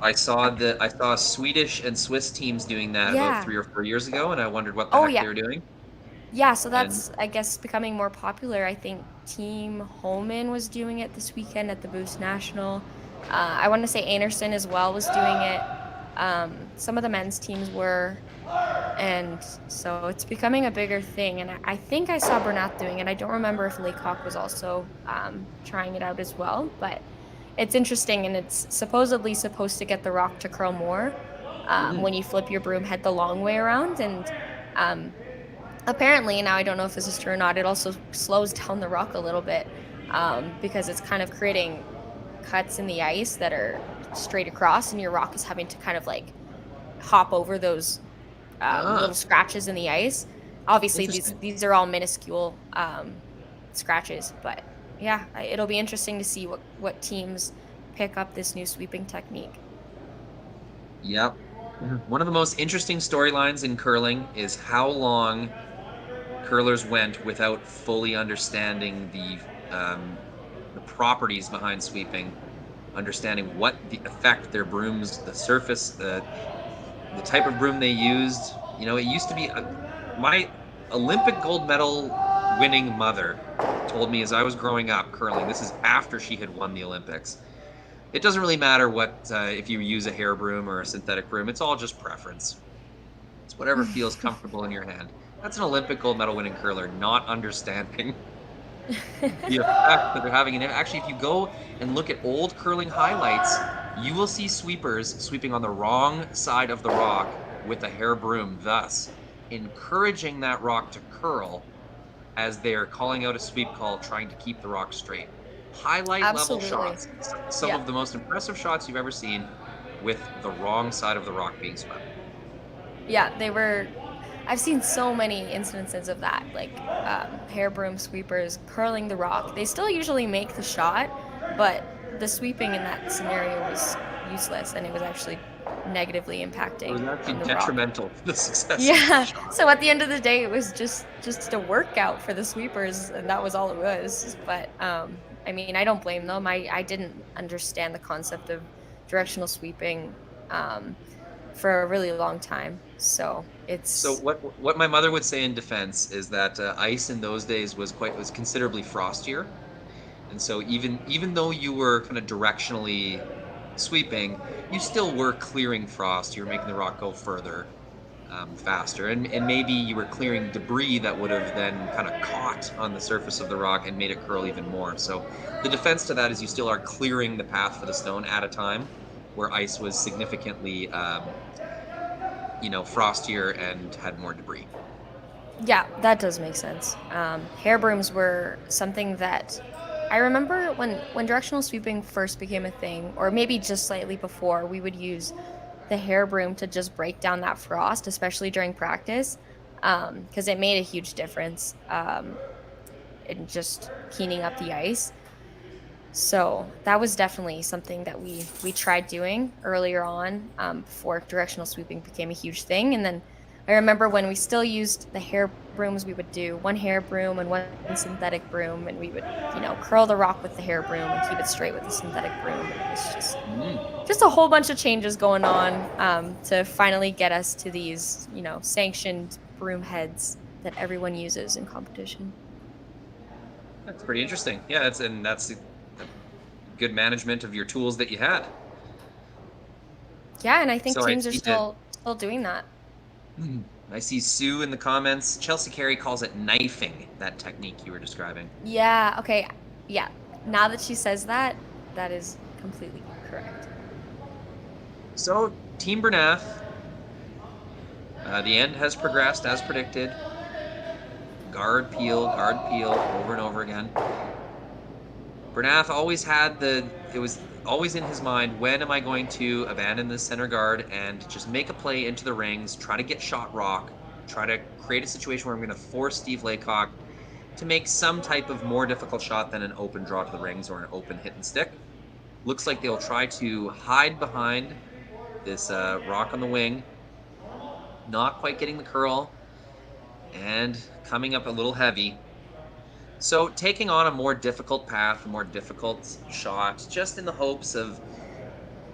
I saw Swedish and Swiss teams doing that about yeah. 3 or 4 years ago, and I wondered what the Oh heck yeah. they were doing. Yeah, so And that's, I guess, becoming more popular. I think Team Holman was doing it this weekend at the Boost National. I want to say Anderson as well was doing it. Some of the men's teams were, and so it's becoming a bigger thing. And I think I saw Bernath doing it. I don't remember if Laycock was also trying it out as well, but it's interesting, and it's supposedly supposed to get the rock to curl more when you flip your broom head the long way around. And apparently, now I don't know if this is true or not, it also slows down the rock a little bit because it's kind of creating cuts in the ice that are straight across, and your rock is having to kind of like hop over those little scratches in the ice. Obviously, these are all minuscule scratches, but yeah, it'll be interesting to see what teams pick up this new sweeping technique. Yep. One of the most interesting storylines in curling is how long curlers went without fully understanding the properties behind sweeping, understanding what the effect their brooms, the surface, the type of broom they used. You know, it used to be my Olympic gold medal winning mother told me as I was growing up curling, this is after she had won the Olympics, it doesn't really matter what if you use a hair broom or a synthetic broom, it's all just preference. It's whatever feels comfortable in your hand. That's an Olympic gold medal winning curler not understanding the effect that they're having. And actually, if you go and look at old curling highlights, you will see sweepers sweeping on the wrong side of the rock with a hair broom, thus encouraging that rock to curl as they're calling out a sweep call, trying to keep the rock straight. Highlight level shots. Some of the most impressive shots you've ever seen with the wrong side of the rock being swept. Yeah, I've seen so many instances of that, like hair broom sweepers curling the rock. They still usually make the shot, but the sweeping in that scenario was useless, and it was actually negatively impacting. It was actually detrimental to the success. Yeah. So at the end of the day, it was just a workout for the sweepers, and that was all it was. But I mean, I don't blame them. I didn't understand the concept of directional sweeping for a really long time. So it's what my mother would say in defense is that ice in those days was considerably frostier, and so even though you were kind of directionally sweeping, you still were clearing frost. You were making the rock go further, faster, and maybe you were clearing debris that would have then kind of caught on the surface of the rock and made it curl even more. So the defense to that is you still are clearing the path for the stone at a time, where ice was significantly frostier and had more debris. Yeah, that does make sense. Hair brooms were something that I remember when directional sweeping first became a thing, or maybe just slightly before, we would use the hair broom to just break down that frost, especially during practice, because it made a huge difference in just keening up the ice. So that was definitely something that we tried doing earlier on before directional sweeping became a huge thing. And then I remember when we still used the hair brooms, we would do one hair broom and one synthetic broom, and we would, curl the rock with the hair broom and keep it straight with the synthetic broom. And it was just a whole bunch of changes going on to finally get us to these, sanctioned broom heads that everyone uses in competition. That's pretty interesting. Yeah, that's good management of your tools that you had. Yeah, and I think teams are still doing that. I see Sue in the comments. Chelsea Carey calls it knifing, that technique you were describing. Yeah, okay. Yeah. Now that she says that, that is completely correct. So, Team Bernath, the end has progressed as predicted. Guard peel, over and over again. Bernath always had it was always in his mind, when am I going to abandon the center guard and just make a play into the rings, try to get shot rock, try to create a situation where I'm going to force Steve Laycock to make some type of more difficult shot than an open draw to the rings or an open hit and stick. Looks like they'll try to hide behind this rock on the wing, not quite getting the curl. and coming up a little heavy. So taking on a more difficult path, a more difficult shot, just in the hopes of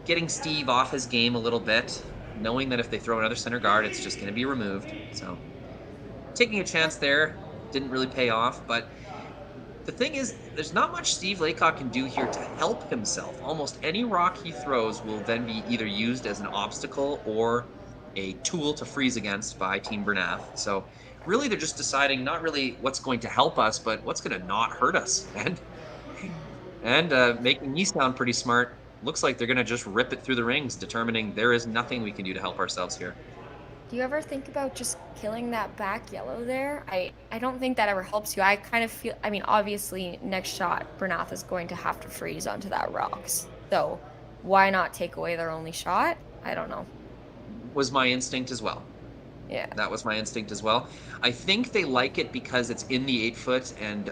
getting Steve off his game a little bit, knowing that if they throw another center guard, it's just going to be removed. So taking a chance there didn't really pay off, but the thing is, there's not much Steve Laycock can do here to help himself. Almost any rock he throws will then be either used as an obstacle or a tool to freeze against by Team Bernath. So really, they're just deciding not really what's going to help us, but what's going to not hurt us. And making me sound pretty smart, looks like they're going to just rip it through the rings, determining there is nothing we can do to help ourselves here. Do you ever think about just killing that back yellow there? I don't think that ever helps you. I kind of feel, I mean, obviously, next shot, Bernath is going to have to freeze onto that rocks. So why not take away their only shot? I don't know. Was my instinct as well. Yeah. That was my instinct as well. I think they like it because it's in the 8-foot and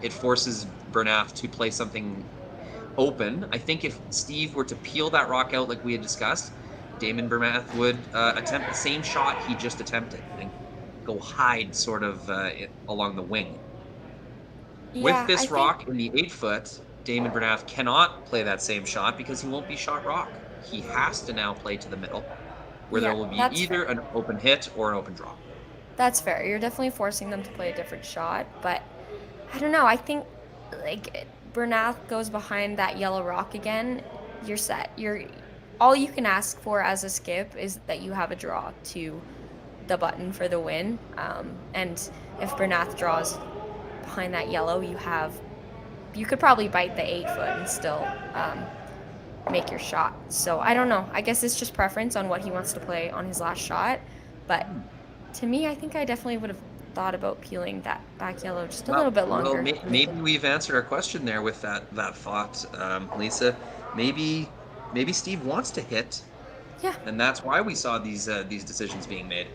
it forces Bernath to play something open. I think if Steve were to peel that rock out like we had discussed, Daymond Bernath would attempt the same shot he just attempted and go hide sort of along the wing. Yeah, With this rock in the 8-foot, Daymond Bernath cannot play that same shot because he won't be shot rock. He has to now play to the middle, where there will be either an open hit or an open draw. That's fair. You're definitely forcing them to play a different shot, but I don't know. I think like Bernath goes behind that yellow rock again, you're set. All you can ask for as a skip is that you have a draw to the button for the win. And if Bernath draws behind that yellow, you could probably bite the 8-foot and still make your shot. So I don't know. I guess it's just preference on what he wants to play on his last shot. But to me, I think I definitely would have thought about peeling that back yellow just a little bit longer. Well, maybe we've answered our question there with that thought, Lisa. Maybe Steve wants to hit. Yeah. And that's why we saw these decisions being made.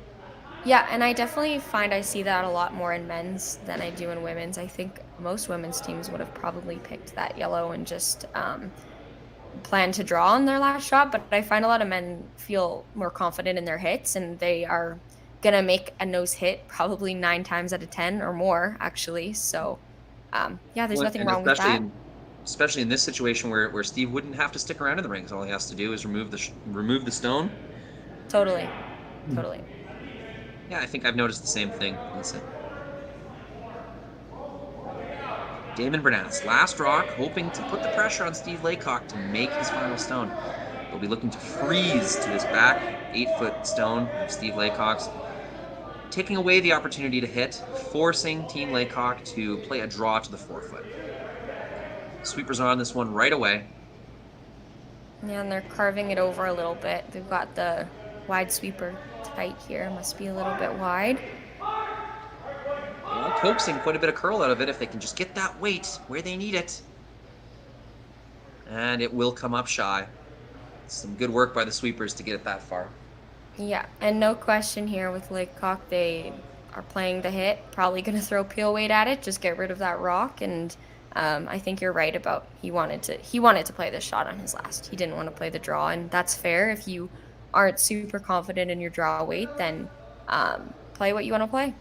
Yeah, and I definitely find I see that a lot more in men's than I do in women's. I think most women's teams would have probably picked that yellow and just planned to draw on their last shot, but I find a lot of men feel more confident in their hits, and they are going to make a nose hit probably 9 times out of 10 or more, actually. So, yeah, there's nothing wrong with that. Especially in this situation where Steve wouldn't have to stick around in the rings. All he has to do is remove the stone. Totally. Yeah, I think I've noticed the same thing. Listen. Daymond Bernath's last rock, hoping to put the pressure on Steve Laycock to make his final stone. They'll be looking to freeze to this back 8-foot stone of Steve Laycock's, taking away the opportunity to hit, forcing Team Laycock to play a draw to the 4-foot. Sweepers are on this one right away. Yeah, and they're carving it over a little bit. They've got the wide sweeper tight here. Must be a little bit wide. Well, coaxing quite a bit of curl out of it if they can just get that weight where they need it. And it will come up shy. Some good work by the sweepers to get it that far. Yeah, and no question here with Laycock, they are playing the hit. Probably going to throw peel weight at it, just get rid of that rock. And I think you're right about he wanted to play this shot on his last. He didn't want to play the draw, and that's fair. If you aren't super confident in your draw weight, then play what you want to play.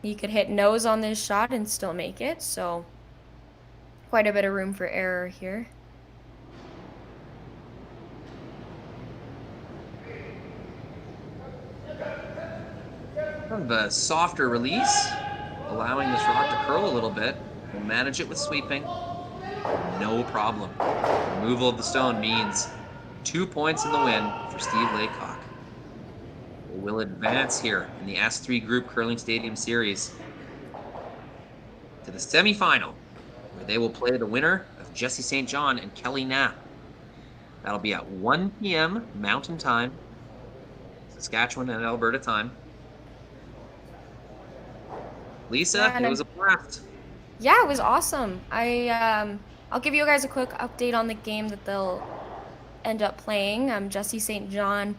You could hit nose on this shot and still make it, so quite a bit of room for error here. Kind of a softer release, allowing this rock to curl a little bit. We'll manage it with sweeping. No problem. Removal of the stone means 2 points in the win for Steve Laycock. They will advance here in the S3 Group Curling Stadium Series to the semifinal, where they will play the winner of Jesse St. John and Kelly Knapp. That'll be at 1 p.m. Mountain Time, Saskatchewan and Alberta time. Lisa, it was a blast. Yeah, it was awesome. I'll give you guys a quick update on the game that they'll end up playing. Jesse St. John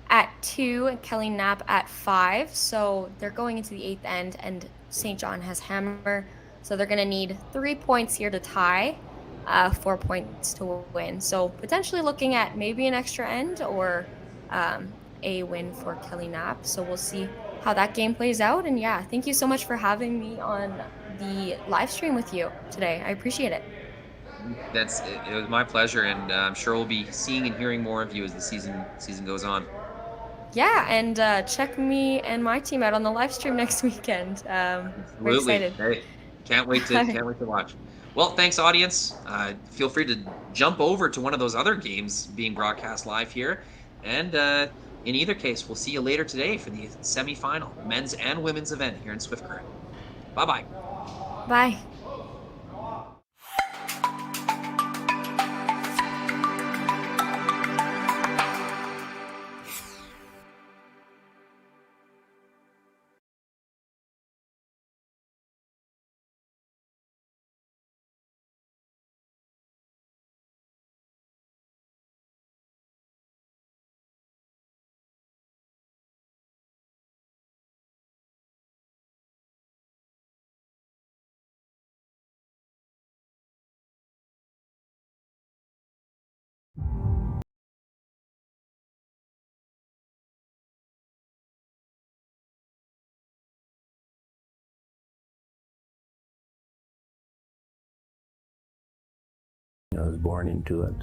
at 2 and Kelly Knapp at 5. So they're going into the 8th end, and St. John has hammer. So they're going to need 3 points here to tie. 4 points to win. So potentially looking at maybe an extra end or a win for Kelly Knapp. So we'll see how that game plays out. And yeah, thank you so much for having me on the live stream with you today. I appreciate it. It was my pleasure, and I'm sure we'll be seeing and hearing more of you as the season goes on. Yeah, and check me and my team out on the live stream next weekend. We're excited. Hey, can't wait to watch. Well, thanks, audience. Feel free to jump over to one of those other games being broadcast live here, and in either case, we'll see you later today for the semifinal men's and women's event here in Swift Current. Bye-bye. Bye. I was born into it.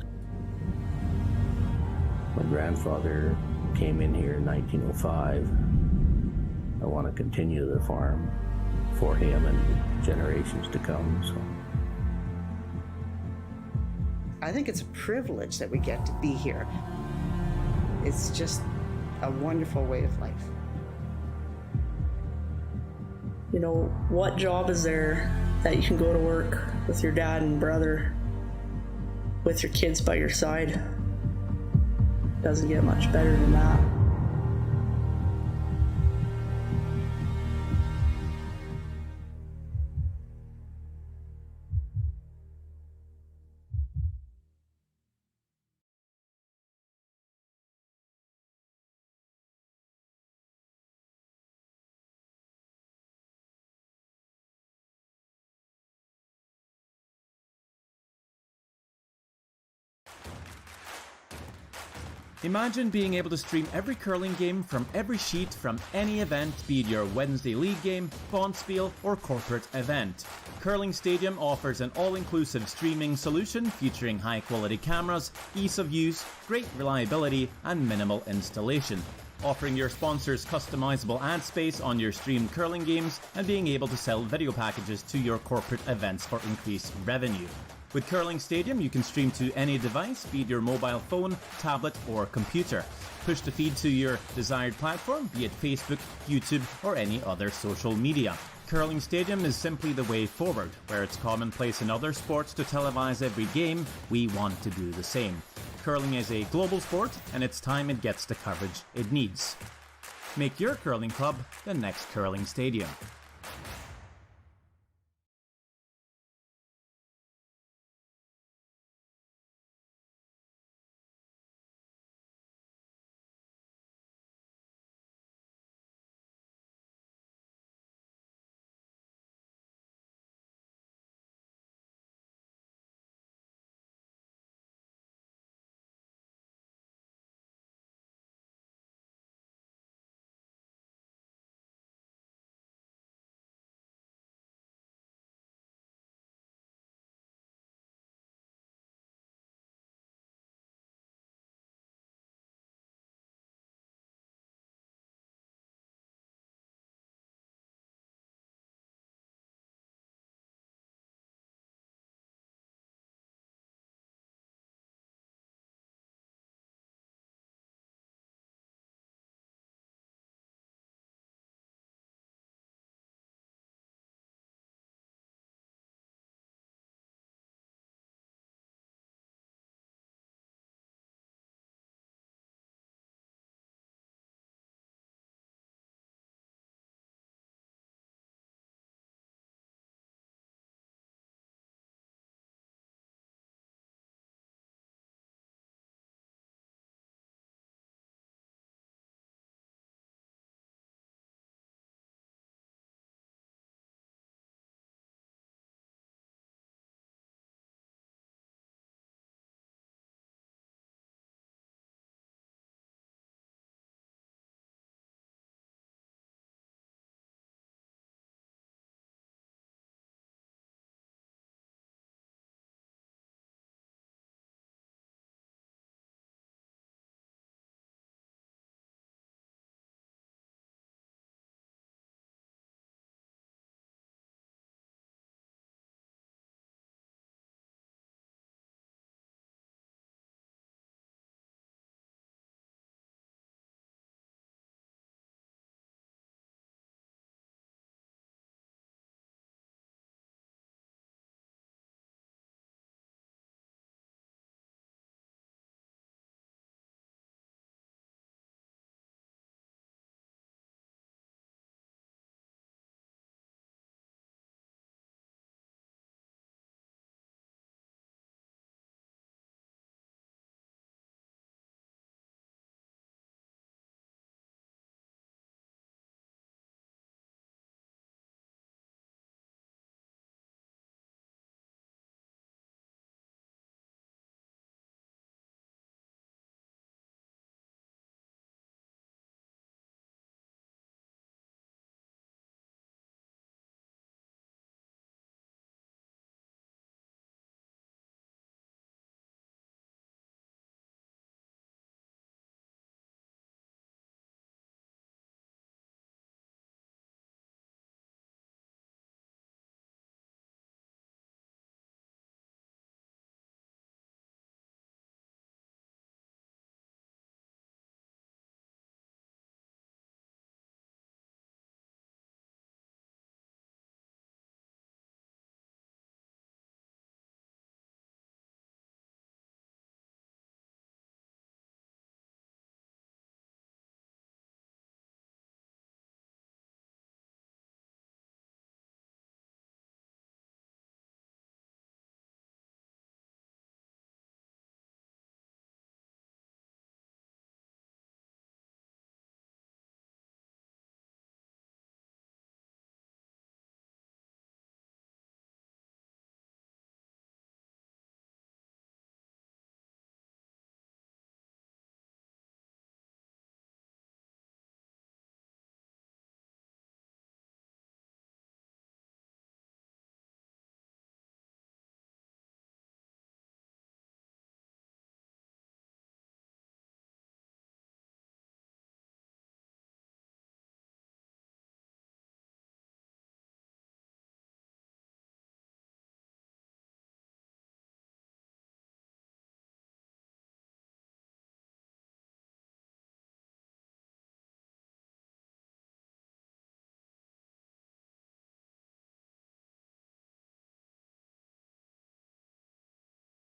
My grandfather came in here in 1905. I want to continue the farm for him and generations to come. So I think it's a privilege that we get to be here. It's just a wonderful way of life. You know, what job is there that you can go to work with your dad and brother, with your kids by your side? Doesn't get much better than that. Imagine being able to stream every curling game from every sheet from any event, be it your Wednesday league game, bonspiel, or corporate event. Curling Stadium offers an all-inclusive streaming solution featuring high-quality cameras, ease of use, great reliability, and minimal installation. Offering your sponsors customizable ad space on your streamed curling games and being able to sell video packages to your corporate events for increased revenue. With Curling Stadium, you can stream to any device, be it your mobile phone, tablet, or computer. Push the feed to your desired platform, be it Facebook, YouTube, or any other social media. Curling Stadium is simply the way forward. Where it's commonplace in other sports to televise every game, we want to do the same. Curling is a global sport, and it's time it gets the coverage it needs. Make your curling club the next Curling Stadium.